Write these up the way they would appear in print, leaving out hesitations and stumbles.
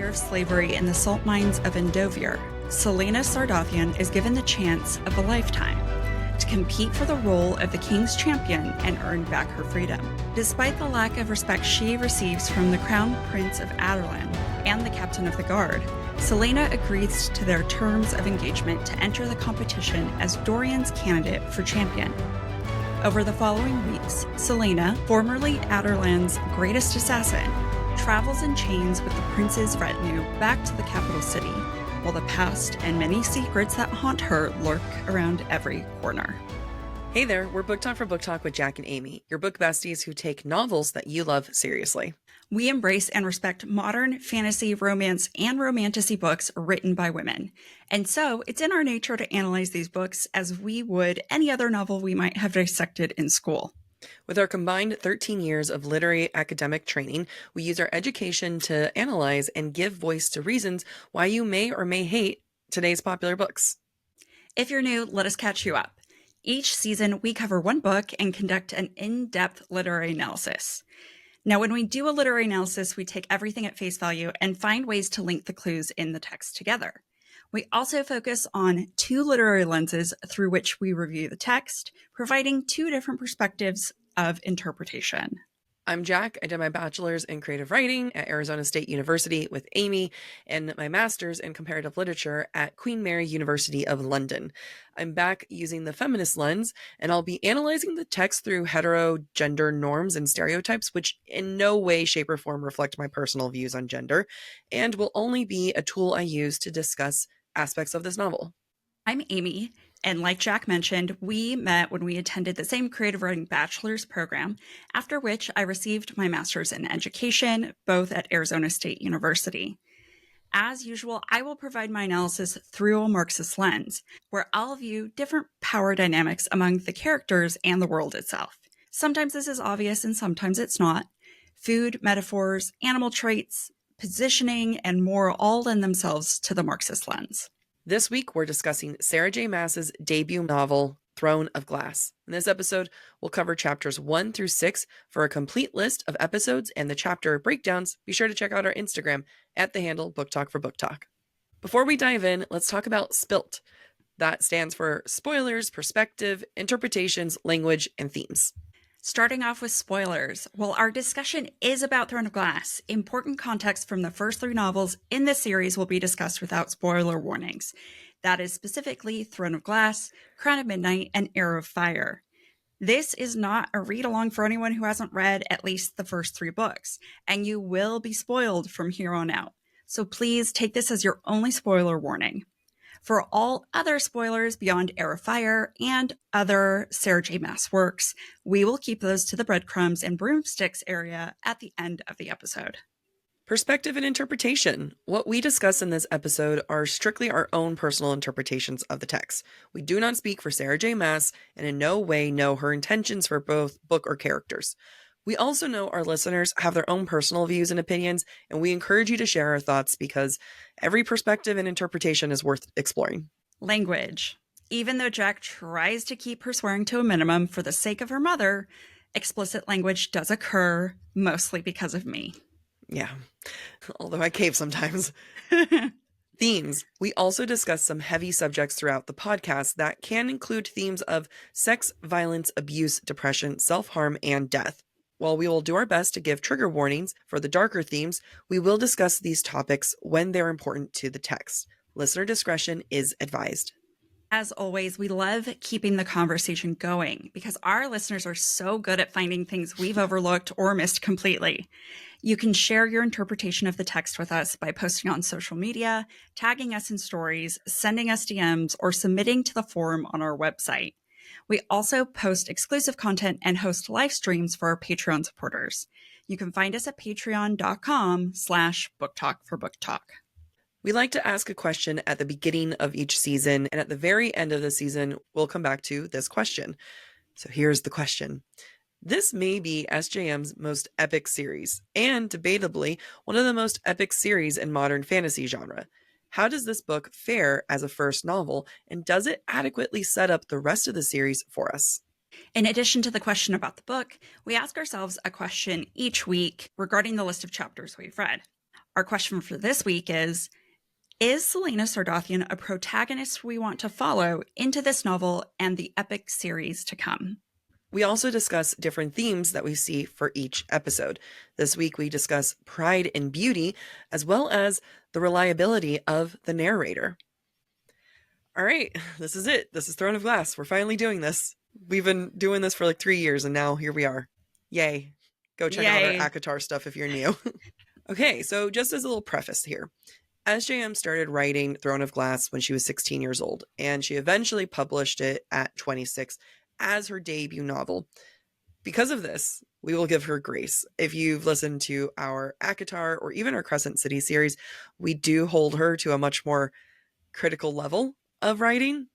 of slavery in the salt mines of Endovier, Selena Sardathian is given the chance of a lifetime to compete for the role of the king's champion and earn back her freedom. Despite the lack of respect she receives from the Crown Prince of Adarlan and the captain of the guard, Selena agrees to their terms of engagement to enter the competition as Dorian's candidate for champion. Over the following weeks, Selena, formerly Adarlan's greatest assassin, travels in chains with the prince's retinue back to the capital city, while the past and many secrets that haunt her lurk around every corner. Hey there, we're BookTok for BookTok with Jac and Amy, your book besties who take novels that you love seriously. We embrace and respect modern fantasy, romance, and romantasy books written by women. And so it's in our nature to analyze these books as we would any other novel we might have dissected in school. With our combined 13 years of literary academic training, we use our education to analyze and give voice to reasons why you may or may hate today's popular books. If you're new, let us catch you up. Each season, we cover one book and conduct an in-depth literary analysis. Now, when we do a literary analysis, we take everything at face value and find ways to link the clues in the text together. We also focus on two literary lenses through which we review the text, providing two different perspectives of interpretation. I'm Jac. I did my bachelor's in creative writing at Arizona State University with Amy and my master's in comparative literature at Queen Mary University of London. I'm back using the feminist lens, and I'll be analyzing the text through hetero gender norms and stereotypes, which in no way, shape, or form reflect my personal views on gender, and will only be a tool I use to discuss aspects of this novel. I'm Amy, and like Jac mentioned, we met when we attended the same creative writing bachelor's program, after which I received my master's in education, both at Arizona State University. As usual, I will provide my analysis through a Marxist lens, where I'll view different power dynamics among the characters and the world itself. Sometimes this is obvious and sometimes it's not. Food, metaphors, animal traits, positioning, and more all lend themselves to the Marxist lens. This week, we're discussing Sarah J. Maas's debut novel, Throne of Glass. In this episode, we'll cover chapters 1 through 6. For a complete list of episodes and the chapter breakdowns, be sure to check out our Instagram at the handle BookTok for BookTok. Before we dive in, let's talk about S.P.I.L.T. That stands for spoilers, perspective, interpretations, language, and themes. Starting off with spoilers, while our discussion is about Throne of Glass, important context from the first 3 novels in this series will be discussed without spoiler warnings. That is specifically Throne of Glass, Crown of Midnight, and Heir of Fire. This is not a read-along for anyone who hasn't read at least the first 3 books, and you will be spoiled from here on out. So please take this as your only spoiler warning. For all other spoilers beyond Heir of Fire and other Sarah J. Maas works, we will keep those to the Breadcrumbs and Broomsticks area at the end of the episode. Perspective and interpretation. What we discuss in this episode are strictly our own personal interpretations of the text. We do not speak for Sarah J. Maas and in no way know her intentions for both book or characters. We also know our listeners have their own personal views and opinions, and we encourage you to share our thoughts because every perspective and interpretation is worth exploring. Language. Even though Jac tries to keep her swearing to a minimum for the sake of her mother, explicit language does occur, mostly because of me. Yeah, although I cave sometimes. Themes. We also discuss some heavy subjects throughout the podcast that can include themes of sex, violence, abuse, depression, self-harm, and death. While we will do our best to give trigger warnings for the darker themes, we will discuss these topics when they're important to the text. Listener discretion is advised. As always, we love keeping the conversation going because our listeners are so good at finding things we've overlooked or missed completely. You can share your interpretation of the text with us by posting on social media, tagging us in stories, sending us DMs, or submitting to the forum on our website. We also post exclusive content and host live streams for our Patreon supporters. You can find us at patreon.com/BookTok for BookTok. We like to ask a question at the beginning of each season, and at the very end of the season, we'll come back to this question. So here's the question. This may be SJM's most epic series, and debatably, one of the most epic series in modern fantasy genre. How does this book fare as a first novel, and does it adequately set up the rest of the series for us? In addition to the question about the book, we ask ourselves a question each week regarding the list of chapters we've read. Our question for this week is Selena Sardothien a protagonist we want to follow into this novel and the epic series to come? We also discuss different themes that we see for each episode. This week we discuss pride and beauty, as well as the reliability of the narrator. All right, this is it. This is Throne of Glass. We're finally doing this. We've been doing this for like 3 years, and now here we are. Yay. Go check out our ACOTAR stuff if you're new. Okay, so just as a little preface here. SJM started writing Throne of Glass when she was 16 years old, and she eventually published it at 26 as her debut novel. Because of this, we will give her grace. If you've listened to our ACOTAR or even our Crescent City series, we do hold her to a much more critical level of writing.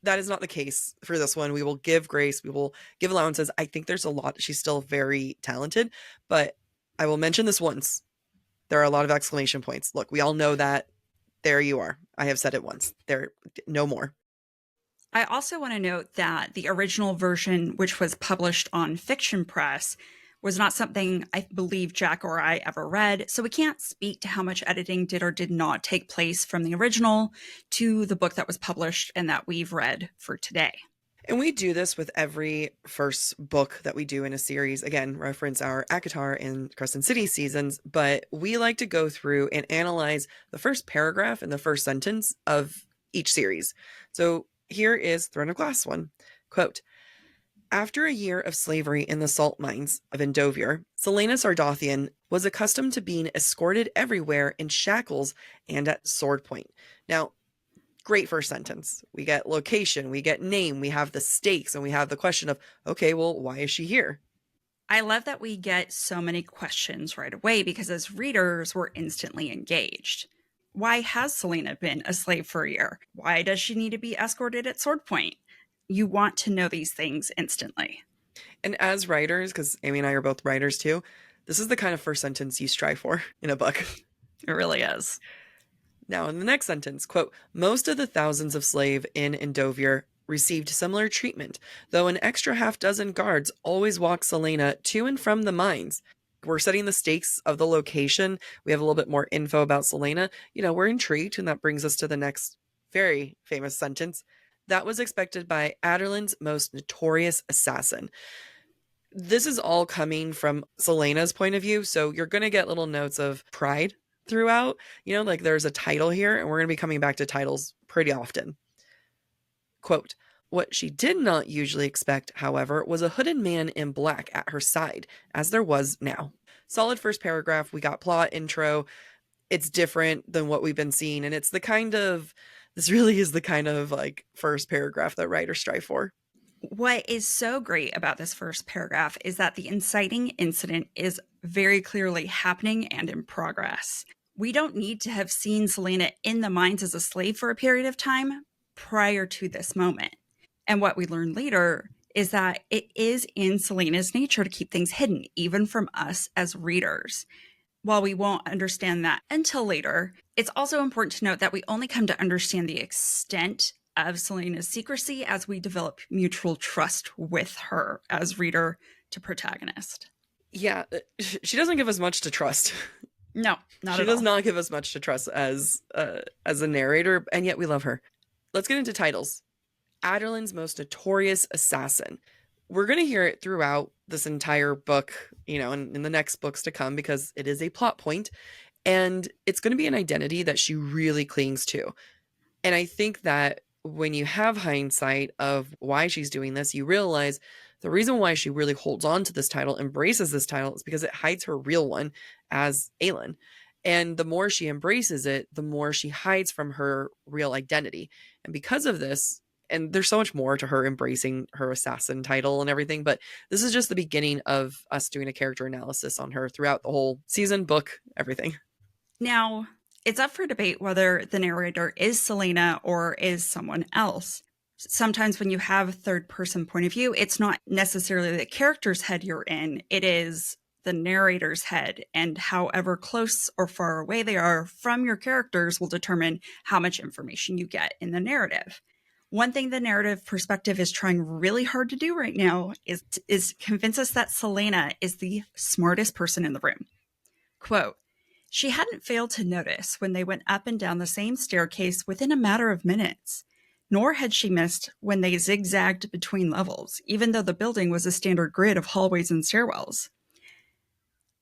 That is not the case for this one. We will give grace. We will give allowances. I think there's a lot. She's still very talented, but I will mention this once. There are a lot of exclamation points. Look, we all know that. There you are. I have said it once. There, no more. I also want to note that the original version, which was published on Fiction Press, was not something I believe Jac or I ever read, so we can't speak to how much editing did or did not take place from the original to the book that was published and that we've read for today. And we do this with every first book that we do in a series. Again, reference our ACOTAR and Crescent City seasons, but we like to go through and analyze the first paragraph and the first sentence of each series. So here is Throne of Glass one. Quote, after a year of slavery in the salt mines of Endovier, Selena Sardothien was accustomed to being escorted everywhere in shackles and at sword point. Now, great first sentence. We get location, we get name, we have the stakes, and we have the question of, okay, well, why is she here? I love that we get so many questions right away because as readers, we're instantly engaged. Why has Selena been a slave for a year? Why does she need to be escorted at sword point? You want to know these things instantly. And as writers, because Amy and I are both writers too, this is the kind of first sentence you strive for in a book. It really is. Now, in the next sentence, quote, most of the thousands of slaves in Endovier received similar treatment, though an extra half dozen guards always walk Selena to and from the mines. We're setting the stakes of the location. We have a little bit more info about Selena. We're intrigued, and that brings us to the next very famous sentence. That was expected by Aderlin's most notorious assassin. This is all coming from Selena's point of view, so you're going to get little notes of pride throughout. Like there's a title here, and we're going to be coming back to titles pretty often. Quote, what she did not usually expect, however, was a hooded man in black at her side, as there was now. Solid first paragraph. We got plot, intro. It's different than what we've been seeing, and it's this really is the kind of like first paragraph that writers strive for. What is so great about this first paragraph is that the inciting incident is very clearly happening and in progress. We don't need to have seen Selena in the mines as a slave for a period of time prior to this moment. And what we learn later is that it is in Selena's nature to keep things hidden, even from us as readers. While we won't understand that until later, it's also important to note that we only come to understand the extent of Selena's secrecy as we develop mutual trust with her as reader to protagonist. Yeah, she doesn't give us much to trust. No, not at all. She does not give us much to trust as a narrator, and yet we love her. Let's get into titles. Aderlin's most notorious assassin. We're going to hear it throughout this entire book, and in the next books to come, because it is a plot point, and it's going to be an identity that she really clings to. And I think that when you have hindsight of why she's doing this, you realize the reason why she really holds on to this title, embraces this title, is because it hides her real one as Aelin. And the more she embraces it, the more she hides from her real identity. And because of this, and there's so much more to her embracing her assassin title and everything, but this is just the beginning of us doing a character analysis on her throughout the whole season, book, everything. Now, it's up for debate whether the narrator is Selena or is someone else. Sometimes when you have a third-person point of view, it's not necessarily the character's head you're in, it is the narrator's head, and however close or far away they are from your characters will determine how much information you get in the narrative. One thing the narrative perspective is trying really hard to do right now is convince us that Selena is the smartest person in the room. Quote, She hadn't failed to notice when they went up and down the same staircase within a matter of minutes, nor had she missed when they zigzagged between levels, even though the building was a standard grid of hallways and stairwells.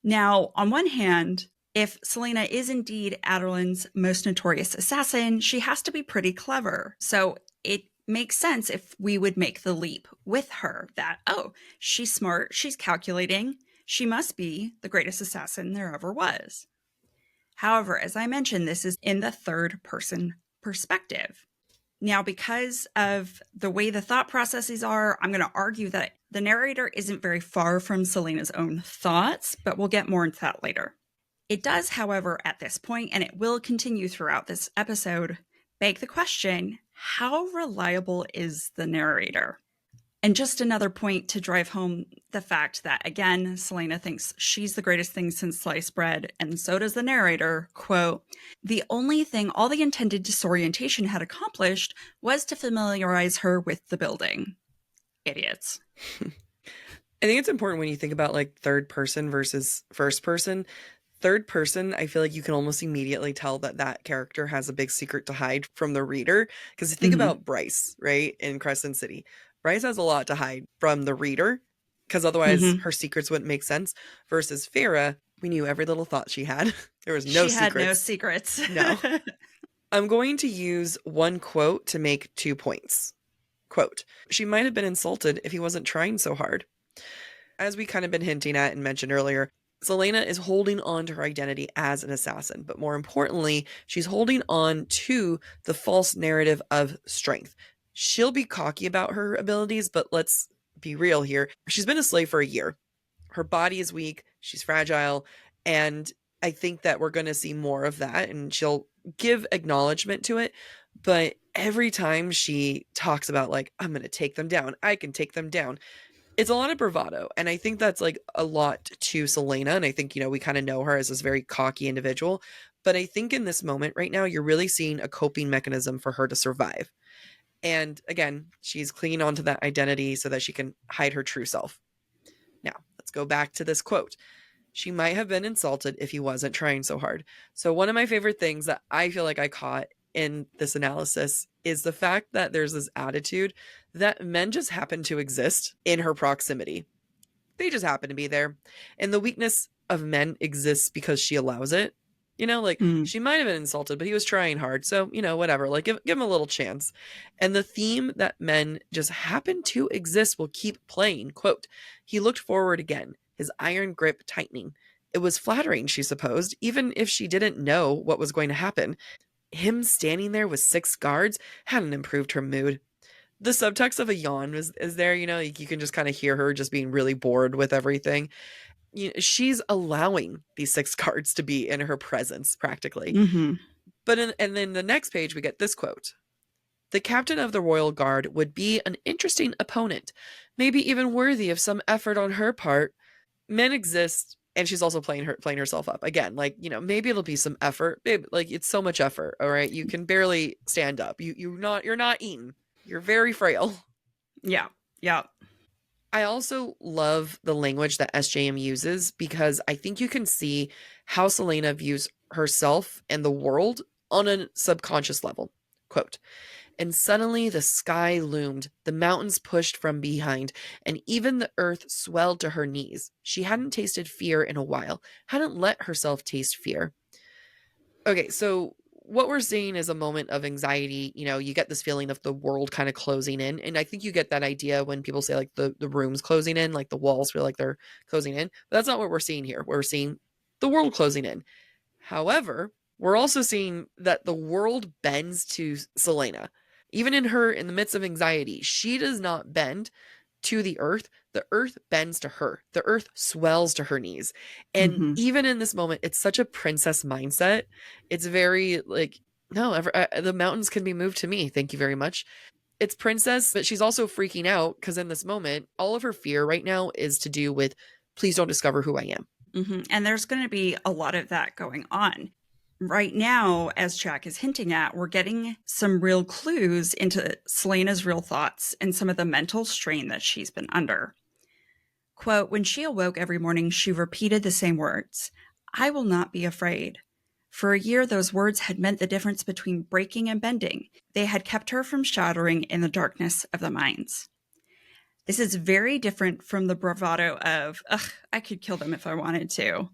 Now, on one hand, if Selena is indeed Aderlin's most notorious assassin, she has to be pretty clever. So it makes sense if we would make the leap with her that, oh, she's smart, she's calculating, she must be the greatest assassin there ever was. However, as I mentioned, this is in the third person perspective. Now, because of the way the thought processes are, I'm going to argue that the narrator isn't very far from Selena's own thoughts, but we'll get more into that later. It does, however, at this point, and it will continue throughout this episode, beg the question, how reliable is the narrator? And just another point to drive home the fact that, again, Selena thinks she's the greatest thing since sliced bread, and so does the narrator. Quote, the only thing all the intended disorientation had accomplished was to familiarize her with the building. Idiots. I think it's important when you think about like third person versus first person. Third person, I feel like you can almost immediately tell that that character has a big secret to hide from the reader. Because you think about Bryce, right, in Crescent City. Bryce has a lot to hide from the reader, because otherwise her secrets wouldn't make sense. Versus Farah, we knew every little thought she had. There was no secrets. She had no secrets. No. I'm going to use one quote to make 2 points. Quote, she might have been insulted if he wasn't trying so hard. As we kind of been hinting at and mentioned earlier, Selena is holding on to her identity as an assassin, but more importantly, she's holding on to the false narrative of strength. She'll be cocky about her abilities, but let's be real here. She's been a slave for a year. Her body is weak, she's fragile, and I think that we're going to see more of that, and she'll give acknowledgement to it, but every time she talks about like, I'm going to take them down, I can take them down, it's a lot of bravado. And I think that's like a lot to Selena. And I think, we kind of know her as this very cocky individual. But I think in this moment right now, you're really seeing a coping mechanism for her to survive. And again, she's clinging onto that identity so that she can hide her true self. Now, let's go back to this quote. She might have been insulted if he wasn't trying so hard. So one of my favorite things that I feel like I caught in this analysis is the fact that there's this attitude that men just happen to exist in her proximity. They just happen to be there. And the weakness of men exists because she allows it. She might have been insulted, but he was trying hard. So, whatever, like give him a little chance. And the theme that men just happen to exist will keep playing. Quote, he looked forward again, his iron grip tightening. It was flattering, she supposed, even if she didn't know what was going to happen. Him standing there with 6 guards hadn't improved her mood. The subtext of a yawn is there, you can just kind of hear her just being really bored with everything. She's allowing these 6 guards to be in her presence practically. But and then the next page, we get this quote. The captain of the Royal Guard would be an interesting opponent, maybe even worthy of some effort on her part. Men exist. And she's also playing herself up again. Like, maybe it'll be some effort. Babe, like it's so much effort. All right. You can barely stand up. You're not eating. You're very frail. Yeah. Yeah. I also love the language that SJM uses because I think you can see how Selena views herself and the world on a subconscious level. Quote, and suddenly the sky loomed, the mountains pushed from behind, and even the earth swelled to her knees. She hadn't tasted fear in a while, hadn't let herself taste fear. Okay, so what we're seeing is a moment of anxiety. You get this feeling of the world kind of closing in, and I think you get that idea when people say like the room's closing in, like the walls feel like they're closing in. But that's not what we're seeing here. We're seeing the world closing in. However, we're also seeing that the world bends to Selena. Even in the midst of anxiety, she does not bend to the earth. The earth bends to her. The earth swells to her knees. And even in this moment, it's such a princess mindset. It's very like, no, the mountains can be moved to me. Thank you very much. It's princess, but she's also freaking out because in this moment, all of her fear right now is to do with, please don't discover who I am. And there's going to be a lot of that going on. Right now, as Jac is hinting at, we're getting some real clues into Selena's real thoughts and some of the mental strain that she's been under. Quote, when she awoke every morning, she repeated the same words. I will not be afraid. For a year, those words had meant the difference between breaking and bending. They had kept her from shattering in the darkness of the mines. This is very different from the bravado of, ugh, I could kill them if I wanted to.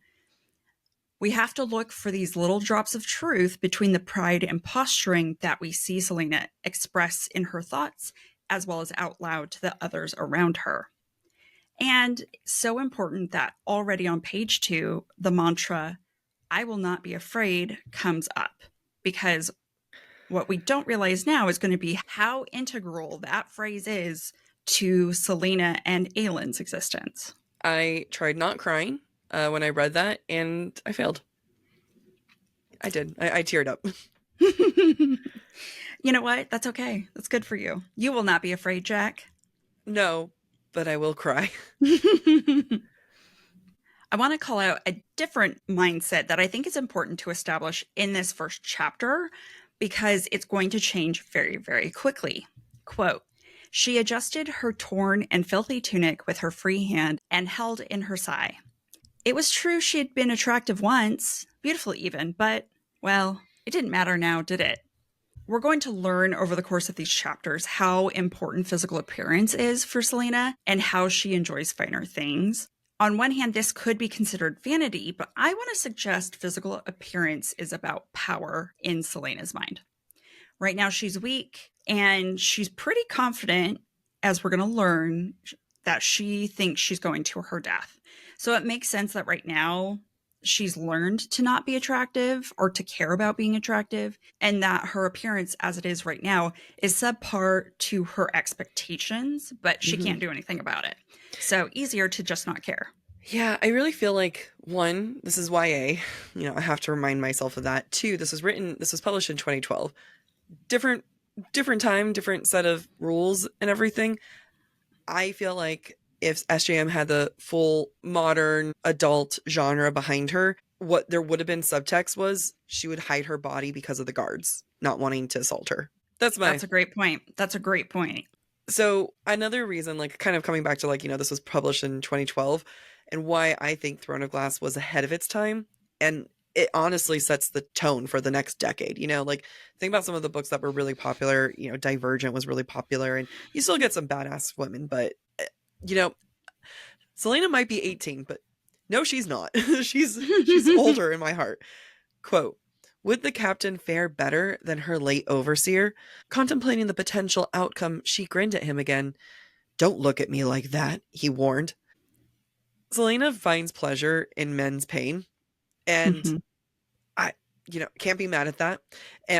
We have to look for these little drops of truth between the pride and posturing that we see Celaena express in her thoughts, as well as out loud to the others around her. And so important that already on page 2, the mantra, I will not be afraid, comes up. Because what we don't realize now is going to be how integral that phrase is to Celaena and Aylin's existence. I tried not crying when I read that, and I failed. I did. I teared up. You know what? That's okay. That's good for you. You will not be afraid, Jac. No, but I will cry. I want to call out a different mindset that I think is important to establish in this first chapter because it's going to change very, very quickly. Quote, she adjusted her torn and filthy tunic with her free hand and held in her sigh. It was true she had been attractive once, beautiful even, but, well, it didn't matter now, did it? We're going to learn over the course of these chapters how important physical appearance is for Celaena and how she enjoys finer things. On one hand, this could be considered vanity, but I want to suggest physical appearance is about power in Celaena's mind. Right now, she's weak and she's pretty confident, as we're going to learn, that she thinks she's going to her death. So it makes sense that right now she's learned to not be attractive or to care about being attractive, and that her appearance as it is right now is subpar to her expectations, but she can't do anything about it. So easier to just not care. Yeah, I really feel like, one, this is YA. I have to remind myself of that. Two, this was published in 2012. Different time, different set of rules and everything. I feel like if SJM had the full modern adult genre behind her, what there would have been subtext was she would hide her body because of the guards not wanting to assault her. That's a great point. That's a great point. So another reason, kind of coming back to this was published in 2012 and why I think Throne of Glass was ahead of its time. And it honestly sets the tone for the next decade. Think about some of the books that were really popular. Divergent was really popular, and you still get some badass women, but Celaena might be 18, but no, she's not. she's older in my heart. Quote, would the captain fare better than her late overseer? Contemplating the potential outcome, she grinned at him again. Don't look at me like that, he warned. Celaena finds pleasure in men's pain, and I can't be mad at that.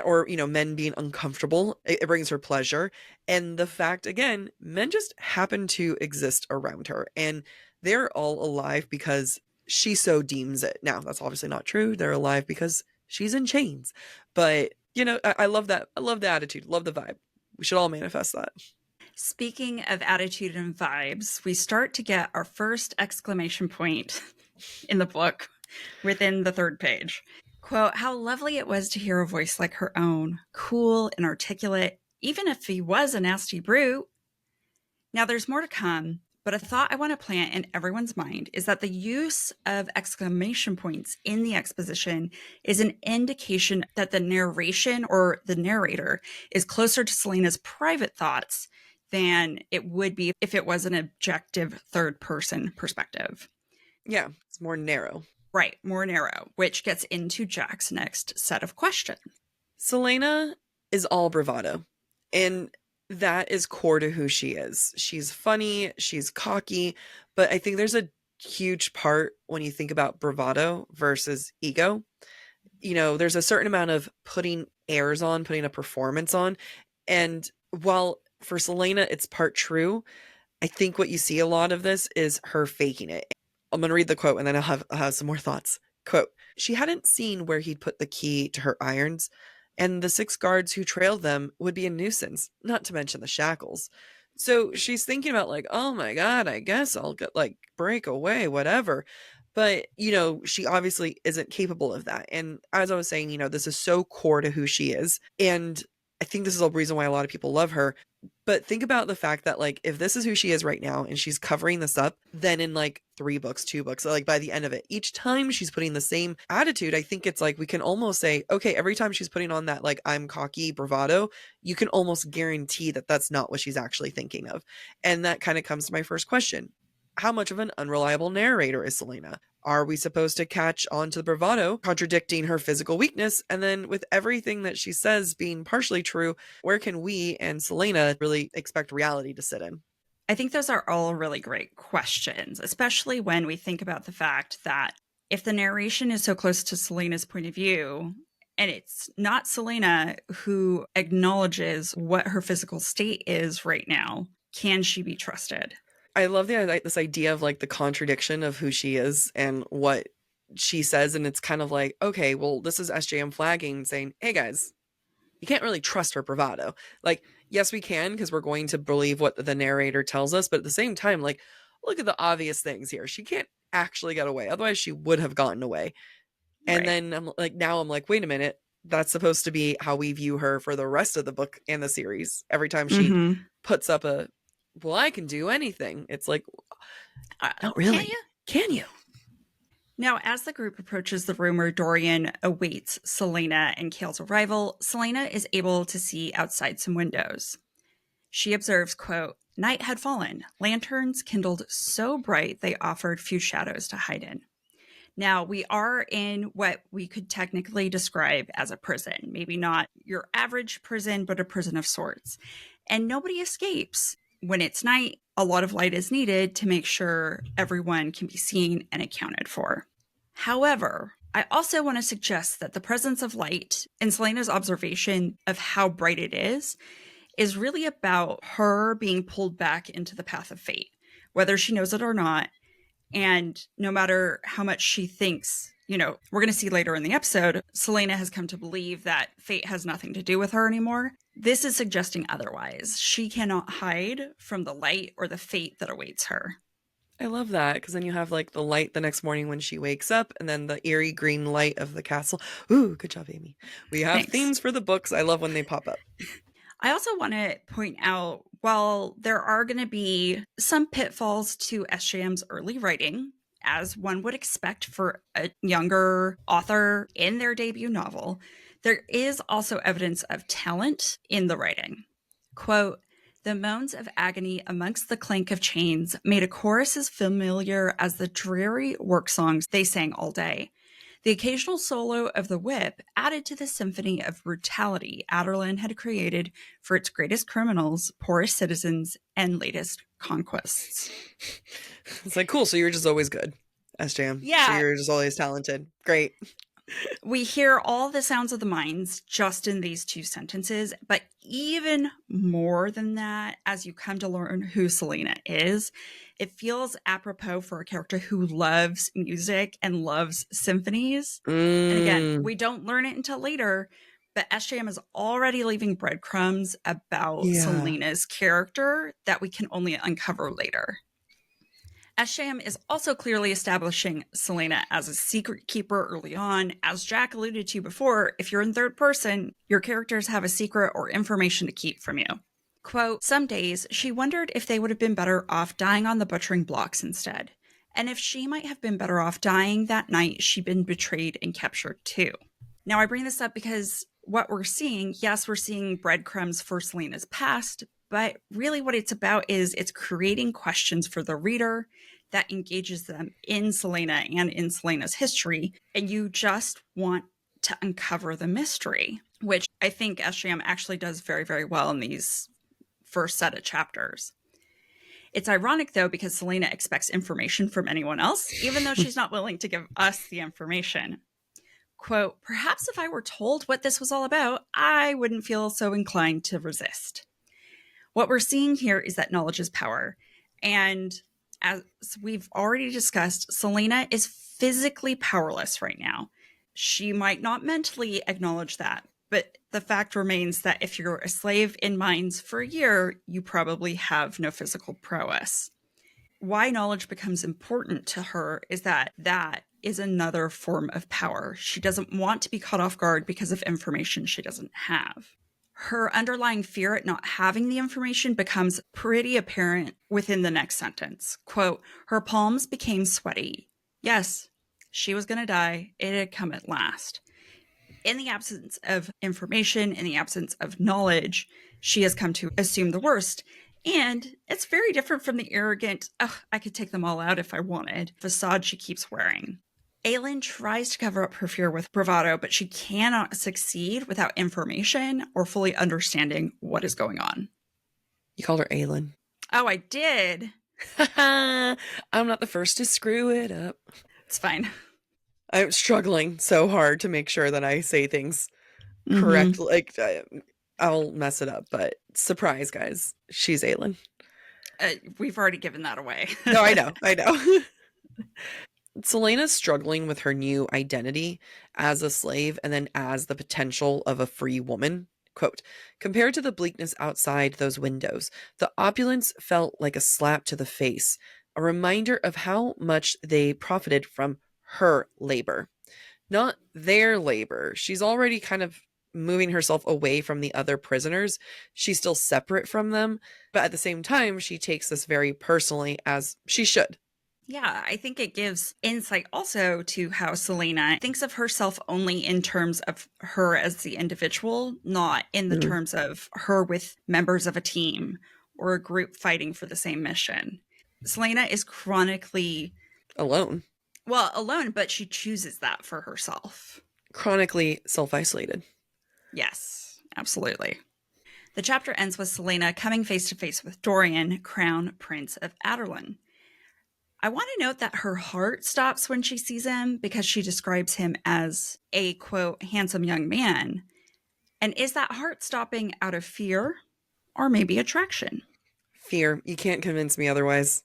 Or men being uncomfortable, it brings her pleasure. And the fact, again, men just happen to exist around her, and they're all alive because she so deems it. Now, that's obviously not true. They're alive because she's in chains. But, I love that. I love the attitude, love the vibe. We should all manifest that. Speaking of attitude and vibes, we start to get our first exclamation point in the book within the third page. Quote, how lovely it was to hear a voice like her own, cool and articulate, even if he was a nasty brute. Now there's more to come, but a thought I want to plant in everyone's mind is that the use of exclamation points in the exposition is an indication that the narration or the narrator is closer to Celaena's private thoughts than it would be if it was an objective third-person perspective. Yeah, it's more narrow. Right, more narrow, which gets into Jac's next set of questions. Celaena is all bravado, and that is core to who she is. She's funny, she's cocky, but I think there's a huge part when you think about bravado versus ego. There's a certain amount of putting airs on, putting a performance on, and while for Celaena it's part true, I think what you see a lot of this is her faking it. I'm going to read the quote and then I'll have some more thoughts. Quote, she hadn't seen where he'd put the key to her irons, and the 6 guards who trailed them would be a nuisance, not to mention the shackles. So she's thinking about oh my God, I guess I'll get break away, whatever. But, she obviously isn't capable of that. And as I was saying, this is so core to who she is. And I think this is a reason why a lot of people love her. But think about the fact that, like, if this is who she is right now and she's covering this up, then in like 3 books, 2 books, like by the end of it, each time she's putting the same attitude, I think it's like we can almost say, okay, every time she's putting on that, like, I'm cocky bravado, you can almost guarantee that that's not what she's actually thinking of. And that kind of comes to my first question. How much of an unreliable narrator is Selena? Are we supposed to catch on to the bravado contradicting her physical weakness? And then with everything that she says being partially true, where can we and Selena really expect reality to sit in? I think those are all really great questions, especially when we think about the fact that if the narration is so close to Selena's point of view, and it's not Selena who acknowledges what her physical state is right now, can she be trusted? I love this idea of like the contradiction of who she is and what she says. And it's kind of like, okay, well, this is SJM flagging saying, hey guys, you can't really trust her bravado. Like, yes, we can, because we're going to believe what the narrator tells us. But at the same time, like, look at the obvious things here. She can't actually get away. Otherwise, she would have gotten away. And then now I'm like, wait a minute. That's supposed to be how we view her for the rest of the book and the series. Every time she puts up a, well, I can do anything. It's like, not really. Can you? Now, as the group approaches the room where Dorian awaits Selena and Kale's arrival, Selena is able to see outside some windows. She observes, quote, night had fallen. Lanterns kindled so bright they offered few shadows to hide in. Now, we are in what we could technically describe as a prison. Maybe not your average prison, but a prison of sorts. And nobody escapes. When it's night, a lot of light is needed to make sure everyone can be seen and accounted for. However, I also want to suggest that the presence of light and Selena's observation of how bright it is really about her being pulled back into the path of fate, whether she knows it or not. And no matter how much she thinks, we're going to see later in the episode, Selena has come to believe that fate has nothing to do with her anymore. This is suggesting otherwise. She cannot hide from the light or the fate that awaits her. I love that, because then you have like the light the next morning when she wakes up, and then the eerie green light of the castle. Ooh, good job, Amy. We have themes for the books. I love when they pop up. I also want to point out, while there are going to be some pitfalls to SJM's early writing, as one would expect for a younger author in their debut novel, there is also evidence of talent in the writing. Quote, the moans of agony amongst the clank of chains made a chorus as familiar as the dreary work songs they sang all day. The occasional solo of the whip added to the symphony of brutality Adderlin had created for its greatest criminals, poorest citizens, and latest conquests. It's like, cool, so you're just always good, SJM. Yeah. So you're just always talented. Great. We hear all the sounds of the mines just in these 2 sentences, but even more than that, as you come to learn who Selena is, it feels apropos for a character who loves music and loves symphonies. And again, we don't learn it until later, but SJM is already leaving breadcrumbs about Selena's character that we can only uncover later. SJM is also clearly establishing Selena as a secret keeper early on. As Jac alluded to before, if you're in third person, your characters have a secret or information to keep from you. Quote, some days she wondered if they would have been better off dying on the butchering blocks instead, and if she might have been better off dying that night she'd been betrayed and captured too. Now I bring this up because what we're seeing, yes, we're seeing breadcrumbs for Selena's past, but really what it's about is it's creating questions for the reader that engages them in Selena and in Selena's history. And you just want to uncover the mystery, which I think SJM actually does very, very well in these first set of chapters. It's ironic, though, because Selena expects information from anyone else, even though she's not willing to give us the information. Quote, perhaps if I were told what this was all about, I wouldn't feel so inclined to resist. What we're seeing here is that knowledge is power. And as we've already discussed, Selena is physically powerless right now. She might not mentally acknowledge that, but the fact remains that if you're a slave in mines for a year, you probably have no physical prowess. Why knowledge becomes important to her is that is another form of power. She doesn't want to be caught off guard because of information she doesn't have. Her underlying fear at not having the information becomes pretty apparent within the next sentence. Quote, her palms became sweaty. Yes, she was going to die. It had come at last. In the absence of information, in the absence of knowledge, she has come to assume the worst. And it's very different from the arrogant, I could take them all out if I wanted facade she keeps wearing. Aelin tries to cover up her fear with bravado, but she cannot succeed without information or fully understanding what is going on. You called her Aelin. Oh, I did. I'm not the first to screw it up. It's fine. I'm struggling so hard to make sure that I say things correctly. Like, I'll mess it up, but surprise, guys. She's Aelin. We've already given that away. No, I know. Celaena's struggling with her new identity as a slave and then as the potential of a free woman. Quote, compared to the bleakness outside those windows, the opulence felt like a slap to the face, a reminder of how much they profited from her labor, not their labor. She's already kind of moving herself away from the other prisoners. She's still separate from them, but at the same time, she takes this very personally, as she should. Yeah, I think it gives insight also to how Celaena thinks of herself only in terms of her as the individual, not in the terms of her with members of a team or a group fighting for the same mission. Celaena is chronically alone. Well, alone, but she chooses that for herself. Chronically self-isolated. Yes, absolutely. The chapter ends with Celaena coming face to face with Dorian, Crown Prince of Adarlan. I want to note that her heart stops when she sees him because she describes him as a, quote, handsome young man. And is that heart stopping out of fear or maybe attraction? Fear. You can't convince me otherwise.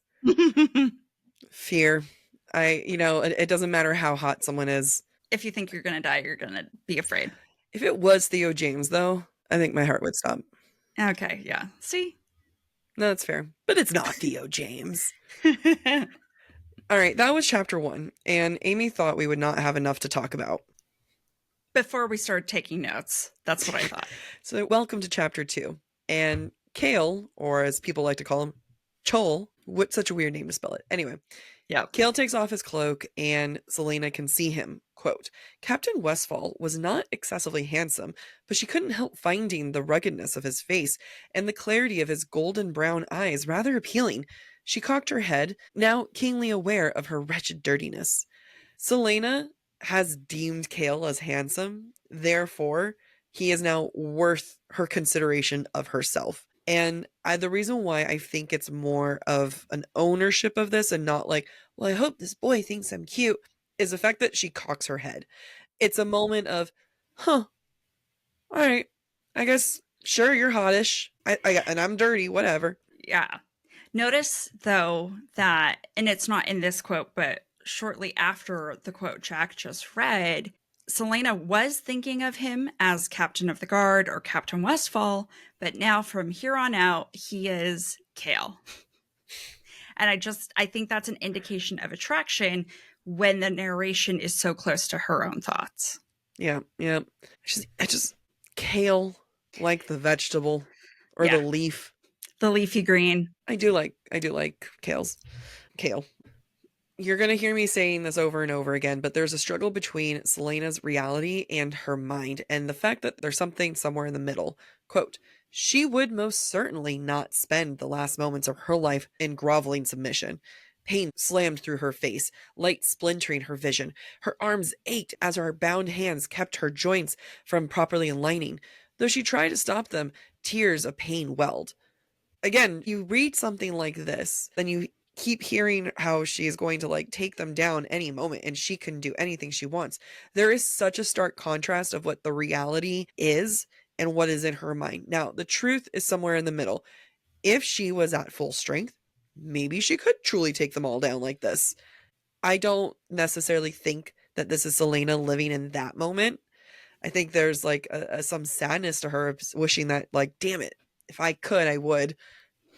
Fear. It doesn't matter how hot someone is. If you think you're going to die, you're going to be afraid. If it was Theo James, though, I think my heart would stop. Okay, yeah. See? No, that's fair. But it's not Theo James. All right, that was chapter 1, and Amy thought we would not have enough to talk about. Before we started taking notes, that's what I thought. So welcome to chapter 2. And Kale, or as people like to call him, Chol, what such a weird name to spell it. Anyway, yeah. Kale takes off his cloak, and Celaena can see him. Quote, Captain Westfall was not excessively handsome, but she couldn't help finding the ruggedness of his face and the clarity of his golden brown eyes rather appealing. She cocked her head, now keenly aware of her wretched dirtiness. Celaena has deemed Kale as handsome, therefore, he is now worth her consideration of herself. And the reason why I think it's more of an ownership of this and not like, well, I hope this boy thinks I'm cute, is the fact that she cocks her head. It's a moment of, all right, I guess, sure, you're hottish, and I'm dirty, whatever. Yeah. Notice, though, that, and it's not in this quote, but shortly after the quote Jac just read, Celaena was thinking of him as Captain of the Guard or Captain Westfall, but now from here on out, he is Kale. And I think that's an indication of attraction when the narration is so close to her own thoughts. Yeah. I just Kale, like the vegetable or the leaf. The leafy green. I do like Kale. You're going to hear me saying this over and over again, but there's a struggle between Celaena's reality and her mind, and the fact that there's something somewhere in the middle. Quote, she would most certainly not spend the last moments of her life in groveling submission. Pain slammed through her face, light splintering her vision. Her arms ached as her bound hands kept her joints from properly aligning. Though she tried to stop them, tears of pain welled. Again, you read something like this, then you keep hearing how she is going to take them down any moment and she can do anything she wants. There is such a stark contrast of what the reality is and what is in her mind. Now, the truth is somewhere in the middle. If she was at full strength, maybe she could truly take them all down like this. I don't necessarily think that this is Celaena living in that moment. I think there's some sadness to her wishing that damn it, if I could, I would.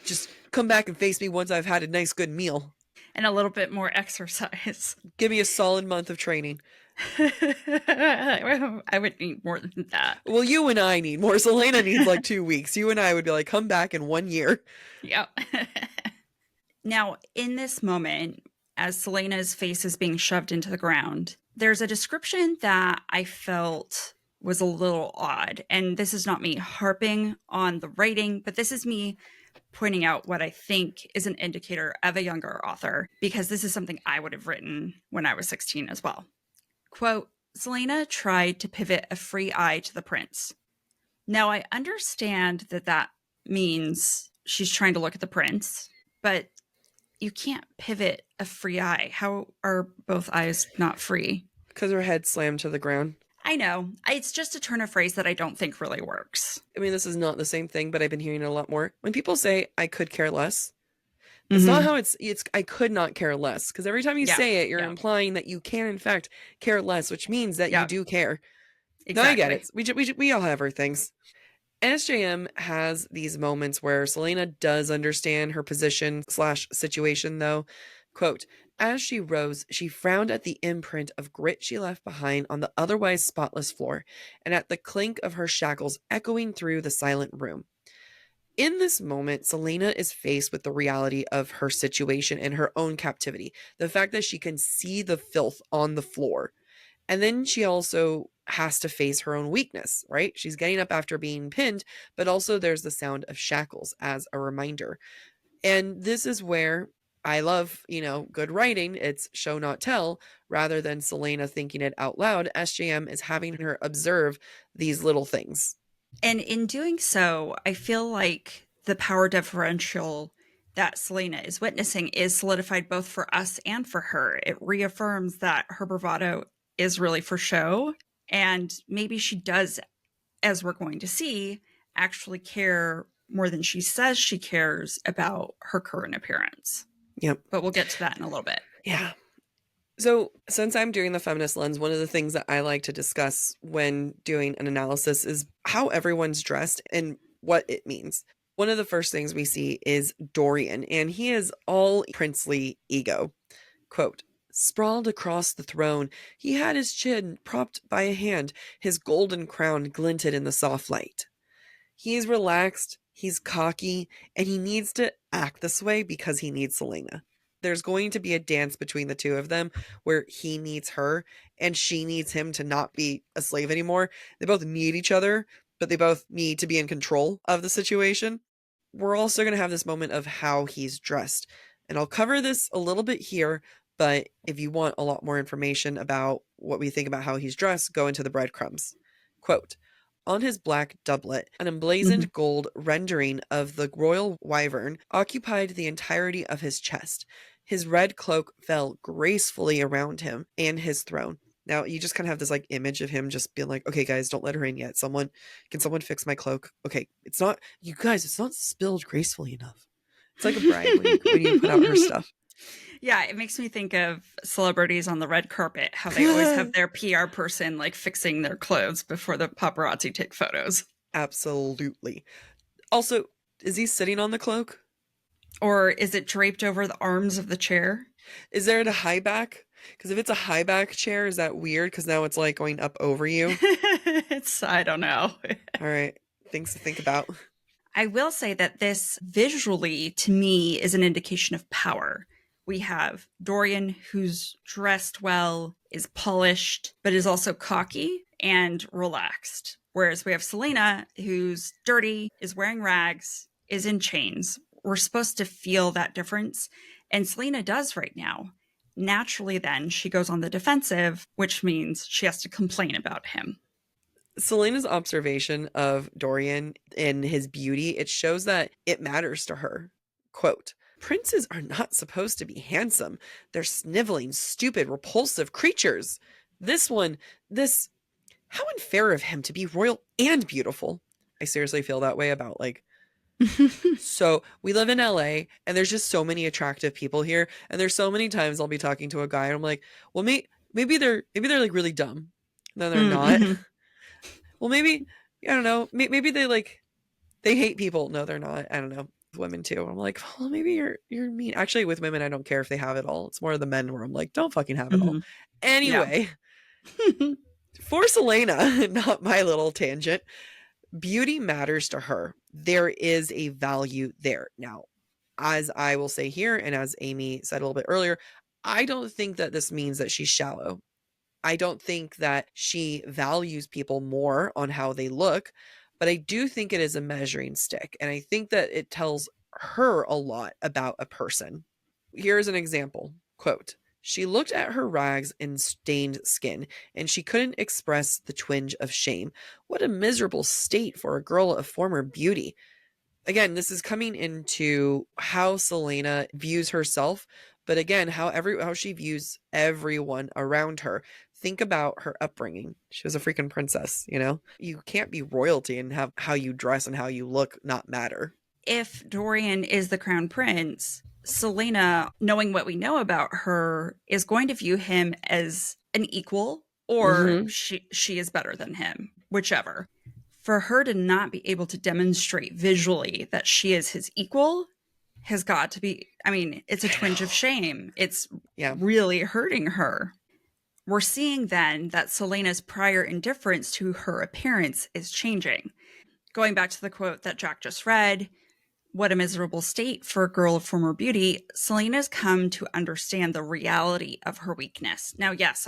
Just come back and face me once I've had a nice, good meal. And a little bit more exercise. Give me a solid month of training. I would need more than that. Well, you and I need more. Selena needs like 2 weeks. You and I would be like, come back in 1 year. Yep. Now, in this moment, as Selena's face is being shoved into the ground, there's a description that I felt was a little odd. And this is not me harping on the writing, but this is me pointing out what I think is an indicator of a younger author, because this is something I would have written when I was 16 as well. Quote, Selena tried to pivot a free eye to the prince. Now, I understand that that means she's trying to look at the prince, but you can't pivot a free eye. How are both eyes not free? Because her head slammed to the ground. I know. It's just a turn of phrase that I don't think really works. I mean, this is not the same thing, but I've been hearing it a lot more. When people say, I could care less, that's not how it's I could not care less. Because every time you say it, you're implying that you can, in fact, care less, which means that you do care. Exactly. No, I get it. We all have our things. SJM has these moments where Selena does understand her position / situation, though. Quote, as she rose, she frowned at the imprint of grit she left behind on the otherwise spotless floor, and at the clink of her shackles echoing through the silent room. In this moment, Selena is faced with the reality of her situation and her own captivity. The fact that she can see the filth on the floor. And then she also has to face her own weakness, right? She's getting up after being pinned, but also there's the sound of shackles as a reminder. And this is where I love, good writing. It's show not tell, rather than Selena thinking it out loud. SJM is having her observe these little things. And in doing so, I feel like the power differential that Selena is witnessing is solidified both for us and for her. It reaffirms that her bravado is really for show. And maybe she does, as we're going to see, actually care more than she says she cares about her current appearance. Yep. But we'll get to that in a little bit. Yeah. So since I'm doing the feminist lens, one of the things that I like to discuss when doing an analysis is how everyone's dressed and what it means. One of the first things we see is Dorian, and he is all princely ego. Quote, sprawled across the throne, he had his chin propped by a hand. His golden crown glinted in the soft light. He's relaxed, he's cocky, and he needs to act this way because he needs Selena. There's going to be a dance between the two of them where he needs her and she needs him to not be a slave anymore. They both need each other, but they both need to be in control of the situation. We're also going to have this moment of how he's dressed. And I'll cover this a little bit here, but if you want a lot more information about what we think about how he's dressed, go into the breadcrumbs. Quote, on his black doublet, an emblazoned gold rendering of the royal wyvern occupied the entirety of his chest. His red cloak fell gracefully around him and his throne. Now, you just kind of have this image of him just being like, okay, guys, don't let her in yet. Can someone fix my cloak? Okay, it's not spilled gracefully enough. It's like a bride when you put out her stuff. Yeah, it makes me think of celebrities on the red carpet, how they always have their PR person fixing their clothes before the paparazzi take photos. Absolutely. Also, is he sitting on the cloak? Or is it draped over the arms of the chair? Is there a high back? Because if it's a high back chair, is that weird? Because now it's going up over you. I don't know. All right. Things to think about. I will say that this visually, to me, is an indication of power. We have Dorian, who's dressed well, is polished, but is also cocky and relaxed. Whereas we have Selena, who's dirty, is wearing rags, is in chains. We're supposed to feel that difference. And Selena does right now. Naturally, then, she goes on the defensive, which means she has to complain about him. Selena's observation of Dorian and his beauty, it shows that it matters to her. Quote, princes are not supposed to be handsome. They're sniveling, stupid, repulsive creatures. How unfair of him to be royal and beautiful. I seriously feel that way about so we live in LA and there's just so many attractive people here. And there's so many times I'll be talking to a guy and I'm like, well, maybe they're really dumb. No, they're not. Well, maybe, I don't know. Maybe they hate people. No, they're not. I don't know. Women too. I'm like, well, maybe you're mean. Actually, with women, I don't care if they have it all. It's more the men where I'm like, don't fucking have it all. Anyway, For Selena, not my little tangent, beauty matters to her. There is a value there. Now, as I will say here, and as Amy said a little bit earlier, I don't think that this means that she's shallow. I don't think that she values people more on how they look, but I do think it is a measuring stick. And I think that it tells her a lot about a person. Here's an example quote, "She looked at her rags and stained skin, and she couldn't express the twinge of shame. What a miserable state for a girl of former beauty." Again, this is coming into how Selena views herself, but again, how she views everyone around her. Think about her upbringing. She was a freaking princess, you know? You can't be royalty and have how you dress and how you look not matter. If Dorian is the crown prince, Selena, knowing what we know about her, is going to view him as an equal, or she is better than him, whichever. For her to not be able to demonstrate visually that she is his equal has got to be, I mean, it's a twinge of shame. It's really hurting her. We're seeing then that Selena's prior indifference to her appearance is changing. Going back to the quote that Jac just read, "What a miserable state for a girl of former beauty," Selena's come to understand the reality of her weakness. Now, yes,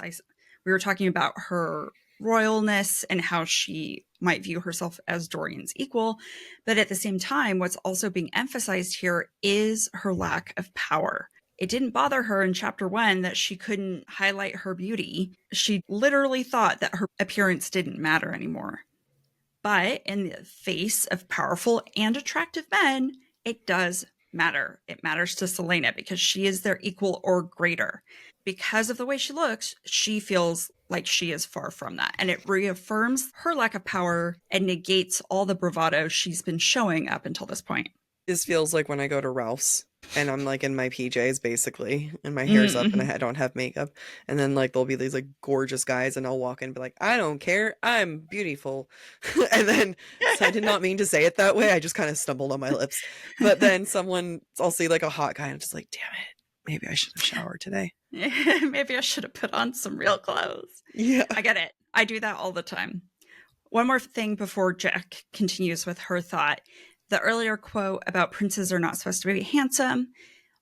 we were talking about her royalness and how she might view herself as Dorian's equal, but at the same time, what's also being emphasized here is her lack of power. It didn't bother her in chapter 1 that she couldn't highlight her beauty. She literally thought that her appearance didn't matter anymore. But in the face of powerful and attractive men, it does matter. It matters to Selena because she is their equal or greater. Because of the way she looks, she feels like she is far from that. And it reaffirms her lack of power and negates all the bravado she's been showing up until this point. This feels like when I go to Ralph's and I'm like in my PJs basically, and my hair's up and I don't have makeup. And then like there'll be these like gorgeous guys and I'll walk in and be like, "I don't care, I'm beautiful." And then so I did not mean to say it that way. I just kind of stumbled on my lips. But then I'll see like a hot guy and I'm just like, "Damn it. Maybe I should have showered today. Maybe I should have put on some real clothes." Yeah. I get it. I do that all the time. One more thing before Jac continues with her thought. The earlier quote about princes are not supposed to be handsome,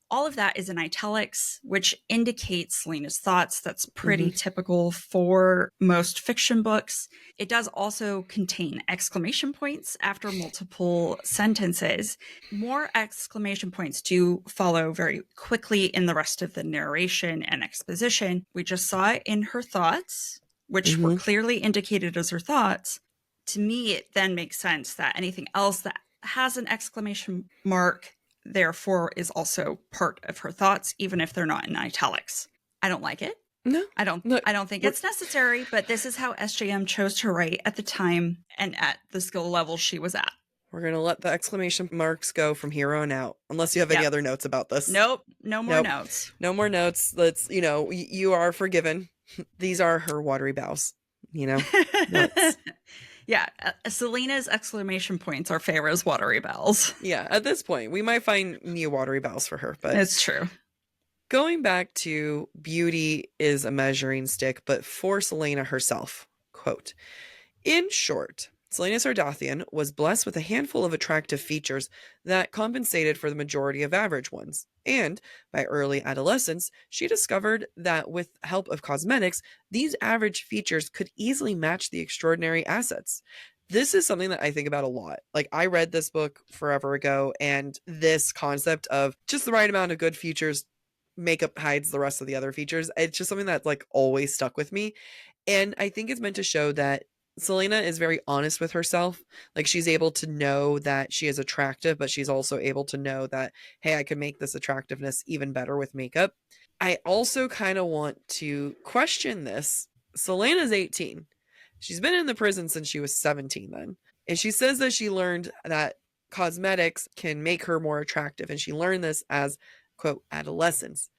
all of that is in italics, which indicates Selena's thoughts. That's pretty typical for most fiction books. It does also contain exclamation points after multiple sentences. More exclamation points do follow very quickly in the rest of the narration and exposition. We just saw it in her thoughts, which were clearly indicated as her thoughts. To me, it then makes sense that anything else that has an exclamation mark, therefore, is also part of her thoughts, even if they're not in italics. I don't like it. No, I don't think it's necessary, but this is how SJM chose to write at the time and at the skill level she was at. We're going to let the exclamation marks go from here on out, unless you have any other notes about this. Nope. No more notes. No more notes. Let's, you are forgiven. These are her watery bows, notes. Yeah, Selena's exclamation points are Pharaoh's watery bells. Yeah, at this point, we might find new watery bells for her, but it's true. Going back to beauty is a measuring stick, but for Selena herself, quote, "In short, Selena Sardathian was blessed with a handful of attractive features that compensated for the majority of average ones. And by early adolescence, she discovered that with help of cosmetics, these average features could easily match the extraordinary assets." This is something that I think about a lot. Like, I read this book forever ago, and this concept of just the right amount of good features, makeup hides the rest of the other features. It's just something that's like always stuck with me. And I think it's meant to show that Selena is very honest with herself. Like, she's able to know that she is attractive, but she's also able to know that, hey, I can make this attractiveness even better with makeup. I also kind of want to question this. Selena's 18. She's been in the prison since she was 17 then. And she says that she learned that cosmetics can make her more attractive. And she learned this as, quote, adolescence.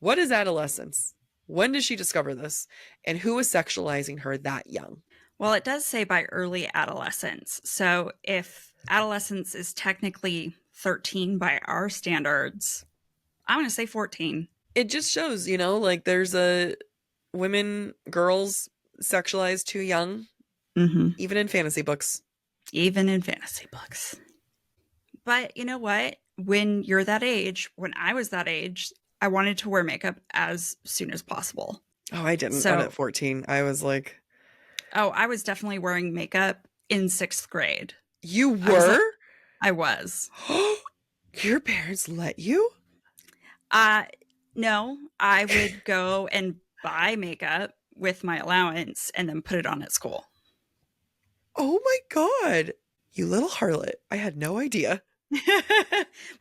What is adolescence? When did she discover this? And who is sexualizing her that young? Well, it does say by early adolescence. So if adolescence is technically 13 by our standards, I'm going to say 14. It just shows, like there's girls sexualized too young, even in fantasy books. Even in fantasy books. But you know what? When you're that age, when I was that age, I wanted to wear makeup as soon as possible. Oh, I didn't. Not at 14. I was like... Oh, I was definitely wearing makeup in 6th grade. You were? I was. Your parents let you? No, I would go and buy makeup with my allowance and then put it on at school. Oh my God. You little harlot. I had no idea.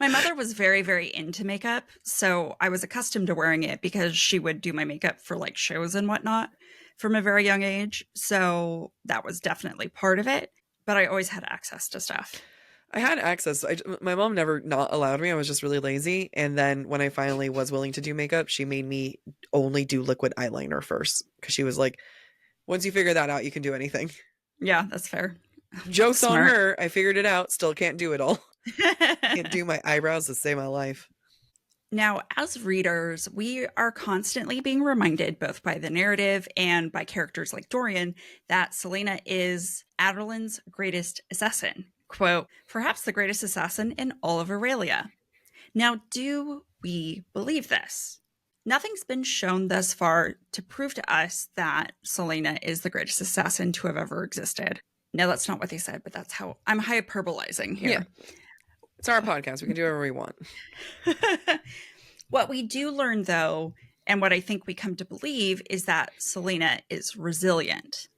My mother was very, very into makeup, so I was accustomed to wearing it because she would do my makeup for like shows and whatnot from a very young age. So that was definitely part of it, but I always had access to stuff. I had access. My mom never not allowed me. I was just really lazy. And then when I finally was willing to do makeup, she made me only do liquid eyeliner first. Because she was like, once you figure that out, you can do anything. Yeah, that's fair. Joke's on her. I figured it out. Still can't do it all. Can't do my eyebrows to save my life. Now, as readers, we are constantly being reminded, both by the narrative and by characters like Dorian, that Celaena is Adarlan's greatest assassin. Quote, perhaps the greatest assassin in all of Aurelia. Now, do we believe this? Nothing's been shown thus far to prove to us that Celaena is the greatest assassin to have ever existed. No, that's not what they said, but that's how I'm hyperbolizing here. Yeah. It's our podcast. We can do whatever we want. What we do learn, though, and what I think we come to believe, is that Celaena is resilient.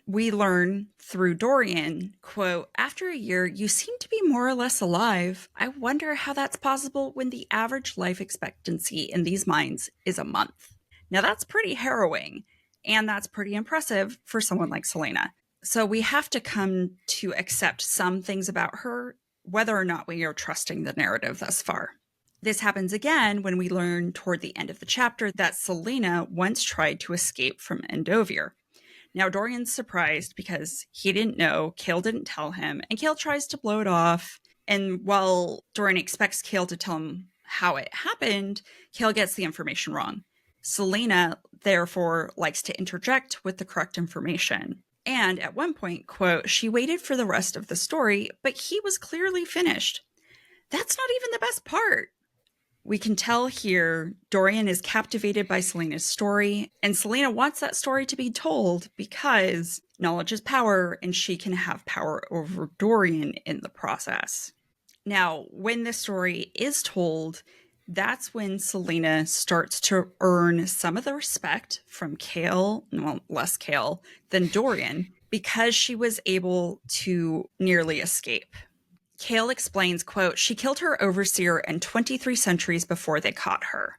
We learn through Dorian, quote, after a year, you seem to be more or less alive. I wonder how that's possible when the average life expectancy in these mines is a month. Now, that's pretty harrowing, and that's pretty impressive for someone like Celaena. So we have to come to accept some things about her, whether or not we are trusting the narrative thus far. This happens again when we learn toward the end of the chapter that Celaena once tried to escape from Endovir. Now, Dorian's surprised because he didn't know, Cale didn't tell him, and Cale tries to blow it off. And while Dorian expects Cale to tell him how it happened, Cale gets the information wrong. Celaena, therefore, likes to interject with the correct information. And at one point, quote, she waited for the rest of the story, but he was clearly finished. That's not even the best part. We can tell here Dorian is captivated by Celaena's story, and Celaena wants that story to be told because knowledge is power, and she can have power over Dorian in the process. Now, when the story is told, that's when Celaena starts to earn some of the respect from Cale, well, less Cale, than Dorian, because she was able to nearly escape. Cale explains, quote, she killed her overseer and 23 sentries before they caught her.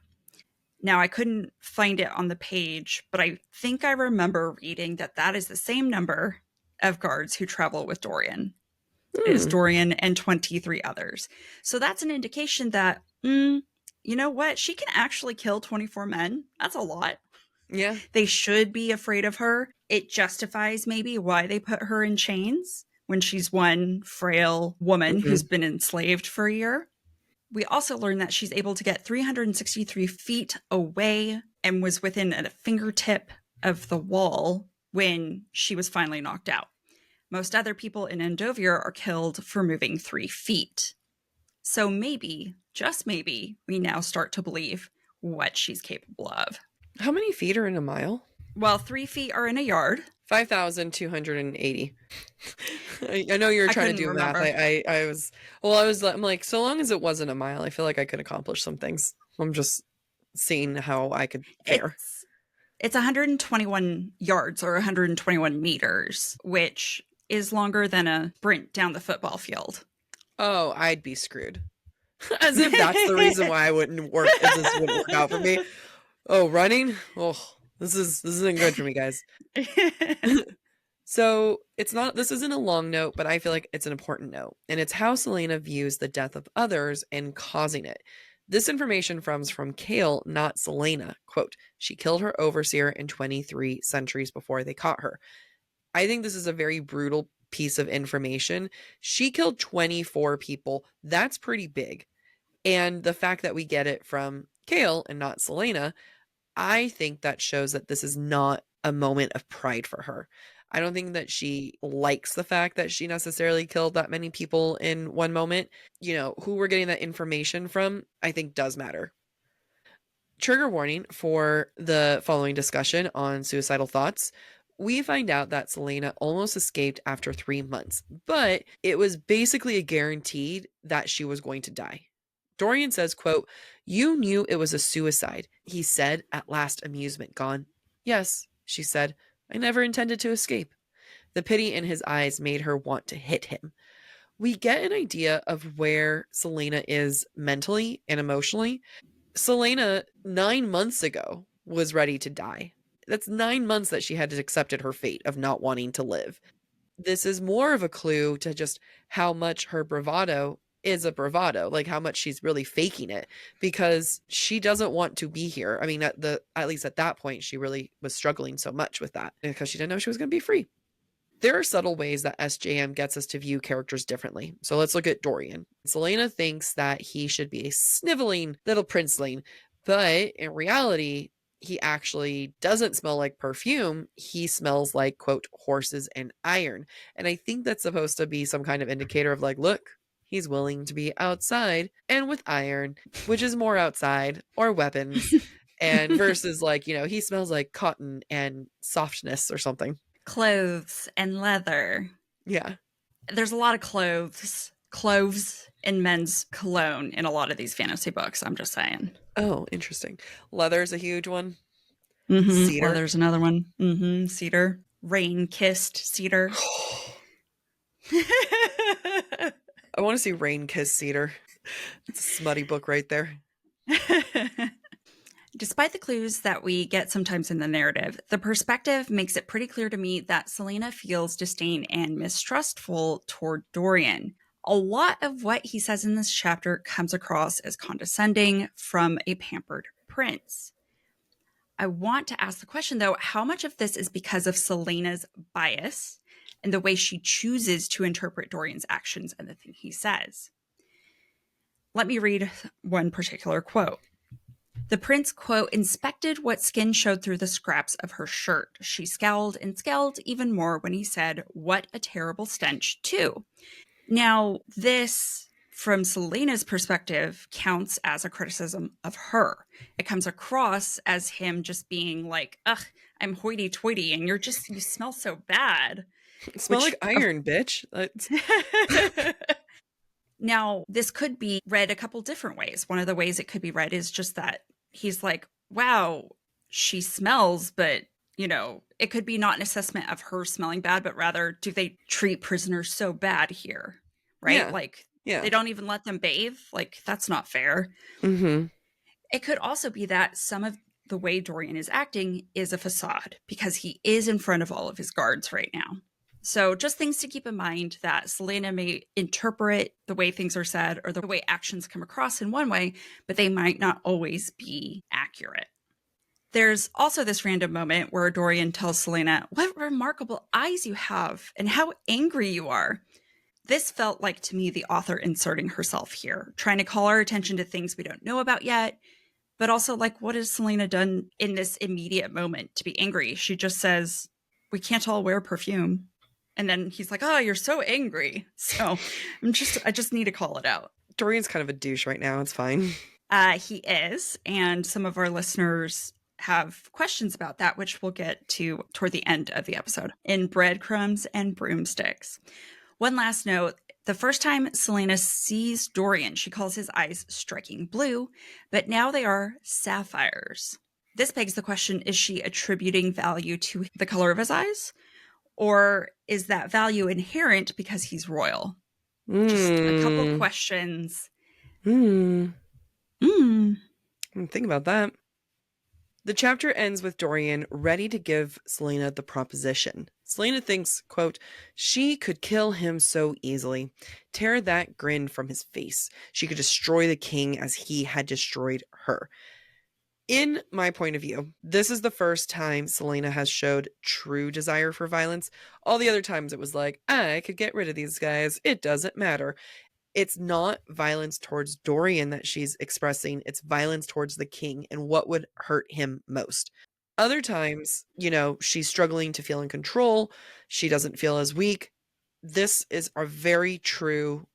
Now, I couldn't find it on the page, but I think I remember reading that that is the same number of guards who travel with Dorian. It is Dorian and 23 others. So that's an indication that, you know what? She can actually kill 24 men. That's a lot. Yeah. They should be afraid of her. It justifies maybe why they put her in chains when she's one frail woman who's been enslaved for a year. We also learn that she's able to get 363 feet away and was within a fingertip of the wall when she was finally knocked out. Most other people in Endovir are killed for moving 3 feet. So maybe, just maybe, we now start to believe what she's capable of. How many feet are in a mile? Well, 3 feet are in a yard. 5,280. I know you're trying to do math. I'm like, so long as it wasn't a mile, I feel like I could accomplish some things. I'm just seeing how I could fare. It's 121 yards or 121 meters, which is longer than a sprint down the football field. Oh, I'd be screwed. As if that's the reason why I wouldn't work. This wouldn't work out for me. Oh, running? Oh, this isn't good for me, guys. So this isn't a long note, but I feel like it's an important note. And it's how Celaena views the death of others and causing it. This information comes from Cale, not Celaena. Quote, she killed her overseer in 23 centuries before they caught her. I think this is a very brutal piece of information. She killed 24 people. That's pretty big. And the fact that we get it from Cale and not Celaena, I think that shows that this is not a moment of pride for her. I don't think that she likes the fact that she necessarily killed that many people in one moment. Who we're getting that information from, I think does matter. Trigger warning for the following discussion on suicidal thoughts. We find out that Celaena almost escaped after 3 months, but it was basically a guaranteed that she was going to die. Dorian says, quote, "You knew it was a suicide," he said, at last amusement gone. "Yes," she said, "I never intended to escape." The pity in his eyes made her want to hit him. We get an idea of where Celaena is mentally and emotionally. Celaena 9 months ago was ready to die. That's 9 months that she had accepted her fate of not wanting to live. This is more of a clue to just how much her bravado is a bravado, like how much she's really faking it, because she doesn't want to be here. I mean, at least at that point, she really was struggling so much with that because she didn't know she was going to be free. There are subtle ways that SJM gets us to view characters differently. So let's look at Dorian. Celaena thinks that he should be a sniveling little princeling, but in reality, he actually doesn't smell like perfume. He smells like, quote, horses and iron. And I think that's supposed to be some kind of indicator of like, look, he's willing to be outside and with iron, which is more outside, or weapons, and versus like, he smells like cotton and softness or something. Clothes and leather. Yeah. There's a lot of cloves in men's cologne in a lot of these fantasy books. I'm just saying. Oh, interesting. Leather's a huge one. Mm-hmm. Cedar. Leather's another one. Mm-hmm. Cedar. Rain-kissed cedar. I want to see Rain Kiss Cedar. It's a smutty book right there. Despite the clues that we get sometimes in the narrative, the perspective makes it pretty clear to me that Celaena feels disdain and mistrustful toward Dorian. A lot of what he says in this chapter comes across as condescending from a pampered prince. I want to ask the question, though, how much of this is because of Celaena's bias and the way she chooses to interpret Dorian's actions and the thing he says? Let me read one particular quote. The prince, quote, inspected what skin showed through the scraps of her shirt. She scowled and scowled even more when he said, "What a terrible stench, too." Now, this, from Celaena's perspective, counts as a criticism of her. It comes across as him just being like, "Ugh, I'm hoity-toity, and you smell so bad." Smell like iron, bitch. Now, this could be read a couple different ways. One of the ways it could be read is just that he's like, wow, she smells, but, it could be not an assessment of her smelling bad, but rather, do they treat prisoners so bad here? Right? Yeah. They don't even let them bathe. That's not fair. Mm-hmm. It could also be that some of the way Dorian is acting is a facade because he is in front of all of his guards right now. So just things to keep in mind that Celaena may interpret the way things are said or the way actions come across in one way, but they might not always be accurate. There's also this random moment where Dorian tells Celaena, "What remarkable eyes you have and how angry you are." This felt like, to me, the author inserting herself here, trying to call our attention to things we don't know about yet, but also what has Celaena done in this immediate moment to be angry? She just says, "We can't all wear perfume." And then he's like, "Oh, you're so angry." So I just need to call it out. Dorian's kind of a douche right now. It's fine. He is. And some of our listeners have questions about that, which we'll get to toward the end of the episode in Breadcrumbs and Broomsticks. One last note. The first time Celaena sees Dorian, she calls his eyes striking blue, but now they are sapphires. This begs the question, is she attributing value to the color of his eyes? Or is that value inherent because he's royal? Just a couple questions. Think about that. The chapter ends with Dorian ready to give Celaena the proposition. Celaena thinks, quote, she could kill him so easily, tear that grin from his face. She could destroy the king as he had destroyed her. In my point of view, this is the first time Celaena has showed true desire for violence. All the other times it was like, I could get rid of these guys. It doesn't matter. It's not violence towards Dorian that she's expressing. It's violence towards the king and what would hurt him most. Other times, she's struggling to feel in control. She doesn't feel as weak. This is a very true,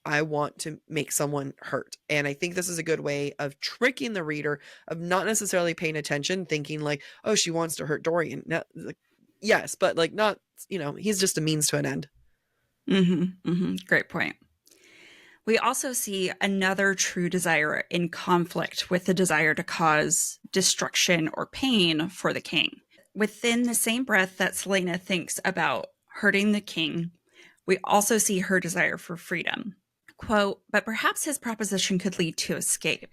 I want to make someone hurt. And I think this is a good way of tricking the reader, of not necessarily paying attention, thinking like, oh, she wants to hurt Dorian. No, like, yes, but like not, he's just a means to an end. Great point. We also see another true desire in conflict with the desire to cause destruction or pain for the king. Within the same breath that Selena thinks about hurting the king, we also see her desire for freedom. Quote, but perhaps his proposition could lead to escape.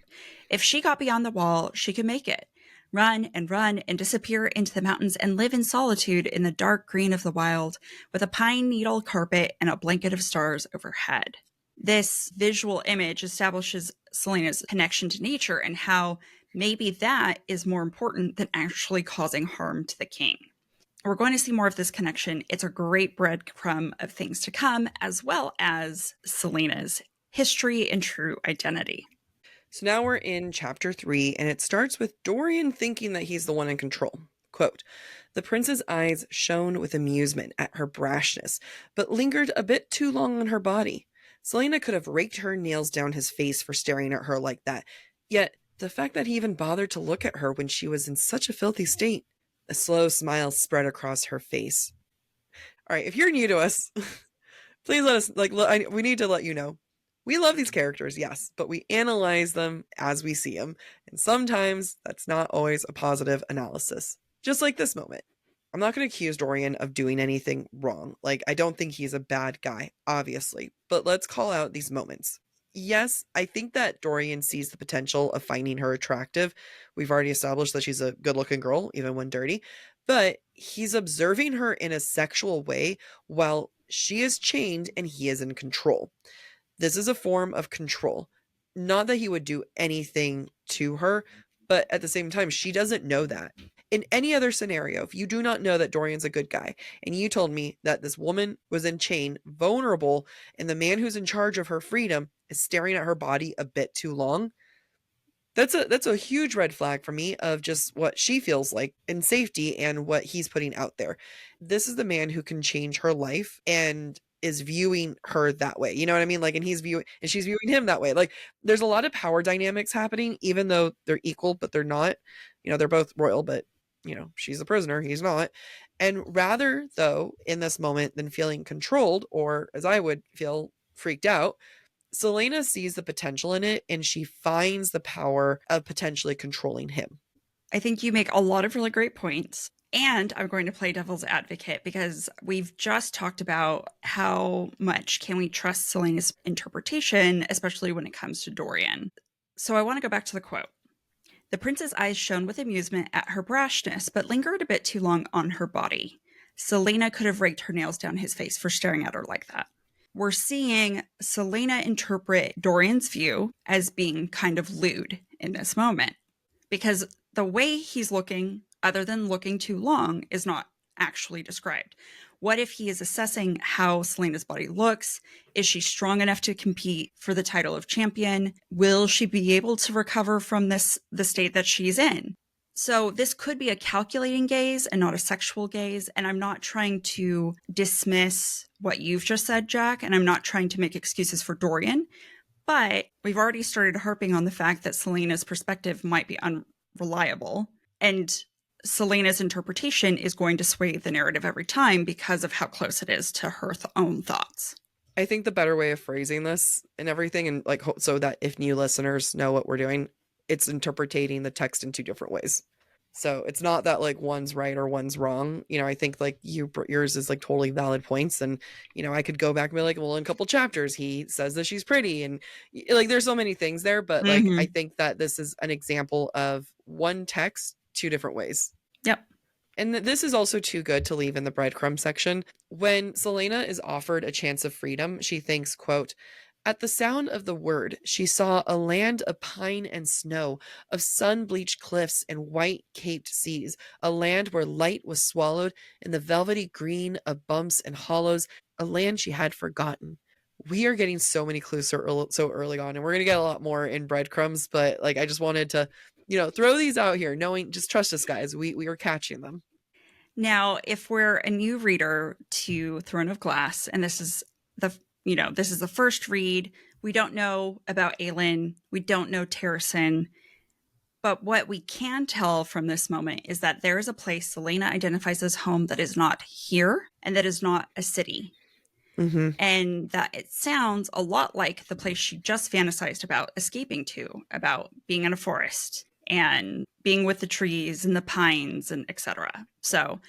If she got beyond the wall, she could make it. Run and disappear into the mountains and live in solitude in the dark green of the wild with a pine needle carpet and a blanket of stars overhead. This visual image establishes Selena's connection to nature and how maybe that is more important than actually causing harm to the king. We're going to see more of this connection. It's a great breadcrumb of things to come, as well as Selena's history and true identity. So now we're in chapter 3, and it starts with Dorian thinking that he's the one in control. Quote, the prince's eyes shone with amusement at her brashness, but lingered a bit too long on her body. Selena could have raked her nails down his face for staring at her like that. Yet, the fact that he even bothered to look at her when she was in such a filthy state. A slow smile spread across her face. All right, if you're new to us, please let us, we need to let you know. We love these characters, yes, but we analyze them as we see them. And sometimes that's not always a positive analysis. Just like this moment. I'm not going to accuse Dorian of doing anything wrong. Like, I don't think he's a bad guy, obviously. But let's call out these moments. Yes, I think that Dorian sees the potential of finding her attractive. We've already established that she's a good-looking girl, even when dirty. But he's observing her in a sexual way while she is chained and he is in control. This is a form of control. Not that he would do anything to her, but at the same time, she doesn't know that. In any other scenario, if you do not know that Dorian's a good guy, and you told me that this woman was in chain, vulnerable, and the man who's in charge of her freedom is staring at her body a bit too long, that's a huge red flag for me of just what she feels like in safety and what he's putting out there. This is the man who can change her life and is viewing her that way. You know what I mean? Like, and she's viewing him that way. Like, there's a lot of power dynamics happening, even though they're equal, but they're not. They're both royal, but she's a prisoner, he's not. And rather, though, in this moment than feeling controlled, or as I would feel, freaked out, Selena sees the potential in it, and she finds the power of potentially controlling him. I think you make a lot of really great points. And I'm going to play devil's advocate because we've just talked about how much can we trust Selena's interpretation, especially when it comes to Dorian. So I want to go back to the quote. The prince's eyes shone with amusement at her brashness, but lingered a bit too long on her body. Selena could have raked her nails down his face for staring at her like that. We're seeing Selena interpret Dorian's view as being kind of lewd in this moment, because the way he's looking, other than looking too long, is not actually described. What if he is assessing how Selena's body looks? Is she strong enough to compete for the title of champion? Will she be able to recover from the state that she's in? So this could be a calculating gaze and not a sexual gaze. And I'm not trying to dismiss what you've just said, Jac, and I'm not trying to make excuses for Dorian. But we've already started harping on the fact that Selena's perspective might be unreliable. And Selena's interpretation is going to sway the narrative every time because of how close it is to her own thoughts. I think the better way of phrasing this and everything, and like, so that if new listeners know what we're doing, it's interpreting the text in two different ways. So it's not that like one's right or one's wrong. I think like yours is like totally valid points. And, I could go back and be like, well, in a couple chapters, he says that she's pretty. And like, there's so many things there. But like, I think that this is an example of one text, two different ways. Yep. And this is also too good to leave in the breadcrumb section. When Selena is offered a chance of freedom, she thinks, quote, at the sound of the word, she saw a land of pine and snow, of sun-bleached cliffs and white-caped seas, a land where light was swallowed in the velvety green of bumps and hollows, a land she had forgotten. We are getting so many clues so early on, and we're going to get a lot more in breadcrumbs, but like I just wanted to throw these out here, knowing, just trust us, guys. We are catching them. Now, if we're a new reader to Throne of Glass, and this is the first read, we don't know about Aelin, we don't know Terrasen, but what we can tell from this moment is that there is a place Celaena identifies as home that is not here and that is not a city. Mm-hmm. And that it sounds a lot like the place she just fantasized about escaping to, about being in a forest and being with the trees and the pines and etc. So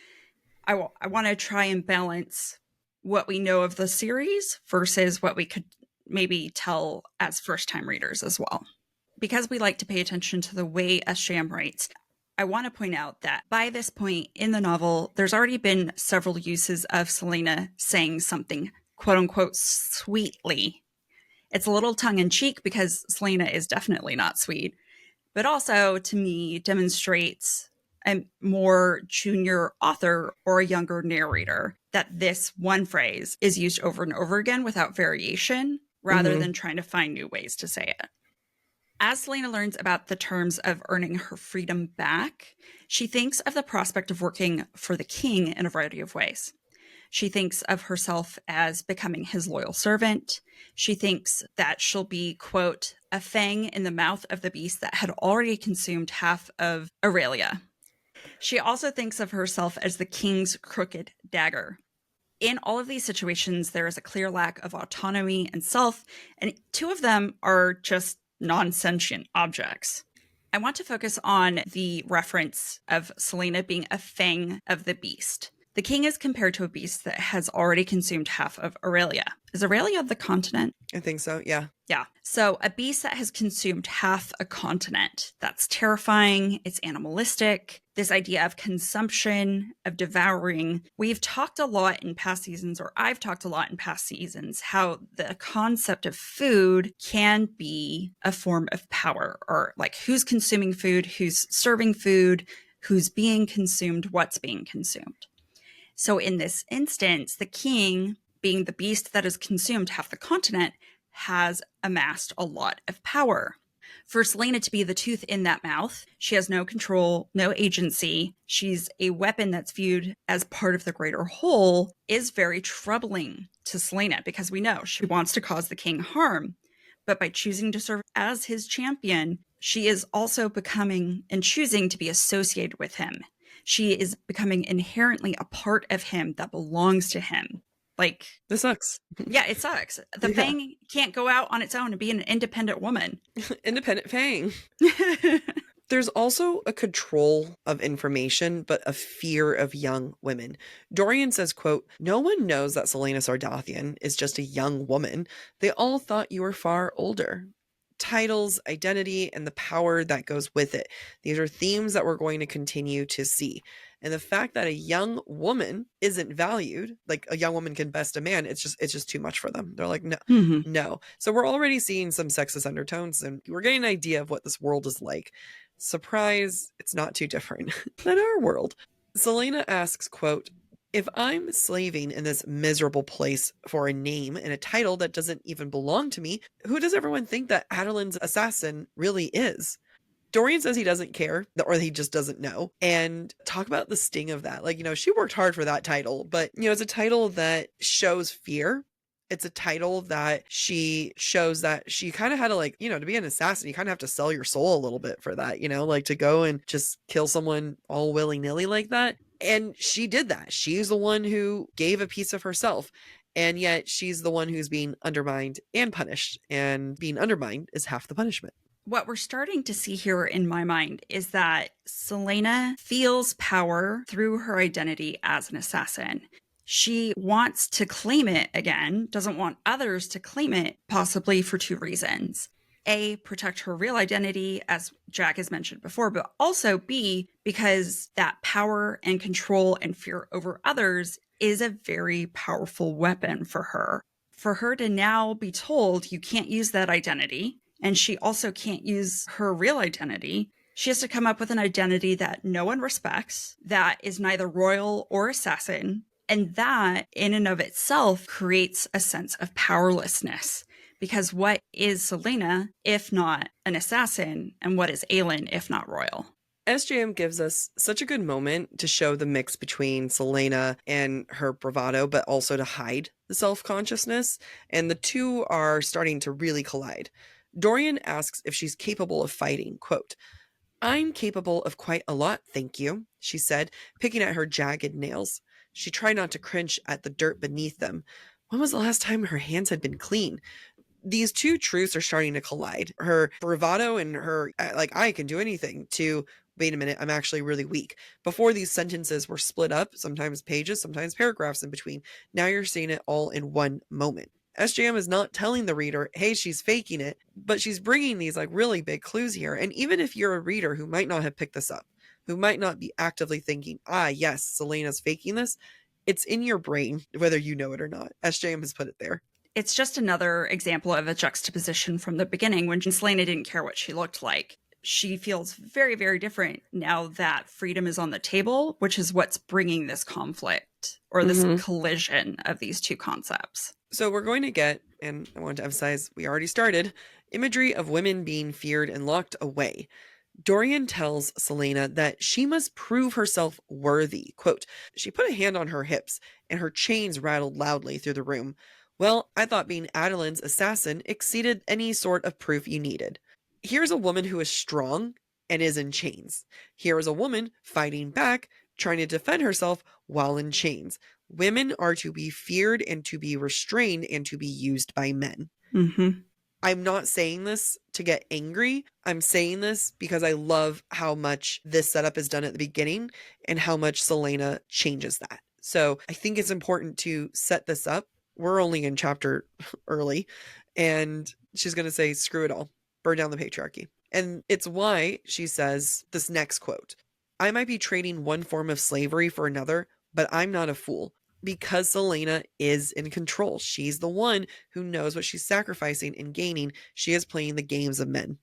I want to try and balance what we know of the series versus what we could maybe tell as first-time readers as well. Because we like to pay attention to the way SJM writes, I want to point out that by this point in the novel, there's already been several uses of Celaena saying something quote unquote sweetly. It's a little tongue in cheek because Celaena is definitely not sweet, but also to me demonstrates a more junior author or a younger narrator that this one phrase is used over and over again without variation rather than trying to find new ways to say it. As Celaena learns about the terms of earning her freedom back, she thinks of the prospect of working for the king in a variety of ways. She thinks of herself as becoming his loyal servant. She thinks that she'll be, quote, a fang in the mouth of the beast that had already consumed half of Aurelia. She also thinks of herself as the king's crooked dagger. In all of these situations, there is a clear lack of autonomy and self, and two of them are just non-sentient objects. I want to focus on the reference of Celaena being a fang of the beast. The king is compared to a beast that has already consumed half of Aurelia. Is Aurelia the continent? I think so, yeah. Yeah. So a beast that has consumed half a continent. That's terrifying. It's animalistic. This idea of consumption, of devouring. We've talked a lot in past seasons, or I've talked a lot in past seasons, how the concept of food can be a form of power, or like who's consuming food, who's serving food, who's being consumed, what's being consumed. So in this instance, the king, being the beast that has consumed half the continent, has amassed a lot of power. For Celaena to be the tooth in that mouth, she has no control, no agency. She's a weapon that's viewed as part of the greater whole, is very troubling to Celaena because we know she wants to cause the king harm. But by choosing to serve as his champion, she is also becoming and choosing to be associated with him. She is becoming inherently a part of him that belongs to him. Like, this sucks. Yeah, it sucks. The Fang can't go out on its own and be an independent woman. Independent Fang. There's also a control of information, but a fear of young women. Dorian says, quote, "No one knows that Celaena Sardathian is just a young woman. They all thought you were far older." Titles, identity, and the power that goes with it. These are themes that we're going to continue to see. And the fact that a young woman isn't valued, like a young woman can best a man, it's just too much for them. They're like, no, no. So we're already seeing some sexist undertones, and we're getting an idea of what this world is like. Surprise, it's not too different than our world. Celaena asks, quote, "If I'm slaving in this miserable place for a name and a title that doesn't even belong to me, who does everyone think that Adelin's assassin really is?" Dorian says he doesn't care, or he just doesn't know. And talk about the sting of that. Like, she worked hard for that title, but, it's a title that shows fear. It's a title that she shows that she kind of had to, to be an assassin, you kind of have to sell your soul a little bit for that, to go and just kill someone all willy-nilly like that. And she did that. She's the one who gave a piece of herself. And yet she's the one who's being undermined and punished. And being undermined is half the punishment. What we're starting to see here in my mind is that Celaena feels power through her identity as an assassin. She wants to claim it again, doesn't want others to claim it, possibly for two reasons. A, protect her real identity, as Jac has mentioned before, but also B, because that power and control and fear over others is a very powerful weapon for her. For her to now be told you can't use that identity, and she also can't use her real identity, she has to come up with an identity that no one respects, that is neither royal or assassin, and that in and of itself creates a sense of powerlessness. Because what is Selena if not an assassin? And what is Aelin if not royal? SJM gives us such a good moment to show the mix between Selena and her bravado, but also to hide the self-consciousness. And the two are starting to really collide. Dorian asks if she's capable of fighting. Quote, "I'm capable of quite a lot, thank you," she said, picking at her jagged nails. She tried not to cringe at the dirt beneath them. When was the last time her hands had been clean? These two truths are starting to collide. Her bravado and her, like, I can do anything, to, wait a minute, I'm actually really weak. Before, these sentences were split up, sometimes pages, sometimes paragraphs in between. Now you're seeing it all in one moment. SJM is not telling the reader, hey, she's faking it, but she's bringing these like really big clues here. And even if you're a reader who might not have picked this up, who might not be actively thinking, yes, Selena's faking this, it's in your brain, whether you know it or not. SJM has put it there. It's just another example of a juxtaposition from the beginning when Selena didn't care what she looked like. She feels very, very different now that freedom is on the table, which is what's bringing this conflict or this collision of these two concepts. So we're going to get, and I want to emphasize, we already started, imagery of women being feared and locked away. Dorian tells Selena that she must prove herself worthy. Quote, "She put a hand on her hips, and her chains rattled loudly through the room. Well, I thought being Adeline's assassin exceeded any sort of proof you needed. Here's a woman who is strong and is in chains. Here is a woman fighting back, trying to defend herself while in chains. Women are to be feared and to be restrained and to be used by men." Mm-hmm. I'm not saying this to get angry. I'm saying this because I love how much this setup is done at the beginning and how much Selena changes that. So I think it's important to set this up. We're only in chapter early, and she's going to say, screw it all, burn down the patriarchy. And it's why she says this next quote, "I might be trading one form of slavery for another, but I'm not a fool." Because Selena is in control. She's the one who knows what she's sacrificing and gaining. She is playing the games of men.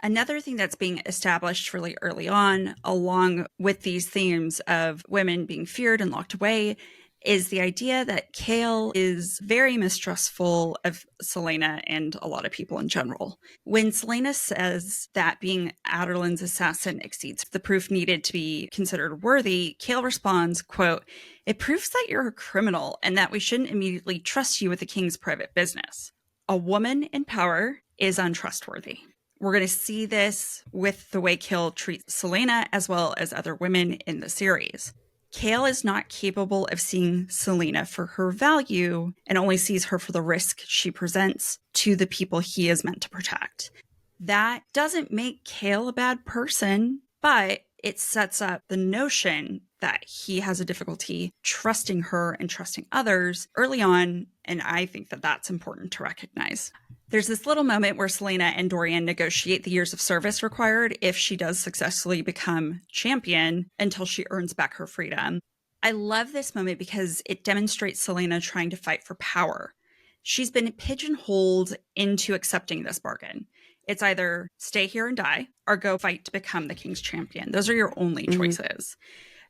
Another thing that's being established really early on, along with these themes of women being feared and locked away, is the idea that Chaol is very mistrustful of Selena and a lot of people in general. When Selena says that being Adeline's assassin exceeds the proof needed to be considered worthy, Chaol responds, quote, "It proves that you're a criminal and that we shouldn't immediately trust you with the king's private business. A woman in power is untrustworthy." We're going to see this with the way Chaol treats Selena as well as other women in the series. Chaol is not capable of seeing Selena for her value and only sees her for the risk she presents to the people he is meant to protect. That doesn't make Chaol a bad person, but it sets up the notion that he has a difficulty trusting her and trusting others early on, and I think that that's important to recognize. There's this little moment where Selena and Dorian negotiate the years of service required if she does successfully become champion until she earns back her freedom. I love this moment because it demonstrates Selena trying to fight for power. She's been pigeonholed into accepting this bargain. It's either stay here and die or go fight to become the king's champion. Those are your only choices.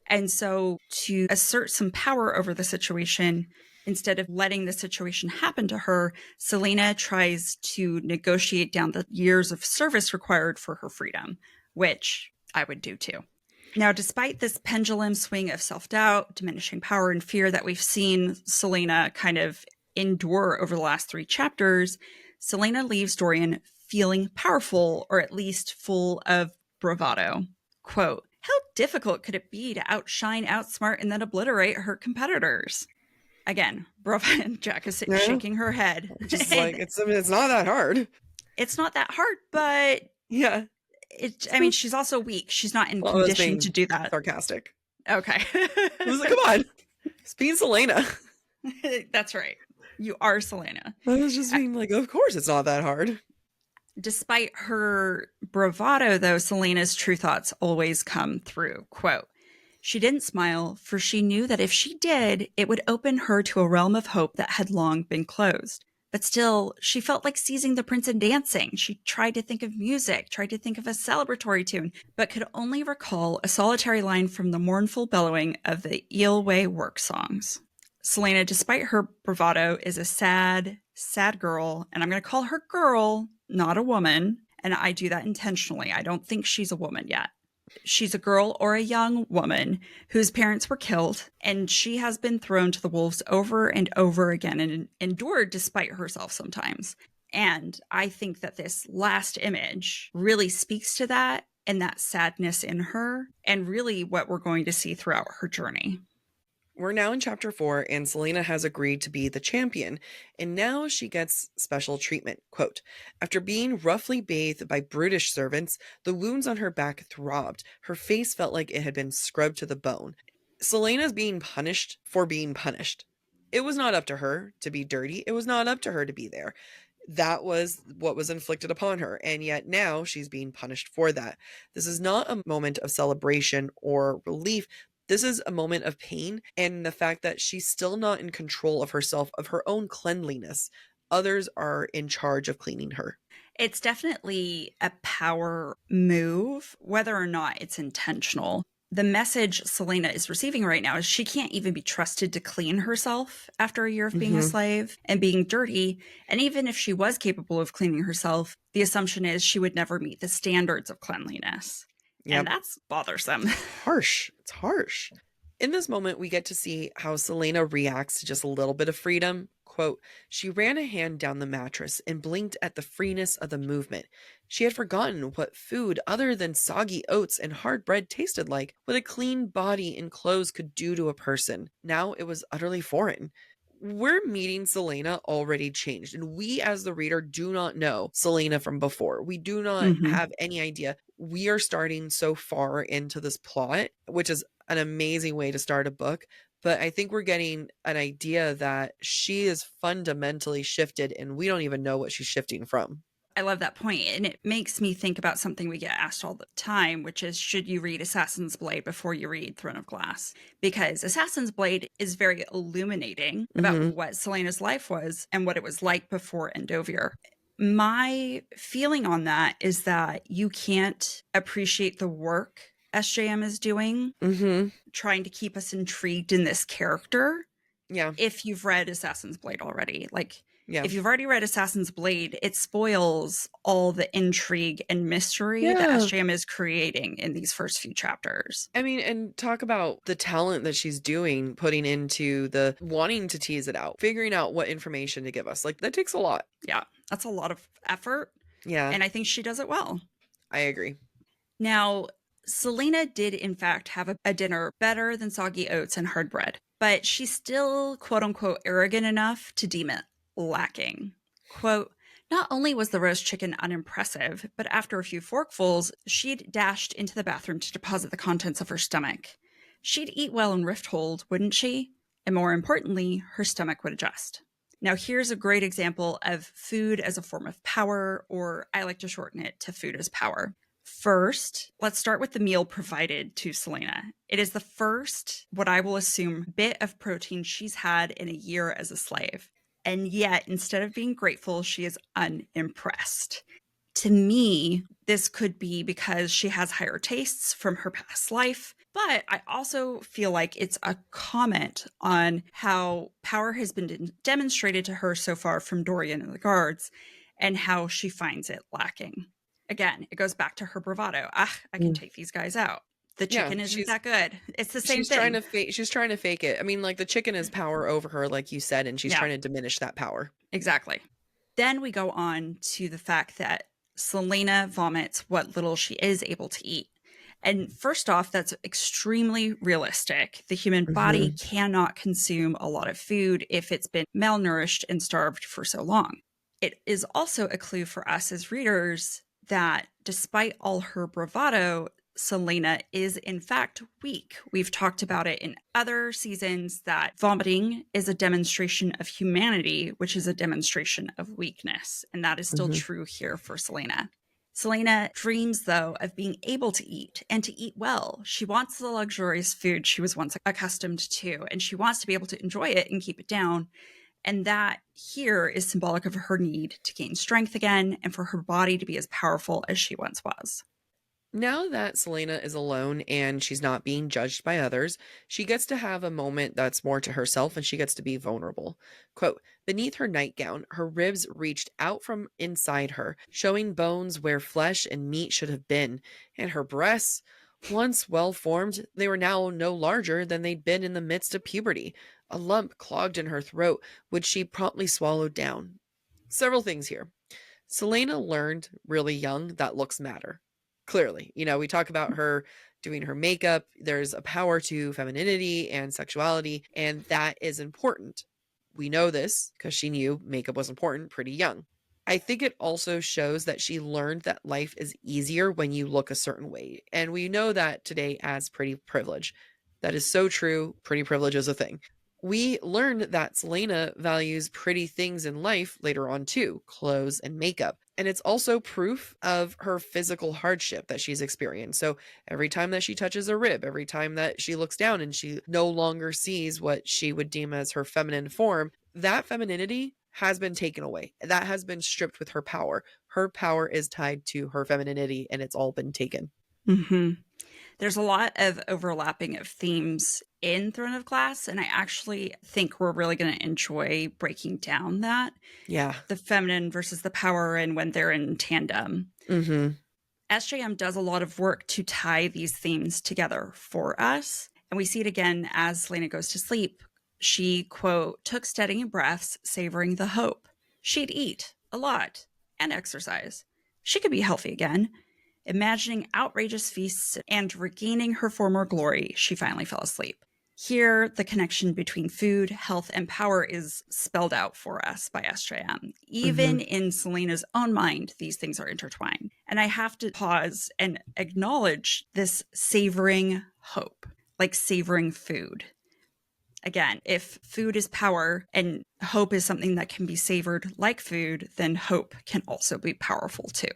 And so to assert some power over the situation, instead of letting the situation happen to her, Selena tries to negotiate down the years of service required for her freedom, which I would do too. Now, despite this pendulum swing of self-doubt, diminishing power, and fear that we've seen Selena kind of endure over the last 3 chapters, Selena leaves Dorian feeling powerful, or at least full of bravado. Quote, "How difficult could it be to outshine, outsmart, and then obliterate her competitors?" Again, Jac is shaking her head. Just like, it's not that hard. It's not that hard, but yeah. I mean, she's also weak. She's not in condition to do that. Sarcastic. Okay. I was like, come on. It's being Selena. That's right. You are Selena. I was just being like, of course it's not that hard. Despite her bravado, though, Selena's true thoughts always come through. Quote, "She didn't smile, for she knew that if she did, it would open her to a realm of hope that had long been closed. But still, she felt like seizing the prince and dancing. She tried to think of music, tried to think of a celebratory tune, but could only recall a solitary line from the mournful bellowing of the Eelway work songs." Selena, despite her bravado, is a sad, sad girl. And I'm going to call her girl, not a woman. And I do that intentionally. I don't think she's a woman yet. She's a girl or a young woman whose parents were killed, and she has been thrown to the wolves over and over again and endured despite herself sometimes. And I think that this last image really speaks to that and that sadness in her, and really what we're going to see throughout her journey. We're now in chapter 4, and Selena has agreed to be the champion, and now she gets special treatment. Quote, after being roughly bathed by brutish servants, the wounds on her back throbbed. Her face felt like it had been scrubbed to the bone. Selena's being punished for being punished. It was not up to her to be dirty. It was not up to her to be there. That was what was inflicted upon her, and yet now she's being punished for that. This is not a moment of celebration or relief. This is a moment of pain, and the fact that she's still not in control of herself, of her own cleanliness. Others are in charge of cleaning her. It's definitely a power move, whether or not it's intentional. The message Selena is receiving right now is she can't even be trusted to clean herself after a year of being a slave and being dirty. And even if she was capable of cleaning herself, the assumption is she would never meet the standards of cleanliness. Yep. And that's bothersome. Harsh. It's harsh. In this moment, we get to see how Selena reacts to just a little bit of freedom. Quote, she ran a hand down the mattress and blinked at the freeness of the movement. She had forgotten what food other than soggy oats and hard bread tasted like, what a clean body and clothes could do to a person. Now it was utterly foreign. We're meeting Selena already changed, and we as the reader do not know Selena from before. We do not have any idea. We are starting so far into this plot, which is an amazing way to start a book. But I think we're getting an idea that she is fundamentally shifted, and we don't even know what she's shifting from. I love that point, and it makes me think about something we get asked all the time, which is, should you read Assassin's Blade before you read Throne of Glass? Because Assassin's Blade is very illuminating about what Selena's life was and what it was like before Endovier. My feeling on that is that you can't appreciate the work SJM is doing, trying to keep us intrigued in this character. Yeah. If you've read Assassin's Blade already, Yeah. if you've already read Assassin's Blade, it spoils all the intrigue and mystery that SJM is creating in these first few chapters. I mean, and talk about the talent that she's putting into the wanting to tease it out, figuring out what information to give us. Like, that takes a lot. Yeah, that's a lot of effort. Yeah. And I think she does it well. I agree. Now, Selena did, in fact, have a dinner better than soggy oats and hard bread, but she's still, quote unquote, arrogant enough to deem it lacking. Quote, not only was the roast chicken unimpressive, but after a few forkfuls, she'd dashed into the bathroom to deposit the contents of her stomach. She'd eat well in Rifthold, wouldn't she? And more importantly, her stomach would adjust. Now, here's a great example of food as a form of power, or I like to shorten it to food as power. First, let's start with the meal provided to Selena. It is the first, what I will assume, bit of protein she's had in a year as a slave. And yet, instead of being grateful, she is unimpressed. To me, this could be because she has higher tastes from her past life, but I also feel like it's a comment on how power has been demonstrated to her so far from Dorian and the guards, and how she finds it lacking. Again, it goes back to her bravado. I can take these guys out. The chicken isn't that good. It's the same thing. She's trying to fake it. I mean, like, the chicken has power over her, like you said, and she's trying to diminish that power. Exactly. Then we go on to the fact that Selena vomits what little she is able to eat. And first off, that's extremely realistic. The human body cannot consume a lot of food if it's been malnourished and starved for so long. It is also a clue for us as readers that despite all her bravado, Selena is in fact weak. We've talked about it in other seasons that vomiting is a demonstration of humanity, which is a demonstration of weakness. And that is still true here for Selena. Selena dreams, though, of being able to eat and to eat well. She wants the luxurious food she was once accustomed to, and she wants to be able to enjoy it and keep it down. And that here is symbolic of her need to gain strength again and for her body to be as powerful as she once was. Now that Selena is alone and she's not being judged by others, she gets to have a moment that's more to herself and she gets to be vulnerable. Quote, beneath her nightgown, her ribs reached out from inside her, showing bones where flesh and meat should have been, and her breasts, once well formed, they were now no larger than they'd been in the midst of puberty. A lump clogged in her throat, which she promptly swallowed down. Several things here. Selena learned really young that looks matter. Clearly, we talk about her doing her makeup. There's a power to femininity and sexuality, and that is important. We know this because she knew makeup was important pretty young. I think it also shows that she learned that life is easier when you look a certain way. And we know that today as pretty privilege. That is so true. Pretty privilege is a thing. We learned that Selena values pretty things in life later on too, clothes and makeup. And it's also proof of her physical hardship that she's experienced. So every time that she touches a rib, every time that she looks down and she no longer sees what she would deem as her feminine form, that femininity has been taken away. That has been stripped with her power. Her power is tied to her femininity and it's all been taken. Mm-hmm. There's a lot of overlapping of themes in Throne of Glass, and I actually think we're really going to enjoy breaking down that. Yeah. The feminine versus the power and when they're in tandem. Mm-hmm. SJM does a lot of work to tie these themes together for us. And we see it again as Selena goes to sleep. She, quote, took steadying breaths, savoring the hope. She'd eat a lot and exercise. She could be healthy again. Imagining outrageous feasts and regaining her former glory, she finally fell asleep. Here, the connection between food, health, and power is spelled out for us by SJM. Even in Selena's own mind, these things are intertwined. And I have to pause and acknowledge this savoring hope, like savoring food. Again, if food is power and hope is something that can be savored like food, then hope can also be powerful too.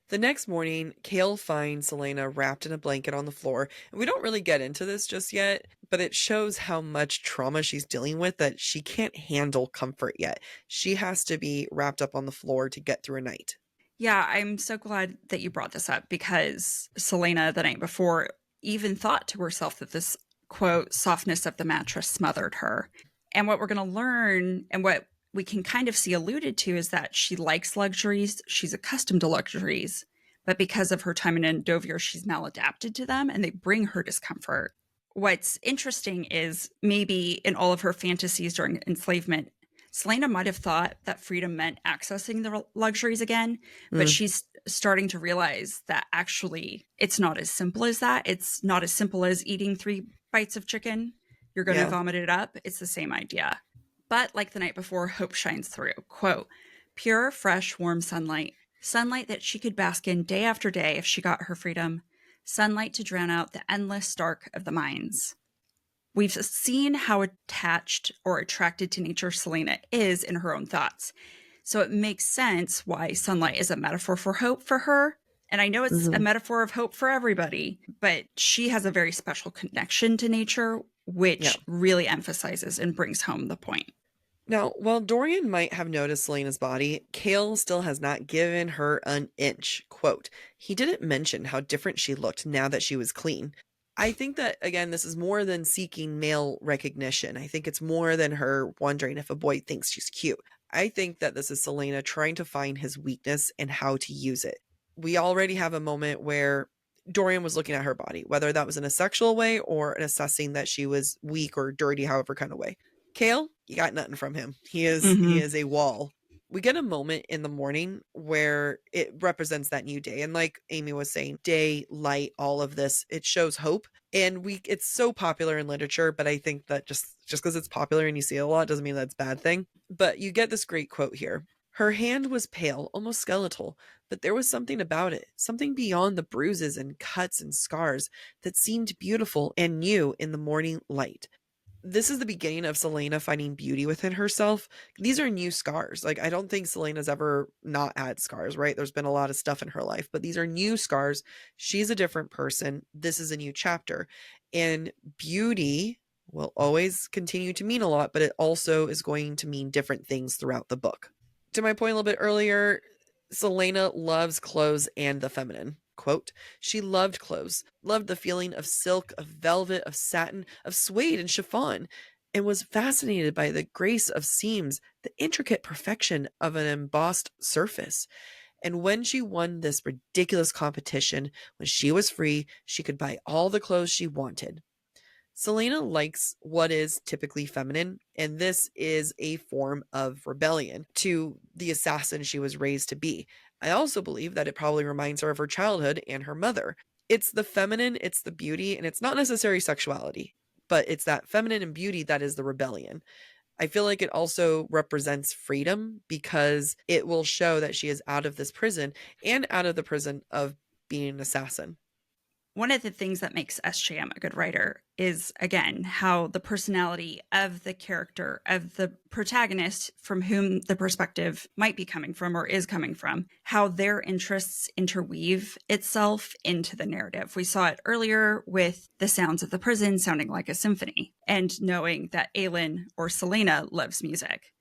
The next morning, Kale finds Selena wrapped in a blanket on the floor. And we don't really get into this just yet, but it shows how much trauma she's dealing with that she can't handle comfort yet. She has to be wrapped up on the floor to get through a night. Yeah, I'm so glad that you brought this up because Selena, the night before, even thought to herself that this, quote, softness of the mattress smothered her. And what we're going to learn and what we can kind of see alluded to is that she likes luxuries. She's accustomed to luxuries. But because of her time in Endovir, she's maladapted to them and they bring her discomfort. What's interesting is maybe in all of her fantasies during enslavement, Selena might have thought that freedom meant accessing the luxuries again, but she's starting to realize that actually it's not as simple as that. It's not as simple as eating 3 bites of chicken. You're going to vomit it up. It's the same idea. But like the night before, hope shines through. Quote, pure, fresh, warm sunlight. Sunlight that she could bask in day after day if she got her freedom. Sunlight to drown out the endless dark of the mines. We've seen how attached or attracted to nature Selena is in her own thoughts. So it makes sense why sunlight is a metaphor for hope for her. And I know it's a metaphor of hope for everybody, but she has a very special connection to nature, which really emphasizes and brings home the point. Now, while Dorian might have noticed Selena's body, Kale still has not given her an inch. Quote, he didn't mention how different she looked now that she was clean. I think that, again, this is more than seeking male recognition. I think it's more than her wondering if a boy thinks she's cute. I think that this is Selena trying to find his weakness and how to use it. We already have a moment where Dorian was looking at her body, whether that was in a sexual way or an assessing that she was weak or dirty, however kind of way. Kale, you got nothing from him. He is a wall. We get a moment in the morning where it represents that new day. And like Amy was saying, day, light, all of this, it shows hope. And it's so popular in literature, but I think that just because it's popular and you see it a lot doesn't mean that's a bad thing. But you get this great quote here. Her hand was pale, almost skeletal, but there was something about it, something beyond the bruises and cuts and scars that seemed beautiful and new in the morning light. This is the beginning of Selena finding beauty within herself. These are new scars. Like, I don't think Selena's ever not had scars, right? There's been a lot of stuff in her life, but these are new scars. She's a different person. This is a new chapter. And beauty will always continue to mean a lot, but it also is going to mean different things throughout the book. To my point a little bit earlier, Selena loves clothes and the feminine. Quote, she loved clothes, loved the feeling of silk, of velvet, of satin, of suede and chiffon, and was fascinated by the grace of seams, the intricate perfection of an embossed surface. And when she won this ridiculous competition, when she was free, she could buy all the clothes she wanted. Selena likes what is typically feminine, and this is a form of rebellion to the assassin she was raised to be. I also believe that it probably reminds her of her childhood and her mother. It's the feminine, it's the beauty, and it's not necessarily sexuality, but it's that feminine and beauty that is the rebellion. I feel like it also represents freedom because it will show that she is out of this prison and out of the prison of being an assassin. One of the things that makes SJM a good writer is, again, how the personality of the character, of the protagonist from whom the perspective might be coming from or is coming from, how their interests interweave itself into the narrative. We saw it earlier with the sounds of the prison sounding like a symphony and knowing that Aelin or Selena loves music.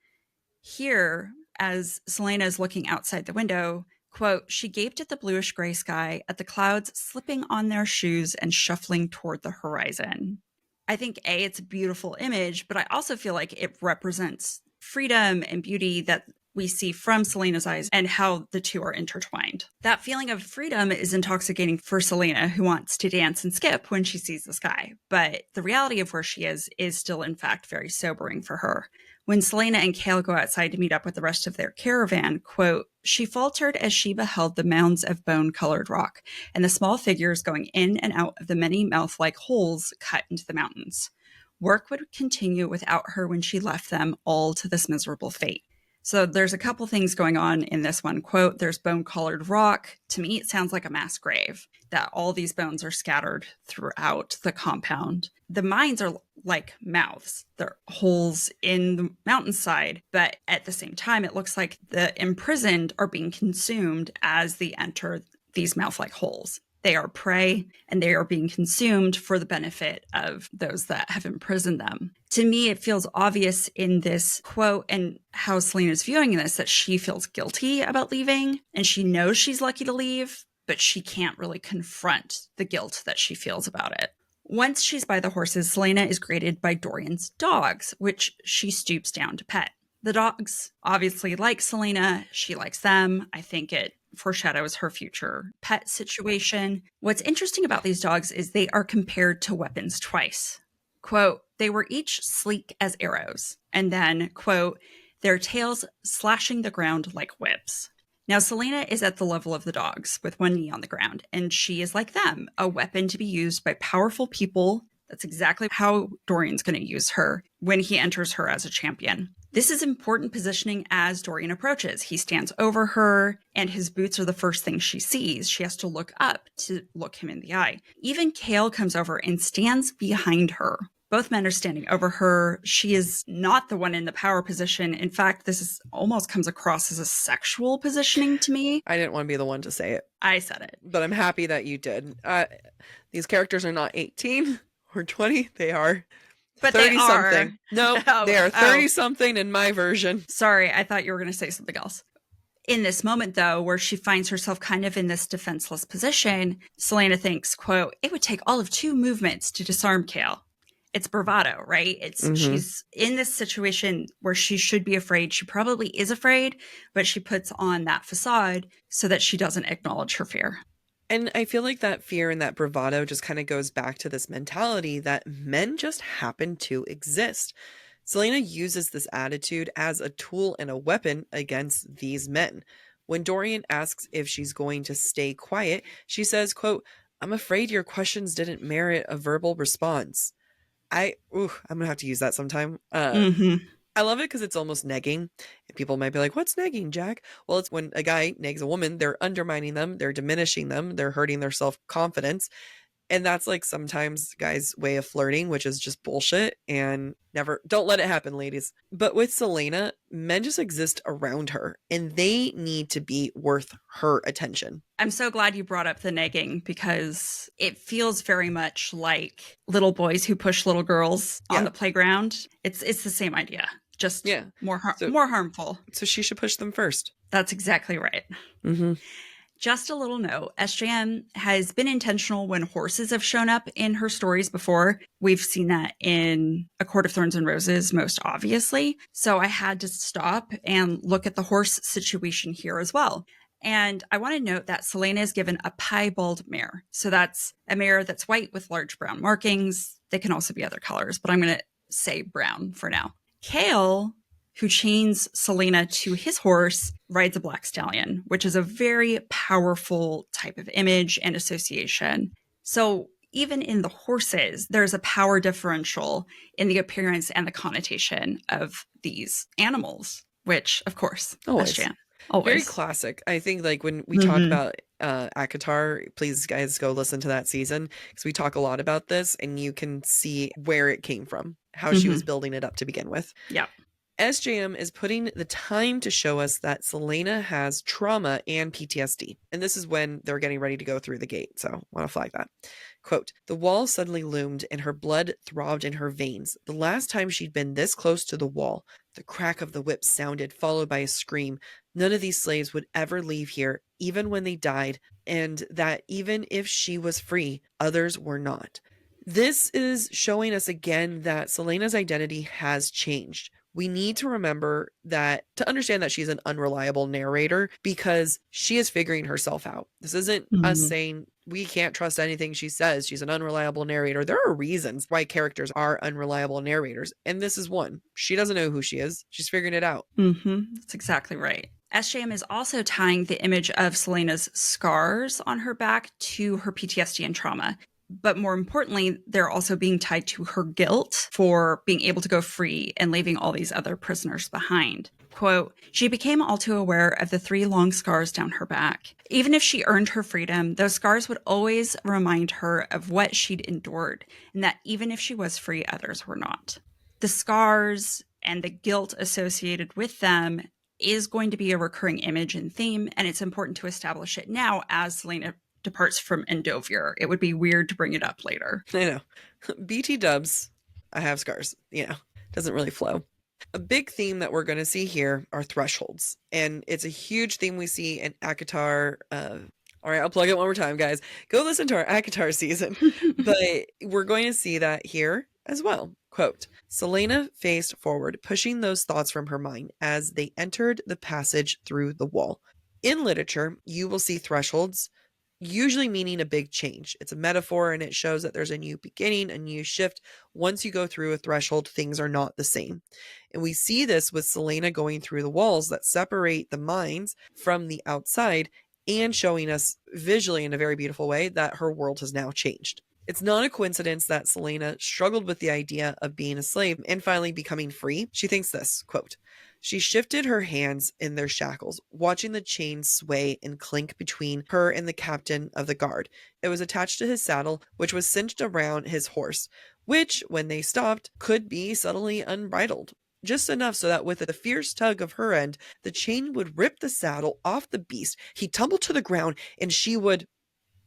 Here, as Selena is looking outside the window, quote, she gaped at the bluish gray sky, at the clouds slipping on their shoes and shuffling toward the horizon. I think, A, it's a beautiful image, but I also feel like it represents freedom and beauty that we see from Selena's eyes and how the two are intertwined. That feeling of freedom is intoxicating for Selena, who wants to dance and skip when she sees the sky. But the reality of where she is still, in fact, very sobering for her. When Selena and Cale go outside to meet up with the rest of their caravan, quote, she faltered as she beheld the mounds of bone-colored rock and the small figures going in and out of the many mouth-like holes cut into the mountains. Work would continue without her when she left them all to this miserable fate. So there's a couple things going on in this one. Quote, there's bone-colored rock. To me, it sounds like a mass grave, that all these bones are scattered throughout the compound. The mines are like mouths. They're holes in the mountainside, but at the same time, it looks like the imprisoned are being consumed as they enter these mouth-like holes. They are prey, and they are being consumed for the benefit of those that have imprisoned them. To me, it feels obvious in this quote and how Selena's viewing this that she feels guilty about leaving, and she knows she's lucky to leave, but she can't really confront the guilt that she feels about it. Once she's by the horses, Selena is greeted by Dorian's dogs, which she stoops down to pet. The dogs obviously like Selena. She likes them. I think it foreshadows her future pet situation. What's interesting about these dogs is they are compared to weapons twice. Quote, they were each sleek as arrows. And then, quote, their tails slashing the ground like whips. Now, Selena is at the level of the dogs with one knee on the ground, and she is like them, a weapon to be used by powerful people. That's exactly how Dorian's going to use her when he enters her as a champion. This is important positioning as Dorian approaches. He stands over her, and his boots are the first thing she sees. She has to look up to look him in the eye. Even Cale comes over and stands behind her. Both men are standing over her. She is not the one in the power position. In fact, almost comes across as a sexual positioning to me. I didn't want to be the one to say it. I said it. But I'm happy that you did. These characters are not 18 or 20. They are 30-something. No, they are 30-something in my version. Sorry, I thought you were going to say something else. In this moment, though, where she finds herself kind of in this defenseless position, Selena thinks, quote, it would take all of 2 movements to disarm Cale. It's bravado, right? She's in this situation where she should be afraid. She probably is afraid, but she puts on that facade so that she doesn't acknowledge her fear. And I feel like that fear and that bravado just kind of goes back to this mentality that men just happen to exist. Selena uses this attitude as a tool and a weapon against these men. When Dorian asks if she's going to stay quiet, she says, quote, I'm afraid your questions didn't merit a verbal response. I'm going to have to use that sometime. I love it because it's almost negging. And people might be like, what's negging, Jack? Well, it's when a guy negs a woman, they're undermining them, they're diminishing them, they're hurting their self-confidence. And that's like sometimes guys' way of flirting, which is just bullshit, and don't let it happen, ladies. But with Selena, men just exist around her and they need to be worth her attention. I'm so glad you brought up the negging because it feels very much like little boys who push little girls on the playground. It's the same idea, just more harmful. So she should push them first. That's exactly right. Just a little note, SJM has been intentional when horses have shown up in her stories before. We've seen that in A Court of Thorns and Roses, most obviously. So I had to stop and look at the horse situation here as well. And I want to note that Selena is given a piebald mare. So that's a mare that's white with large brown markings. They can also be other colors, but I'm going to say brown for now. Kale, who chains Selena to his horse, rides a black stallion, which is a very powerful type of image and association. So even in the horses, there's a power differential in the appearance and the connotation of these animals, which, of course, Always. SJM. Very classic. I think like when we talk about ACOTAR, please guys go listen to that season because we talk a lot about this and you can see where it came from, how she was building it up to begin with. Yeah. SJM is putting the time to show us that Selena has trauma and PTSD. And this is when they're getting ready to go through the gate. So I want to flag that. Quote, the wall suddenly loomed and her blood throbbed in her veins. The last time she'd been this close to the wall, the crack of the whip sounded, followed by a scream. None of these slaves would ever leave here, even when they died, and that even if she was free, others were not. This is showing us again that Selena's identity has changed. We need to remember that to understand that she's an unreliable narrator because she is figuring herself out. This isn't us saying we can't trust anything she says. She's an unreliable narrator. There are reasons why characters are unreliable narrators. And this is one. She doesn't know who she is. She's figuring it out. That's exactly right. SJM is also tying the image of Selena's scars on her back to her PTSD and trauma. But more importantly, they're also being tied to her guilt for being able to go free and leaving all these other prisoners behind. Quote, she became all too aware of the 3 long scars down her back. Even if she earned her freedom, those scars would always remind her of what she'd endured, and that even if she was free, others were not. The scars and the guilt associated with them is going to be a recurring image and theme, and it's important to establish it now as Selena departs from Endovier. It would be weird to bring it up later. I know. BT dubs, I have scars. Doesn't really flow. A big theme that we're going to see here are thresholds. And it's a huge theme we see in ACOTAR. All right, I'll plug it one more time, guys. Go listen to our ACOTAR season. But we're going to see that here as well. Quote, Selena faced forward, pushing those thoughts from her mind as they entered the passage through the wall. In literature, you will see thresholds usually meaning a big change. It's a metaphor and it shows that there's a new beginning, a new shift. Once you go through a threshold, things are not the same. And we see this with Selena going through the walls that separate the minds from the outside and showing us visually in a very beautiful way that her world has now changed. It's not a coincidence that Selena struggled with the idea of being a slave and finally becoming free. She thinks this, quote, she shifted her hands in their shackles, watching the chains sway and clink between her and the captain of the guard. It was attached to his saddle, which was cinched around his horse, which, when they stopped, could be subtly unbridled. Just enough so that with a fierce tug of her end, the chain would rip the saddle off the beast. He'd tumble to the ground and she would...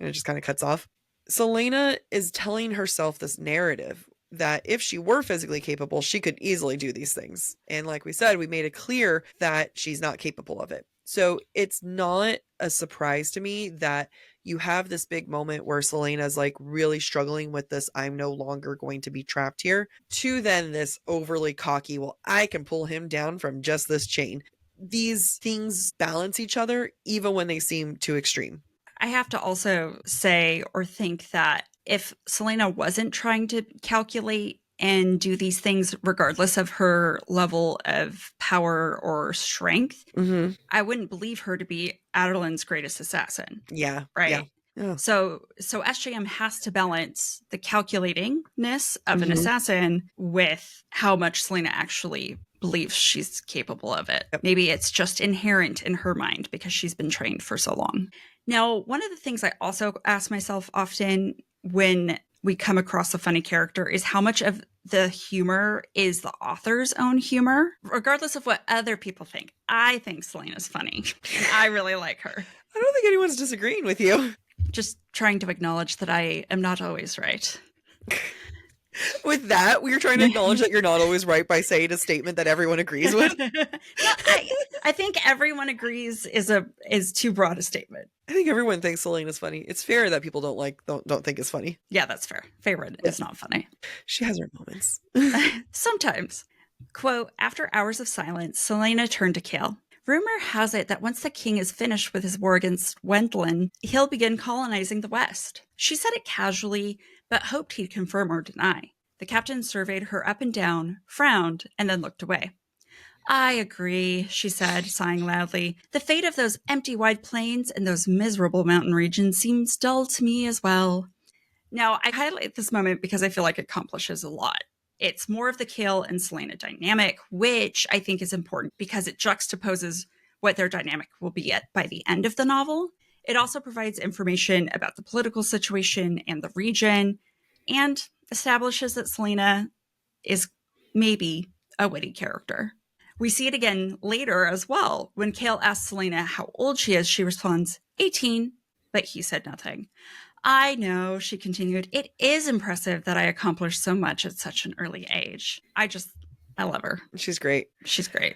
And it just kind of cuts off. Selena is telling herself this narrative that if she were physically capable, she could easily do these things. And like we said, we made it clear that she's not capable of it. So it's not a surprise to me that you have this big moment where Selena's like really struggling with this, I'm no longer going to be trapped here, to then this overly cocky, well, I can pull him down from just this chain. These things balance each other even when they seem too extreme. I have to also say or think that if Selena wasn't trying to calculate and do these things regardless of her level of power or strength, I wouldn't believe her to be Aderlin's greatest assassin. Yeah. Right. Yeah. So SJM has to balance the calculatingness of an assassin with how much Selena actually believes she's capable of it. Yep. Maybe it's just inherent in her mind because she's been trained for so long. Now, one of the things I also ask myself often when we come across a funny character is how much of the humor is the author's own humor, regardless of what other people think. I think Selena's funny. I really like her. I don't think anyone's disagreeing with you. Just trying to acknowledge that I am not always right. With that, we are trying to acknowledge that you're not always right by saying a statement that everyone agrees with. No, I think everyone agrees is too broad a statement. I think everyone thinks Selena's funny. It's fair that people don't think it's funny. Yeah, that's fair. Favorite is not funny. She has her moments. Sometimes. Quote, after hours of silence, Selena turned to Cale. Rumor has it that once the king is finished with his war against Wendlin, he'll begin colonizing the West. She said it casually, but hoped he'd confirm or deny. The captain surveyed her up and down, frowned, and then looked away. I agree, she said, sighing loudly. The fate of those empty wide plains and those miserable mountain regions seems dull to me as well. Now, I highlight this moment because I feel like it accomplishes a lot. It's more of the Cale and Selena dynamic, which I think is important because it juxtaposes what their dynamic will be at by the end of the novel. It also provides information about the political situation and the region, and establishes that Selena is maybe a witty character. We see it again later as well. When Cale asks Selena how old she is, she responds, 18, but he said nothing. I know, she continued, it is impressive that I accomplished so much at such an early age. I love her. She's great. She's great.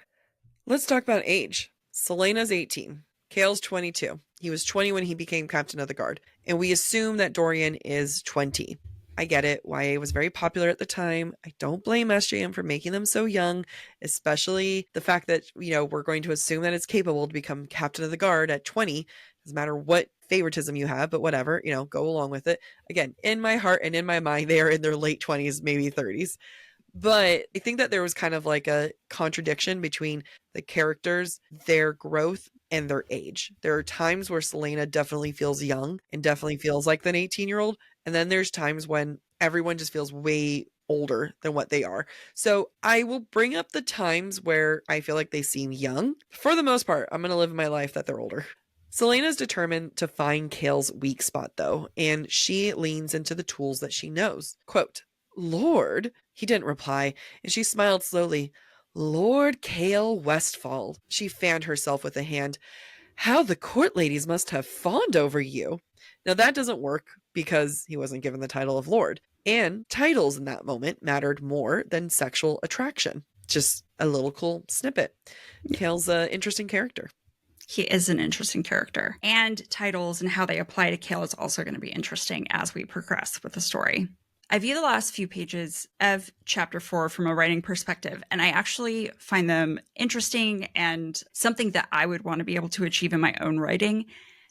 Let's talk about age. Selena's 18. Cale's 22. He was 20 when he became captain of the guard. And we assume that Dorian is 20. I get it. YA was very popular at the time. I don't blame SJM for making them so young, especially the fact that, we're going to assume that it's capable to become captain of the guard at 20. Doesn't matter what favoritism you have, but whatever, go along with it. Again, in my heart and in my mind, they are in their late 20s, maybe 30s. But I think that there was kind of like a contradiction between the characters, their growth, and their age. There are times where Selena definitely feels young and definitely feels like an 18-year-old. And then there's times when everyone just feels way older than what they are. So I will bring up the times where I feel like they seem young. For the most part, I'm going to live my life that they're older. Selena's determined to find Cale's weak spot, though, and she leans into the tools that she knows. Quote, Lord? He didn't reply, and she smiled slowly. Lord Cale Westfall. She fanned herself with a hand. How the court ladies must have fawned over you. Now that doesn't work because he wasn't given the title of Lord. And titles in that moment mattered more than sexual attraction. Just a little cool snippet. Cale's an interesting character. He is an interesting character. And titles and how they apply to Cale is also going to be interesting as we progress with the story. I view the last few pages of chapter 4 from a writing perspective, and I actually find them interesting and something that I would want to be able to achieve in my own writing.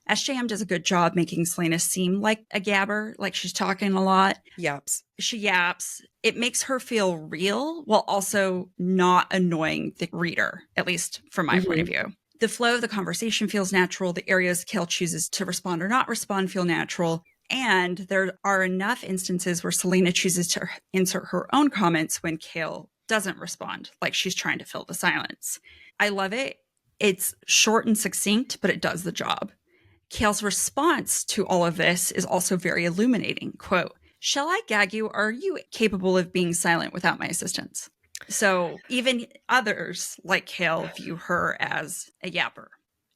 SJM does a good job making Selena seem like a gabber, like she's talking a lot. Yaps. She yaps. It makes her feel real while also not annoying the reader, at least from my point of view. The flow of the conversation feels natural. The areas Cale chooses to respond or not respond feel natural. And there are enough instances where Selena chooses to insert her own comments when Cale doesn't respond, like she's trying to fill the silence. I love it. It's short and succinct, but it does the job. Cale's response to all of this is also very illuminating. Quote, shall I gag you? Or are you capable of being silent without my assistance? So even others like Cale view her as a yapper.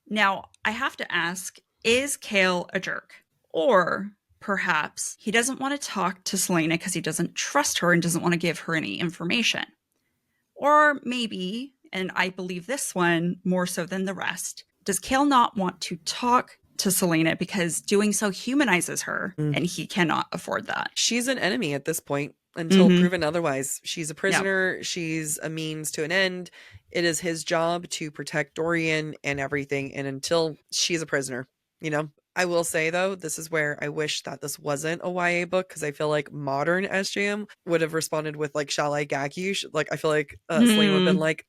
Now, I have to ask, is Cale a jerk? Or perhaps he doesn't want to talk to Selena because he doesn't trust her and doesn't want to give her any information. Or maybe, and I believe this one more so than the rest, does Cale not want to talk to Selena because doing so humanizes her and he cannot afford that? She's an enemy at this point until proven otherwise. She's a prisoner. Yep. She's a means to an end. It is his job to protect Dorian and everything. And until she's a prisoner, I will say, though, this is where I wish that this wasn't a YA book, because I feel like modern SJM would have responded with, like, shall I gag you? Like, I feel like Selena would have been like,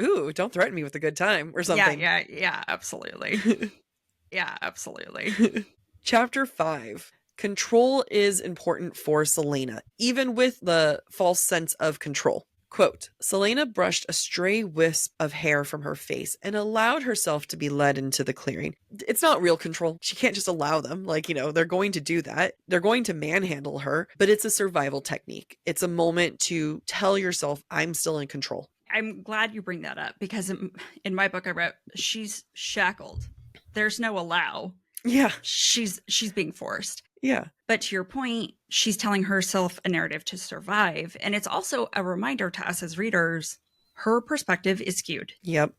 ooh, don't threaten me with a good time or something. Yeah, absolutely. Yeah, absolutely. Chapter 5. Control is important for Selena, even with the false sense of control. Quote, Selena brushed a stray wisp of hair from her face and allowed herself to be led into the clearing. It's not real control. She can't just allow them. Like, they're going to do that. They're going to manhandle her, but it's a survival technique. It's a moment to tell yourself, I'm still in control. I'm glad you bring that up because in my book I wrote, she's shackled. There's no allow. Yeah. She's being forced. Yeah. But to your point, she's telling herself a narrative to survive. And it's also a reminder to us as readers, her perspective is skewed. Yep.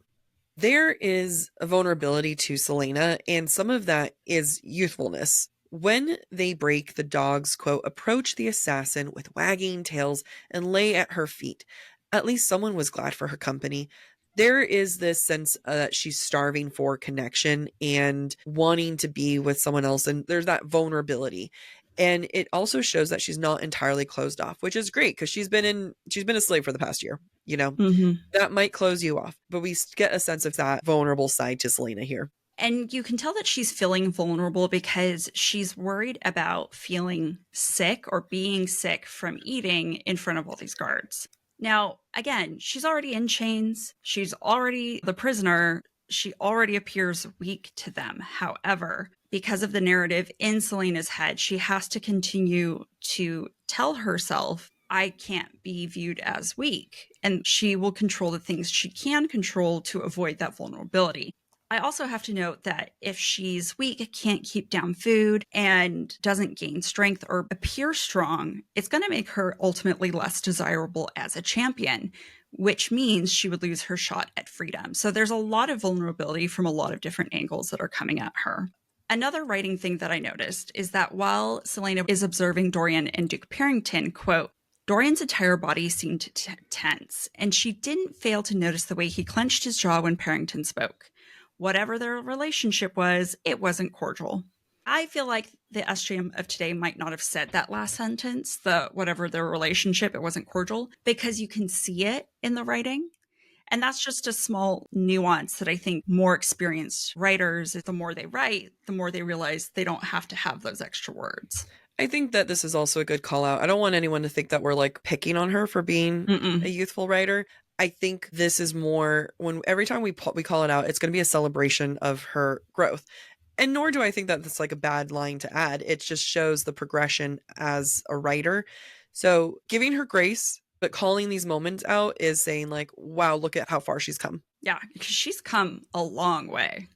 There is a vulnerability to Selena, and some of that is youthfulness. When they break, the dogs, quote, approach the assassin with wagging tails and lay at her feet. At least someone was glad for her company. There is this sense that she's starving for connection and wanting to be with someone else, and there's that vulnerability. And it also shows that she's not entirely closed off, which is great because she's been a slave for the past year, you know. That might close you off, but we get a sense of that vulnerable side to Selena here. And you can tell that she's feeling vulnerable because she's worried about feeling sick or being sick from eating in front of all these guards. Now, again, she's already in chains. She's already the prisoner. She already appears weak to them. However, because of the narrative in Selena's head, she has to continue to tell herself, I can't be viewed as weak. And she will control the things she can control to avoid that vulnerability. I also have to note that if she's weak, can't keep down food, and doesn't gain strength or appear strong, it's going to make her ultimately less desirable as a champion, which means she would lose her shot at freedom. So there's a lot of vulnerability from a lot of different angles that are coming at her. Another writing thing that I noticed is that while Selena is observing Dorian and Duke Parrington, quote, Dorian's entire body seemed tense, and she didn't fail to notice the way he clenched his jaw when Parrington spoke. Whatever their relationship was, it wasn't cordial. I feel like the SJM of today might not have said that last sentence, the whatever their relationship, it wasn't cordial, because you can see it in the writing. And that's just a small nuance that I think more experienced writers, the more they write, the more they realize they don't have to have those extra words. I think that this is also a good call out. I don't want anyone to think that we're like picking on her for being a youthful writer. I think this is more when every time we call it out, it's going to be a celebration of her growth. And nor do I think that that's like a bad line to add. It just shows the progression as a writer. So giving her grace, but calling these moments out is saying like, wow, look at how far she's come. Yeah, because she's come a long way.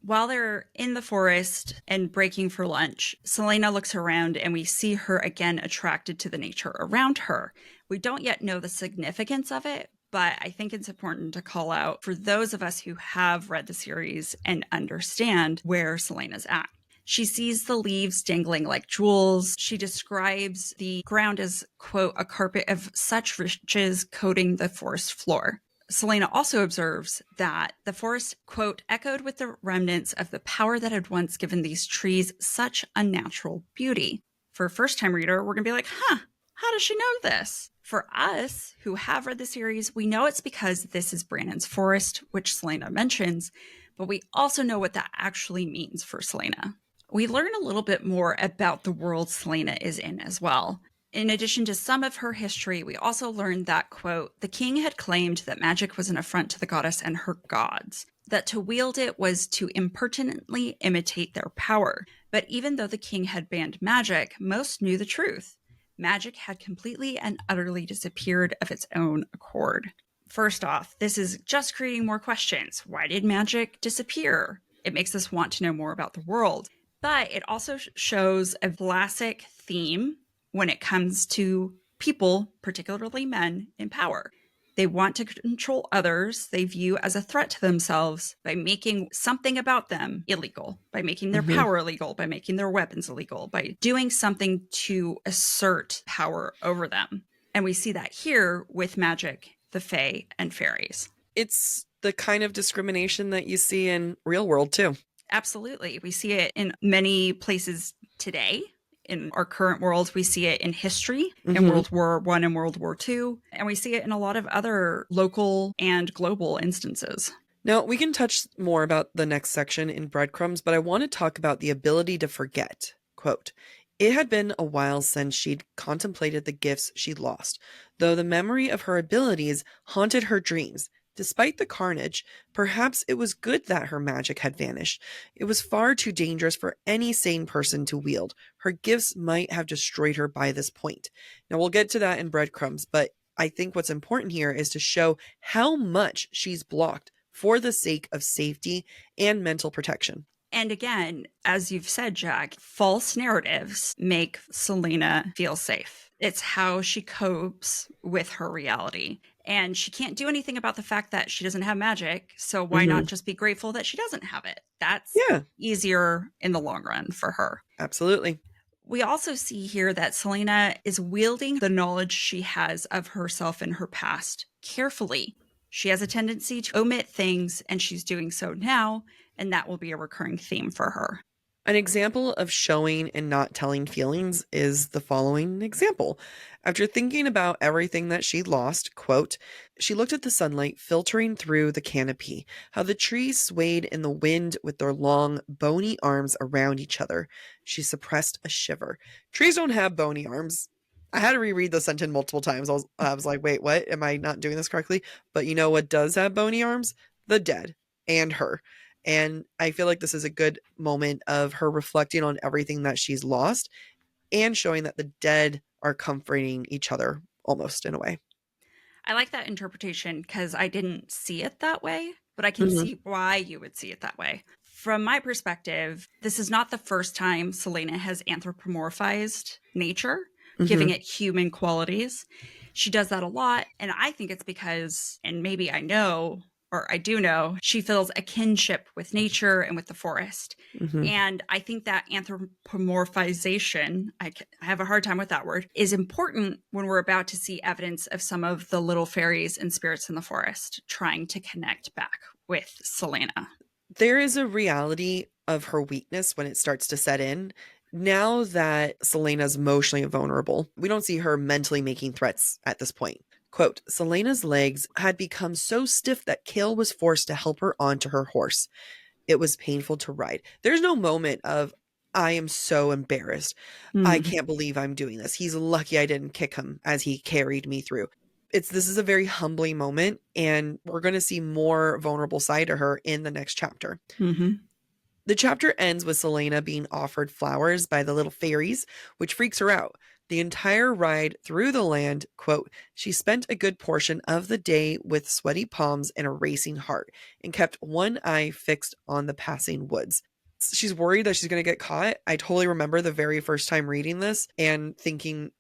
While they're in the forest and breaking for lunch, Selena looks around and we see her again attracted to the nature around her. We don't yet know the significance of it, but I think it's important to call out for those of us who have read the series and understand where Selena's at. She sees the leaves dangling like jewels. She describes the ground as, quote, a carpet of such riches coating the forest floor. Selena also observes that the forest, quote, echoed with the remnants of the power that had once given these trees such unnatural beauty. For a first-time reader, we're going to be like, how does she know this? For us who have read the series, we know it's because this is Brandon's forest, which Selena mentions, but we also know what that actually means for Selena. We learn a little bit more about the world Selena is in as well. In addition to some of her history, we also learned that, quote, the king had claimed that magic was an affront to the goddess and her gods, that to wield it was to impertinently imitate their power. But even though the king had banned magic, most knew the truth. Magic had completely and utterly disappeared of its own accord. First off, this is just creating more questions. Why did magic disappear? It makes us want to know more about the world. But it also shows a classic theme when it comes to people, particularly men, in power. They want to control others they view as a threat to themselves by making something about them illegal, by making their power illegal, by making their weapons illegal, by doing something to assert power over them. And we see that here with magic, the fae, and fairies. It's the kind of discrimination that you see in real world too. Absolutely. We see it in many places today. In our current world, we see it in history, in World War I and World War II, and we see it in a lot of other local and global instances. Now, we can touch more about the next section in Breadcrumbs, but I want to talk about the ability to forget. Quote, it had been a while since she'd contemplated the gifts she'd lost, though the memory of her abilities haunted her dreams. Despite the carnage, perhaps it was good that her magic had vanished. It was far too dangerous for any sane person to wield. Her gifts might have destroyed her by this point. Now, we'll get to that in Breadcrumbs, but I think what's important here is to show how much she's blocked for the sake of safety and mental protection. And again, as you've said, Jack, false narratives make Selena feel safe. It's how she copes with her reality. And she can't do anything about the fact that she doesn't have magic. So why Mm-hmm. not just be grateful that she doesn't have it? That's Yeah, easier in the long run for her. absolutely. We also see here that Selena is wielding the knowledge she has of herself and her past carefully. She has a tendency to omit things, and she's doing so now, and that will be a recurring theme for her. An example of showing and not telling feelings is the following example. After thinking about everything that she lost, quote, she looked at the sunlight filtering through the canopy, how the trees swayed in the wind with their long, bony arms around each other. She suppressed a shiver. Trees don't have bony arms. I had to reread the sentence multiple times. I was like, wait, what? Am I not doing this correctly? But you know what does have bony arms? The dead and her. And I feel like this is a good moment of her reflecting on everything that she's lost and showing that the dead are comforting each other almost in a way. I like that interpretation because I didn't see it that way, but I can Mm-hmm. see why you would see it that way. From my perspective, this is not the first time Selena has anthropomorphized nature, giving Mm-hmm. it human qualities. She does that a lot. And I think it's because, and maybe I know, or I do know, she feels a kinship with nature and with the forest. Mm-hmm. And I think that anthropomorphization, I have a hard time with that word, is important when we're about to see evidence of some of the little fairies and spirits in the forest trying to connect back with Selena. There is a reality of her weakness when it starts to set in. Now that Selena's emotionally vulnerable, we don't see her mentally making threats at this point. Quote, Selena's legs had become so stiff that Kale was forced to help her onto her horse. It was painful to ride. There's no moment of, I am so embarrassed. I Mm. can't believe I'm doing this. He's lucky I didn't kick him as he carried me through. This is a very humbling moment, and we're going to see more vulnerable side to her in the next chapter. Mm-hmm. The chapter ends with Selena being offered flowers by the little fairies, which freaks her out. The entire ride through the land, quote, she spent a good portion of the day with sweaty palms and a racing heart and kept one eye fixed on the passing woods. She's worried that she's going to get caught. I totally remember the very first time reading this and thinking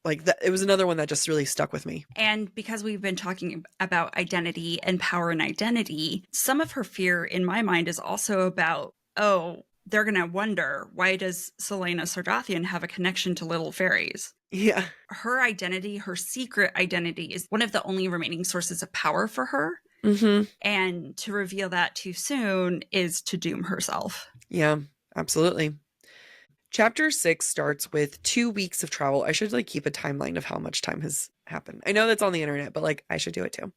like that. It was another one that just really stuck with me. And because we've been talking about identity and power and identity, some of her fear in my mind is also about, oh, they're going to wonder, why does Selena Sardathian have a connection to little fairies? Yeah. Her identity, her secret identity, is one of the only remaining sources of power for her. Mm-hmm. And to reveal that too soon is to doom herself. Yeah, absolutely. Chapter 6 starts with 2 weeks of travel. I should keep a timeline of how much time has happened. I know that's on the internet, but I should do it too.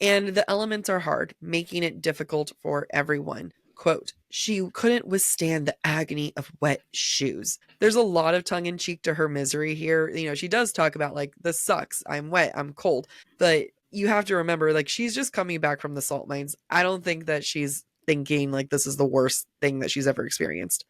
And the elements are hard, making it difficult for everyone. Quote, she couldn't withstand the agony of wet shoes. There's a lot of tongue in cheek to her misery here. She does talk about this sucks. I'm wet. I'm cold. But you have to remember, she's just coming back from the salt mines. I don't think that she's thinking this is the worst thing that she's ever experienced.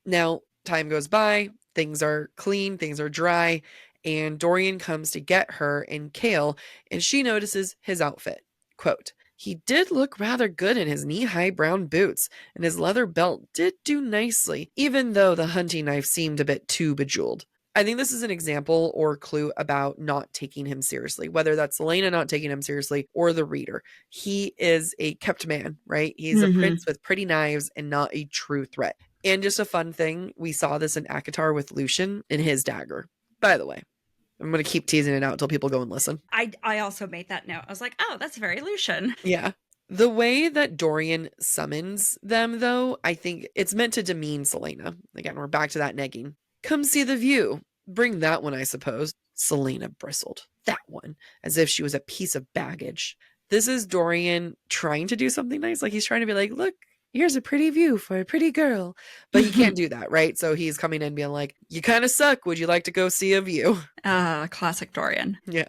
Now, time goes by, things are clean, things are dry, and Dorian comes to get her and Kale, and she notices his outfit. Quote, he did look rather good in his knee-high brown boots, and his leather belt did do nicely, even though the hunting knife seemed a bit too bejeweled. I think this is an example or clue about not taking him seriously, whether that's Selena not taking him seriously or the reader. He is a kept man, right? He's a prince with pretty knives and not a true threat. And just a fun thing, we saw this in ACOTAR with Lucian in his dagger. By the way, I'm going to keep teasing it out until people go and listen. I also made that note. I was like, oh, that's very Lucian. Yeah. The way that Dorian summons them, though, I think it's meant to demean Selena. Again, we're back to that negging. Come see the view. Bring that one, I suppose. Selena bristled. That one, as if she was a piece of baggage. This is Dorian trying to do something nice. He's trying to be like, look, here's a pretty view for a pretty girl. But he can't do that, right? So he's coming in being like, you kind of suck. Would you like to go see a view? Classic Dorian. Yeah.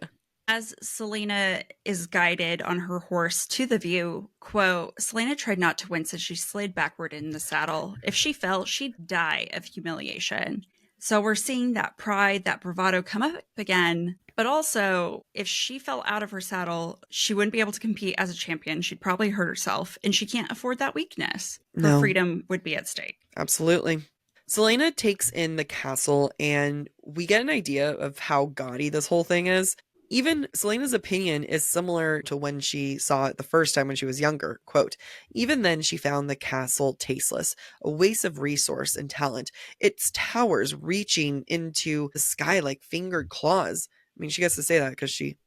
As Selena is guided on her horse to the view, quote, Selena tried not to wince as she slid backward in the saddle. If she fell, she'd die of humiliation. So we're seeing that pride, that bravado come up again. But also, if she fell out of her saddle, she wouldn't be able to compete as a champion. She'd probably hurt herself, and she can't afford that weakness. Her No, freedom would be at stake. absolutely. Selena takes in the castle, and we get an idea of how gaudy this whole thing is. Even Selena's opinion is similar to when she saw it the first time when she was younger. Quote, even then she found the castle tasteless, a waste of resource and talent, its towers reaching into the sky like fingered claws. I mean, she gets to say that because she,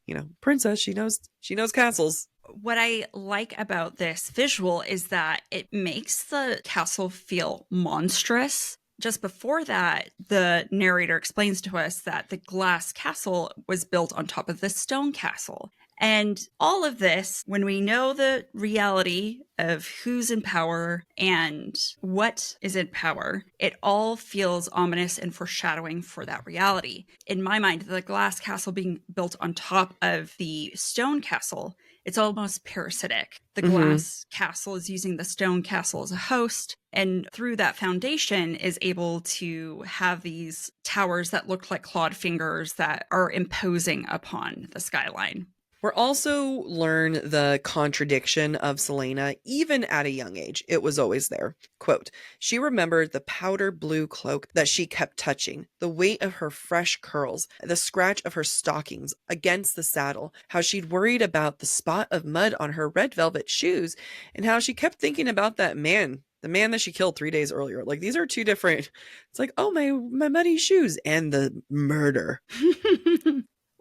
princess, she knows castles. What I like about this visual is that it makes the castle feel monstrous. Just before that, the narrator explains to us that the glass castle was built on top of the stone castle. And all of this, when we know the reality of who's in power and what is in power, it all feels ominous and foreshadowing for that reality. In my mind, the glass castle being built on top of the stone castle, it's almost parasitic. The glass castle is using the stone castle as a host, and through that foundation is able to have these towers that look like clawed fingers that are imposing upon the skyline. We're also learn the contradiction of Selena, even at a young age. It was always there. Quote, she remembered the powder blue cloak that she kept touching, the weight of her fresh curls, the scratch of her stockings against the saddle, how she'd worried about the spot of mud on her red velvet shoes, and how she kept thinking about that man, the man that she killed 3 days earlier. Like, these are two different, it's like, oh, my muddy shoes and the murder.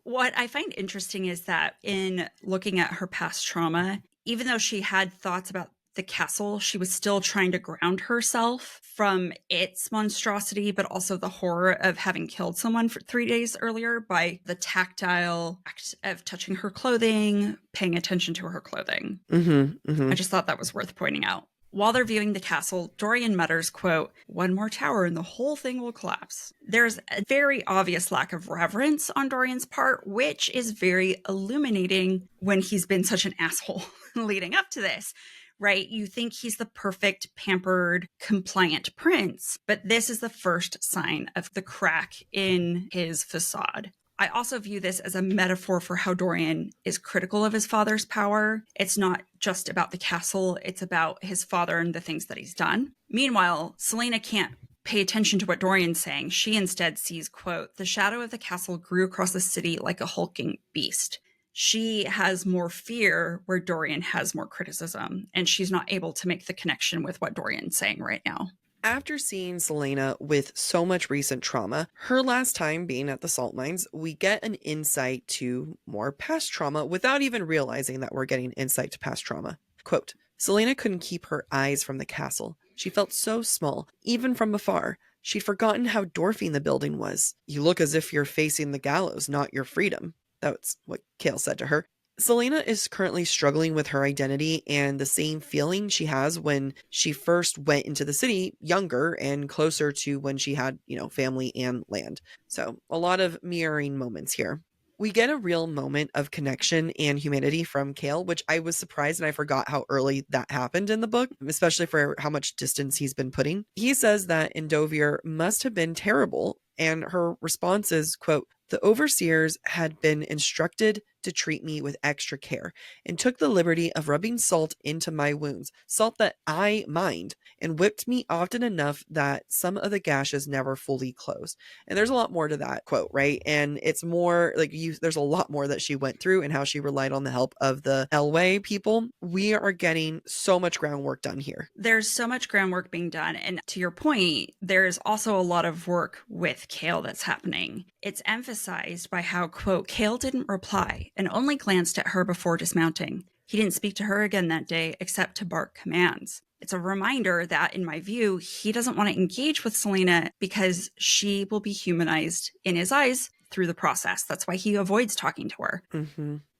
What I find interesting is that in looking at her past trauma, even though she had thoughts about the castle, she was still trying to ground herself from its monstrosity, but also the horror of having killed someone for 3 days earlier by the tactile act of touching her clothing, paying attention to her clothing. I just thought that was worth pointing out. While they're viewing the castle, Dorian mutters, quote, one more tower and the whole thing will collapse. There's a very obvious lack of reverence on Dorian's part, which is very illuminating when he's been such an asshole leading up to this, right? You think he's the perfect, pampered, compliant prince, but this is the first sign of the crack in his facade. I also view this as a metaphor for how Dorian is critical of his father's power. It's not just about the castle, it's about his father and the things that he's done. Meanwhile, Selena can't pay attention to what Dorian's saying. She instead sees, quote, the shadow of the castle grew across the city like a hulking beast. She has more fear where Dorian has more criticism, and she's not able to make the connection with what Dorian's saying right now. After seeing Selena with so much recent trauma, her last time being at the salt mines, we get an insight to more past trauma without even realizing that we're getting insight to past trauma. Quote, Selena couldn't keep her eyes from the castle. She felt so small, even from afar. She'd forgotten how dwarfing the building was. You look as if you're facing the gallows, not your freedom. That's what Kale said to her. Selena is currently struggling with her identity and the same feeling she has when she first went into the city, younger and closer to when she had, family and land. So a lot of mirroring moments here. We get a real moment of connection and humanity from Kale, which I was surprised and I forgot how early that happened in the book, especially for how much distance he's been putting. He says that Endovier must have been terrible, and her response is, quote, the overseers had been instructed to treat me with extra care and took the liberty of rubbing salt into my wounds, salt that I mined, and whipped me often enough that some of the gashes never fully closed. And there's a lot more to that quote, right? And it's more like there's a lot more that she went through and how she relied on the help of the Elway people. We are getting so much groundwork done here. There's so much groundwork being done. And to your point, there's also a lot of work with Kale that's happening. It's emphasized by how, quote, Kale didn't reply and only glanced at her before dismounting. He didn't speak to her again that day except to bark commands. It's a reminder that, in my view, he doesn't want to engage with Selena because she will be humanized in his eyes through the process. That's why he avoids talking to her.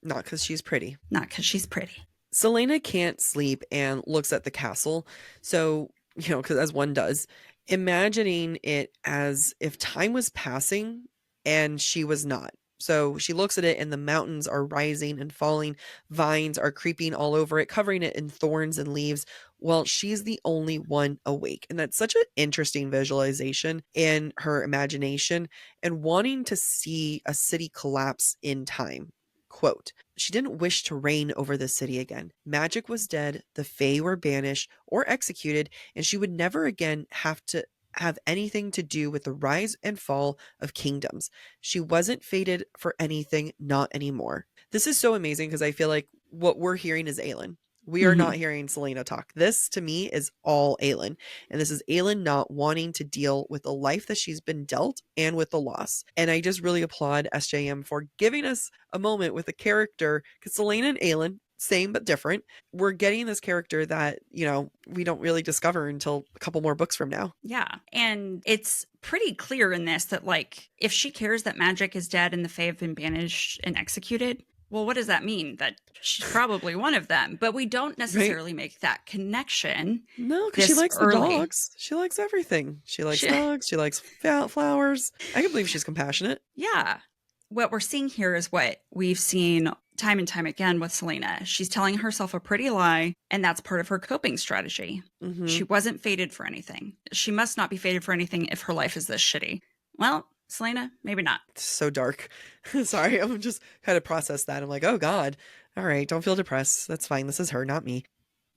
Not because she's pretty. Not because she's pretty. Selena can't sleep and looks at the castle. So, because as one does, imagining it as if time was passing and she was not. So she looks at it and the mountains are rising and falling. Vines are creeping all over it, covering it in thorns and leaves. Well, she's the only one awake. And that's such an interesting visualization in her imagination and wanting to see a city collapse in time. Quote, she didn't wish to reign over the city again. Magic was dead, the Fae were banished or executed, and she would never again have to have anything to do with the rise and fall of kingdoms. She wasn't fated for anything, not anymore. This is so amazing because I feel like what we're hearing is Aelin. We are not hearing Selena talk. This to me is all Aelin. And this is Aelin not wanting to deal with the life that she's been dealt and with the loss. And I just really applaud SJM for giving us a moment with a character, because Selena and Aelin, same but different. We're getting this character that, we don't really discover until a couple more books from now. Yeah. And it's pretty clear in this that, like, if she cares that magic is dead and the Fae have been banished and executed, well, what does that mean? That she's probably one of them. But we don't necessarily make that connection. No, because she likes the dogs. She likes everything. She likes dogs. She likes flowers. I can believe she's compassionate. Yeah. What we're seeing here is what we've seen time and time again with Selena. She's telling herself a pretty lie, and that's part of her coping strategy. She wasn't fated for anything. She must not be fated for anything if her life is this shitty. Well, Selena, maybe not. It's so dark. Sorry, I'm just kind of process that. I'm like, oh God. All right, don't feel depressed. That's fine. This is her, not me.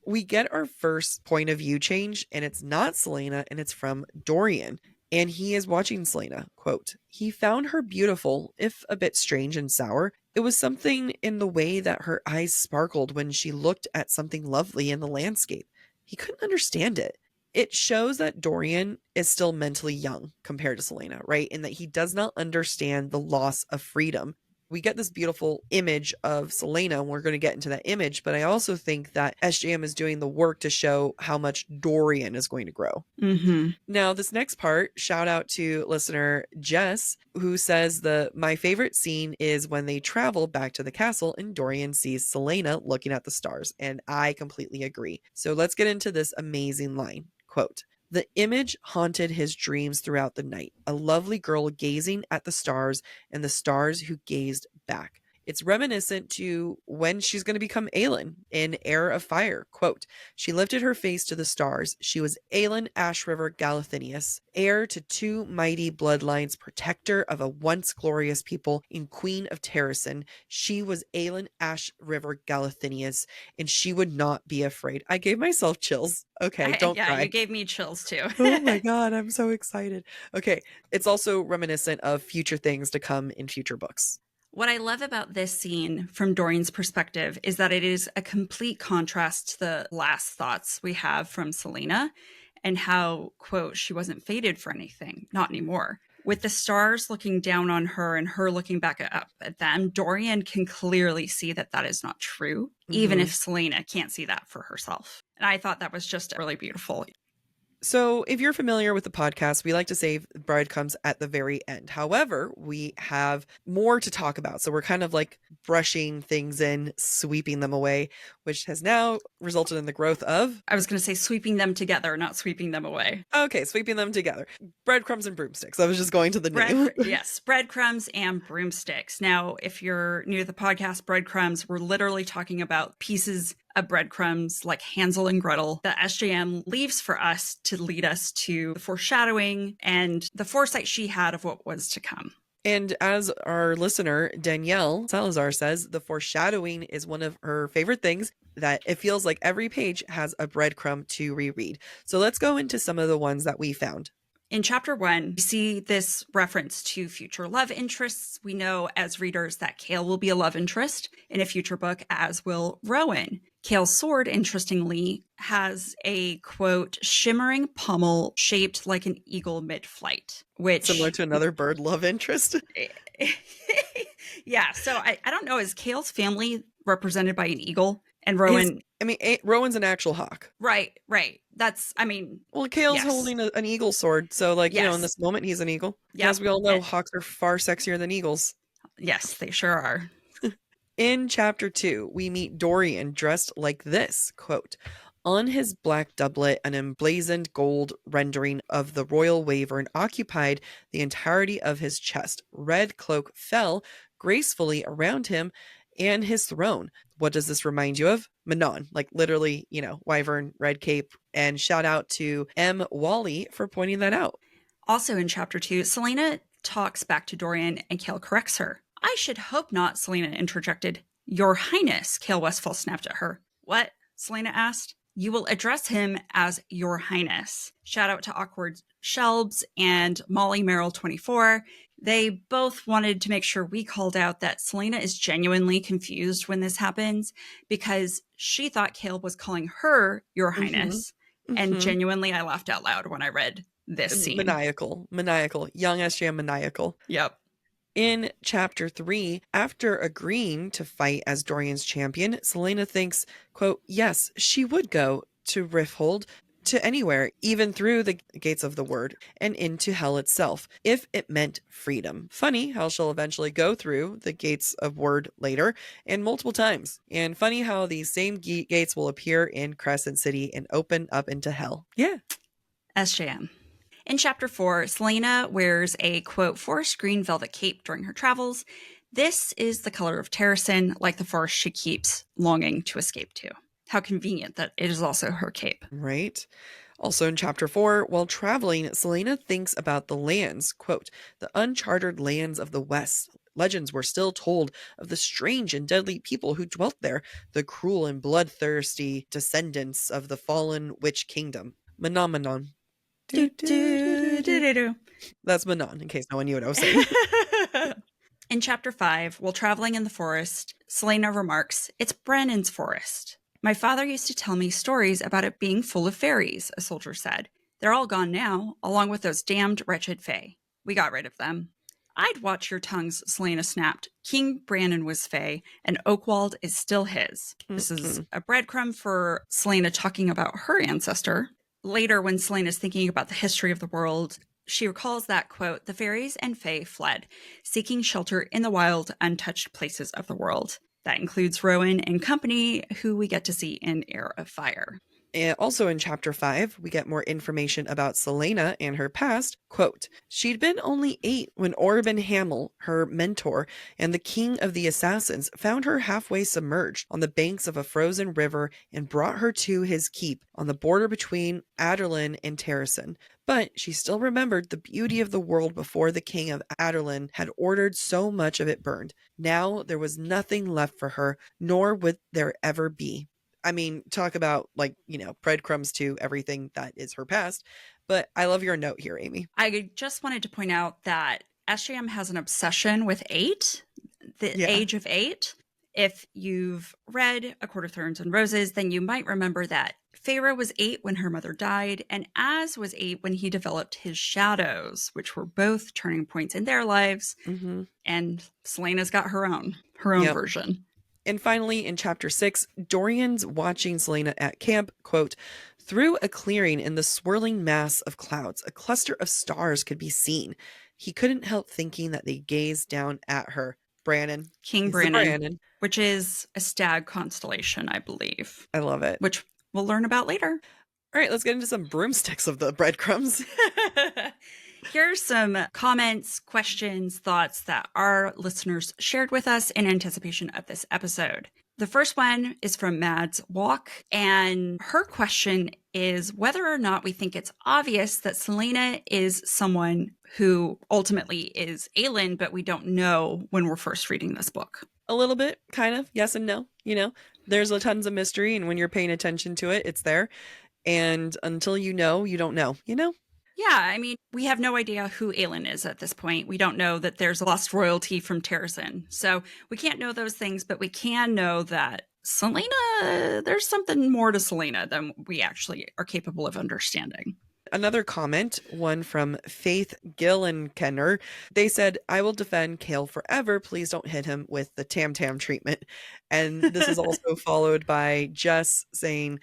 We get our first point of view change, and it's not Selena, and it's from Dorian. And he is watching Selena. Quote, he found her beautiful, if a bit strange and sour. It was something in the way that her eyes sparkled when she looked at something lovely in the landscape. He couldn't understand it. It shows that Dorian is still mentally young compared to Selena, right? And that he does not understand the loss of freedom. We get this beautiful image of Selena, and we're going to get into that image, but I also think that SJM is doing the work to show how much Dorian is going to grow. Now, this next part, shout out to listener Jess, who says my favorite scene is when they travel back to the castle and Dorian sees Selena looking at the stars, and I completely agree. So let's get into this amazing line. Quote, the image haunted his dreams throughout the night, a lovely girl gazing at the stars and the stars who gazed back. It's reminiscent to when she's going to become Aelin in Heir of Fire. Quote, she lifted her face to the stars. She was Aelin Ash River Galathinius, heir to two mighty bloodlines, protector of a once glorious people, and queen of Terrasen. She was Aelin Ash River Galathinius, and she would not be afraid. I gave myself chills. Okay, don't cry. Yeah, you gave me chills too. Oh my God, I'm so excited. Okay, it's also reminiscent of future things to come in future books. What I love about this scene from Dorian's perspective is that it is a complete contrast to the last thoughts we have from Selena and how, quote, she wasn't fated for anything, not anymore. With the stars looking down on her and her looking back up at them, Dorian can clearly see that that is not true, even if Selena can't see that for herself. And I thought that was just really beautiful. So if you're familiar with the podcast, we like to save breadcrumbs at the very end. However, we have more to talk about. So we're kind of like brushing things in, sweeping them away, which has now resulted in the growth of... I was going to say sweeping them together, not sweeping them away. Okay, sweeping them together. Breadcrumbs and Broomsticks. I was just going to the name. Yes, Breadcrumbs and Broomsticks. Now, if you're new to the podcast, Breadcrumbs, we're literally talking about pieces of breadcrumbs like Hansel and Gretel that SJM leaves for us to lead us to the foreshadowing and the foresight she had of what was to come. And as our listener, Danielle Salazar says, the foreshadowing is one of her favorite things, that it feels like every page has a breadcrumb to reread. So let's go into some of the ones that we found. In chapter 1, we see this reference to future love interests. We know as readers that Chaol will be a love interest in a future book, as will Rowan. Chaol's sword, interestingly, has a, quote, shimmering pommel shaped like an eagle mid-flight, which... Similar to another bird love interest. Yeah, so I don't know, is Chaol's family represented by an eagle? And Rowan... Rowan's an actual hawk. Right. That's, well, Chaol's holding an eagle sword. So, in this moment, he's an eagle. Yeah. As we all know, hawks are far sexier than eagles. Yes, they sure are. In chapter 2, we meet Dorian dressed like this, quote, on his black doublet, an emblazoned gold rendering of the royal wyvern occupied the entirety of his chest. Red cloak fell, gracefully around him and his throne. What does this remind you of? Manon, like literally, wyvern, red cape. And shout out to M. Wally for pointing that out. Also in chapter 2, Selena talks back to Dorian and Cale corrects her. I should hope not, Selena interjected. Your Highness, Cale Westfall snapped at her. What? Selena asked. You will address him as Your Highness. Shout out to Awkward Shelbs and Molly Merrill 24. They both wanted to make sure we called out that Selena is genuinely confused when this happens because she thought Cale was calling her Your Highness. And genuinely, I laughed out loud when I read this scene. Maniacal. Young SJM maniacal. Yep. In chapter 3, after agreeing to fight as Dorian's champion, Selena thinks, quote, yes, she would go to Rifthold, to anywhere, even through the gates of the word, and into hell itself, if it meant freedom. Funny how she'll eventually go through the gates of word later, and multiple times. And funny how these same gates will appear in Crescent City and open up into hell. Yeah. SJM. In chapter 4, Selena wears a, quote, forest green velvet cape during her travels. This is the color of Terrasen, like the forest she keeps longing to escape to. How convenient that it is also her cape. Right. Also in chapter 4, while traveling, Selena thinks about the lands, quote, the uncharted lands of the West. Legends were still told of the strange and deadly people who dwelt there, the cruel and bloodthirsty descendants of the fallen witch kingdom. Manon. That's Manon, in case no one knew what I was saying. In chapter 5, while traveling in the forest, Selena remarks, it's Brennan's forest. My father used to tell me stories about it being full of fairies, a soldier said. They're all gone now, along with those damned wretched fae. We got rid of them. I'd watch your tongues, Selena snapped. King Brannon was fae, and Oakwald is still his. This is a breadcrumb for Selena talking about her ancestor. Later, when Selena's thinking about the history of the world, she recalls that, quote, the fairies and fae fled, seeking shelter in the wild, untouched places of the world. That includes Rowan and company, who we get to see in Heir of Fire. And also in chapter 5, we get more information about Selena and her past. Quote, she'd been only 8 when Orban Hamel, her mentor, and the king of the assassins found her halfway submerged on the banks of a frozen river and brought her to his keep on the border between Aderlin and Terrasen. But she still remembered the beauty of the world before the king of Aderlin had ordered so much of it burned. Now there was nothing left for her, nor would there ever be. I mean, talk about breadcrumbs to everything that is her past. But I love your note here, Amy. I just wanted to point out that SJM has an obsession with 8, the age of 8. If you've read A Court of Thorns and Roses, then you might remember that Feyre was 8 when her mother died, and Az was 8 when he developed his shadows, which were both turning points in their lives. Mm-hmm. And Selena's got her own version. And finally, in chapter 6, Dorian's watching Selena at camp, quote, through a clearing in the swirling mass of clouds, a cluster of stars could be seen. He couldn't help thinking that they gazed down at her. Brannon. King Brannon, which is a stag constellation, I believe. I love it. Which we'll learn about later. All right, let's get into some broomsticks of the breadcrumbs. Here's some comments, questions, thoughts that our listeners shared with us in anticipation of this episode. The first one is from Mads Walk, and her question is whether or not we think it's obvious that Selena is someone who ultimately is Aelin, but we don't know when we're first reading this book. A little bit, kind of, yes and no. There's tons of mystery, and when you're paying attention to it, it's there. And until you don't know, Yeah, I mean, we have no idea who Aelin is at this point. We don't know that there's lost royalty from Terrasen. So we can't know those things, but we can know that Selena, there's something more to Selena than we actually are capable of understanding. Another comment, one from Faith Gillenkenner. They said, I will defend Cale forever. Please don't hit him with the tam-tam treatment. And this is also followed by Jess saying,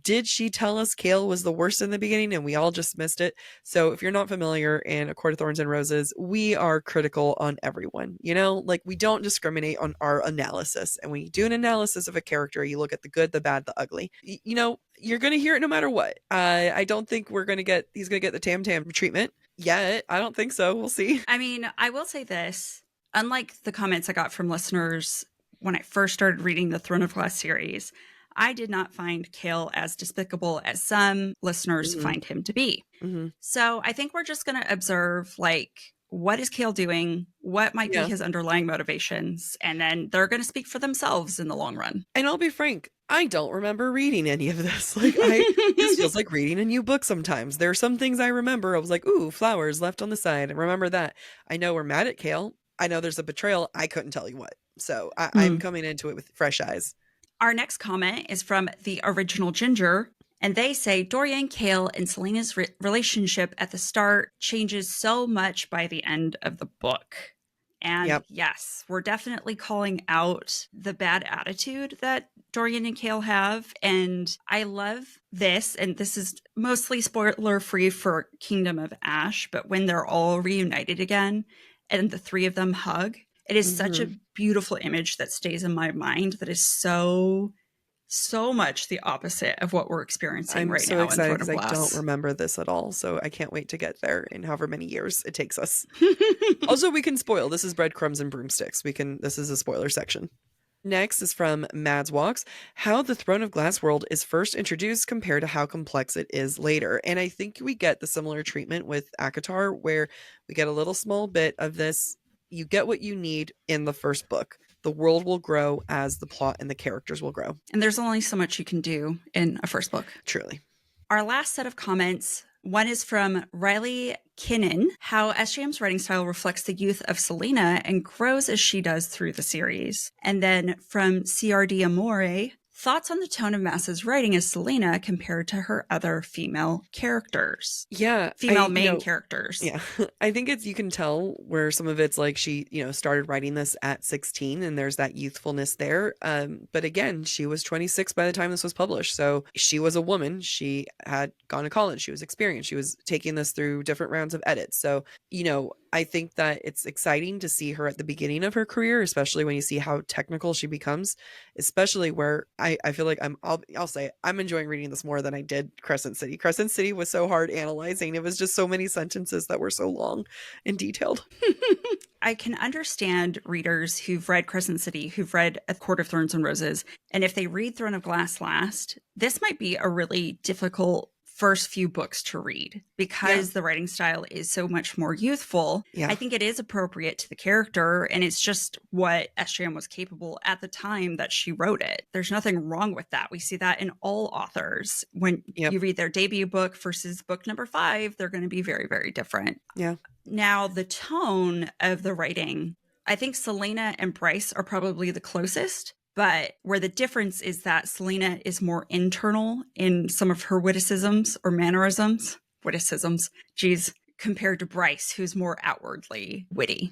did she tell us Cale was the worst in the beginning and we all just missed it? So if you're not familiar in A Court of Thorns and Roses, we are critical on everyone. We don't discriminate on our analysis. And when you do an analysis of a character, you look at the good, the bad, the ugly. You're going to hear it no matter what. I don't think he's going to get the tam-tam treatment yet. I don't think so. We'll see. I mean, I will say this. Unlike the comments I got from listeners when I first started reading the Throne of Glass series, I did not find Cale as despicable as some listeners Mhm. find him to be. Mhm. So I think we're just going to observe, like, what is Cale doing? What might be Yeah. his underlying motivations? And then they're going to speak for themselves in the long run. And I'll be frank, I don't remember reading any of this. This feels like reading a new book sometimes. There are some things I remember. I was like, ooh, flowers left on the side. I remember that. I know we're mad at Cale. I know there's a betrayal. I couldn't tell you what. So I'm Mm. coming into it with fresh eyes. Our next comment is from the original Ginger, and they say Dorian, Cale, and Selena's relationship at the start changes so much by the end of the book. And Yep. yes, we're definitely calling out the bad attitude that Dorian and Cale have. And I love this, and this is mostly spoiler free for Kingdom of Ash, but when they're all reunited again and the three of them hug, it is such a Mhm. beautiful image that stays in my mind that is so, so much the opposite of what we're experiencing I'm right so now in excited Throne because of I don't Glass. remember this at all. So I can't wait to get there in however many years it takes us. Also, we can spoil. This is Breadcrumbs and Broomsticks. This is a spoiler section. Next is from Mads Walks, how the Throne of Glass world is first introduced compared to how complex it is later. And I think we get the similar treatment with Akatar, where we get a little small bit of this. You get what you need in the first book. The world will grow as the plot and the characters will grow. And there's only so much you can do in a first book. Truly. Our last set of comments, one is from Riley Kinnan, how SJM's writing style reflects the youth of Selena and grows as she does through the series. And then from CRD Amore, thoughts on the tone of Maas's writing as Selena compared to her other female characters. Yeah, Female main characters. yeah, I think you can tell where some of it's like she, started writing this at 16 and there's that youthfulness there. But again, she was 26 by the time this was published. So she was a woman. She had gone to college. She was experienced. She was taking this through different rounds of edits. So, I think that it's exciting to see her at the beginning of her career, especially when you see how technical she becomes, especially where I feel like I'll say I'm enjoying reading this more than I did Crescent City. Crescent City was so hard analyzing. It was just so many sentences that were so long and detailed. I can understand readers who've read Crescent City, who've read A Court of Thorns and Roses, and if they read Throne of Glass last, this might be a really difficult first few books to read because the writing style is so much more youthful. Yeah. I think it is appropriate to the character, and it's just what SJM was capable at the time that she wrote it. There's nothing wrong with that. We see that in all authors. When you read their debut book versus book number 5, they're going to be very, very different. Yeah. Now, the tone of the writing, I think Selena and Bryce are probably the closest, but where the difference is that Selena is more internal in some of her witticisms or mannerisms, compared to Bryce, who's more outwardly witty.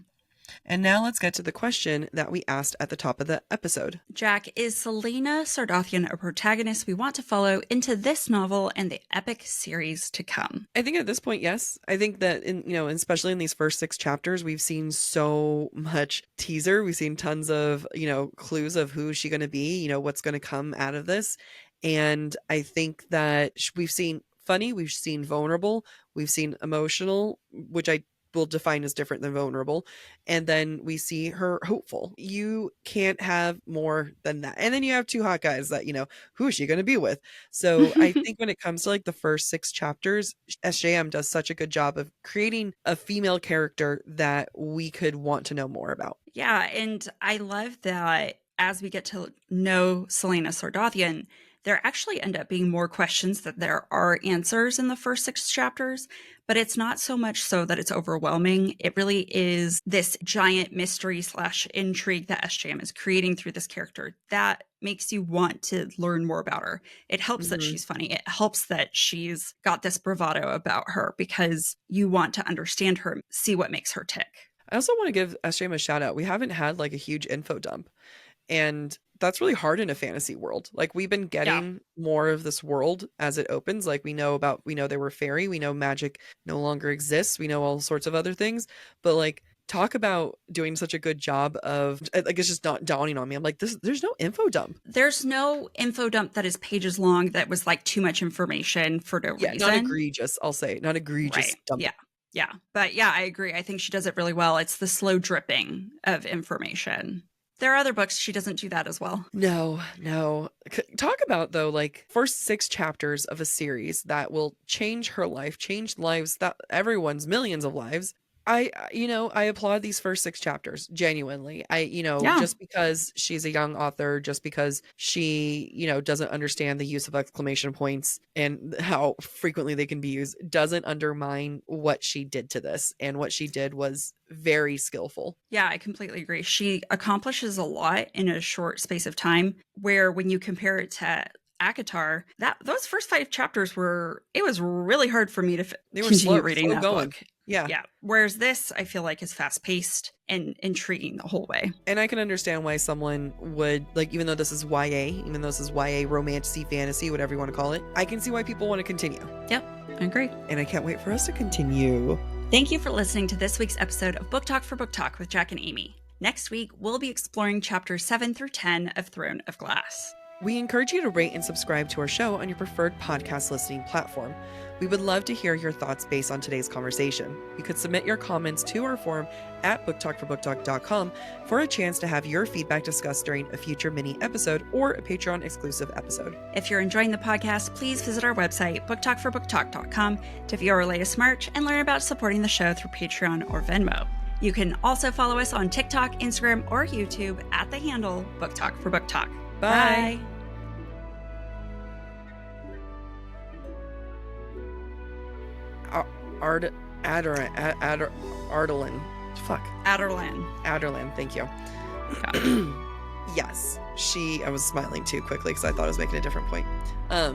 And now let's get to the question that we asked at the top of the episode. Jack, is Selena Sardothien a protagonist we want to follow into this novel and the epic series to come? I think at this point, yes. I think that especially in these first 6 chapters, we've seen so much teaser. We've seen tons of, clues of who's she going to be, what's going to come out of this. And I think that we've seen funny, we've seen vulnerable, we've seen emotional, which I will define as different than vulnerable, and then we see her hopeful. You can't have more than that. And then you have 2 hot guys that who is she going to be with? So I think when it comes to like the first 6 chapters, SJM does such a good job of creating a female character that we could want to know more about. Yeah, and I love that as we get to know Selena Sardothien, there actually end up being more questions that there are answers in the first 6 chapters, but it's not so much so that it's overwhelming. It really is this giant mystery / intrigue that SJM is creating through this character that makes you want to learn more about her. It helps that she's funny. It helps that she's got this bravado about her because you want to understand her, see what makes her tick. I also want to give SJM a shout out. We haven't had like a huge info dump. And that's really hard in a fantasy world. Like we've been getting more of this world as it opens. Like we know they were fairy. We know magic no longer exists. We know all sorts of other things. But like talk about doing such a good job of like, it's just not dawning on me. I'm like, there's no info dump. There's no info dump that is pages long that was like too much information for no reason. Not egregious. I'll say not egregious. Right. Dump. Yeah. But yeah, I agree. I think she does it really well. It's the slow dripping of information. There are other books she doesn't do that as well. No. Talk about, though, like first 6 chapters of a series that will change her life, change lives, that everyone's millions of lives. I applaud these first 6 chapters, genuinely. Yeah. Just because she's a young author, just because she, doesn't understand the use of exclamation points and how frequently they can be used, doesn't undermine what she did to this. And what she did was very skillful. Yeah, I completely agree. She accomplishes a lot in a short space of time, where when you compare it to ACOTAR, those first 5 chapters it was really hard for me to continue reading that going. book. Yeah. Whereas this, I feel like, is fast paced and intriguing the whole way. And I can understand why someone would, like, even though this is YA, romantasy, fantasy, whatever you want to call it, I can see why people want to continue. Yep, I agree. And I can't wait for us to continue. Thank you for listening to this week's episode of Book Talk for Book Talk with Jac and Amy. Next week, we'll be exploring chapters 7 through 10 of Throne of Glass. We encourage you to rate and subscribe to our show on your preferred podcast listening platform. We would love to hear your thoughts based on today's conversation. You could submit your comments to our forum at booktalkforbooktalk.com for a chance to have your feedback discussed during a future mini episode or a Patreon exclusive episode. If you're enjoying the podcast, please visit our website, booktalkforbooktalk.com, to view our latest merch and learn about supporting the show through Patreon or Venmo. You can also follow us on TikTok, Instagram, or YouTube at the handle BookTalkForBookTalk. Bye. Ardalan. Fuck. Adarlan. Thank you. Yes. I was smiling too quickly because I thought I was making a different point. That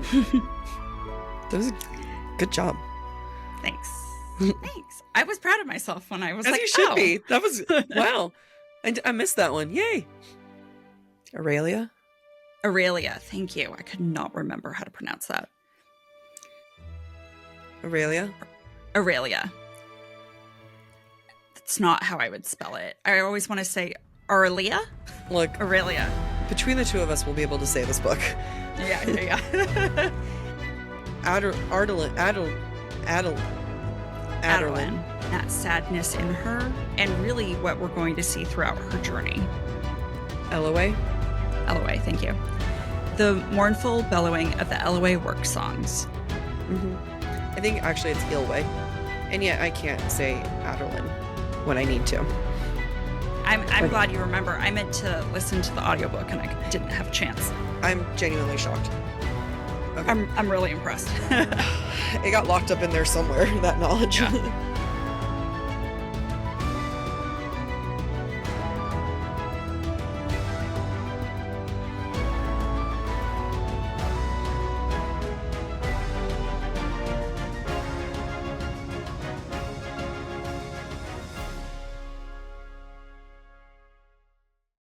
was a good job. Thanks. I was proud of myself when I was As like, you should be. That was, wow. I missed that one. Yay. Aurelia. Thank you. I could not remember how to pronounce that. Aurelia. That's not how I would spell it. I always want to say Aurelia. Look, Aurelia. Between the two of us, we'll be able to say this book. Yeah. Adarlan. That sadness in her, and really what we're going to see throughout her journey. Eloway, thank you. The mournful bellowing of the Eloway work songs. Mm-hmm. I think actually it's Ilway. And yet I can't say Adarlan when I need to. I'm glad you remember. I meant to listen to the audiobook and I didn't have a chance. I'm genuinely shocked. Okay. I'm really impressed. It got locked up in there somewhere, that knowledge. Yeah.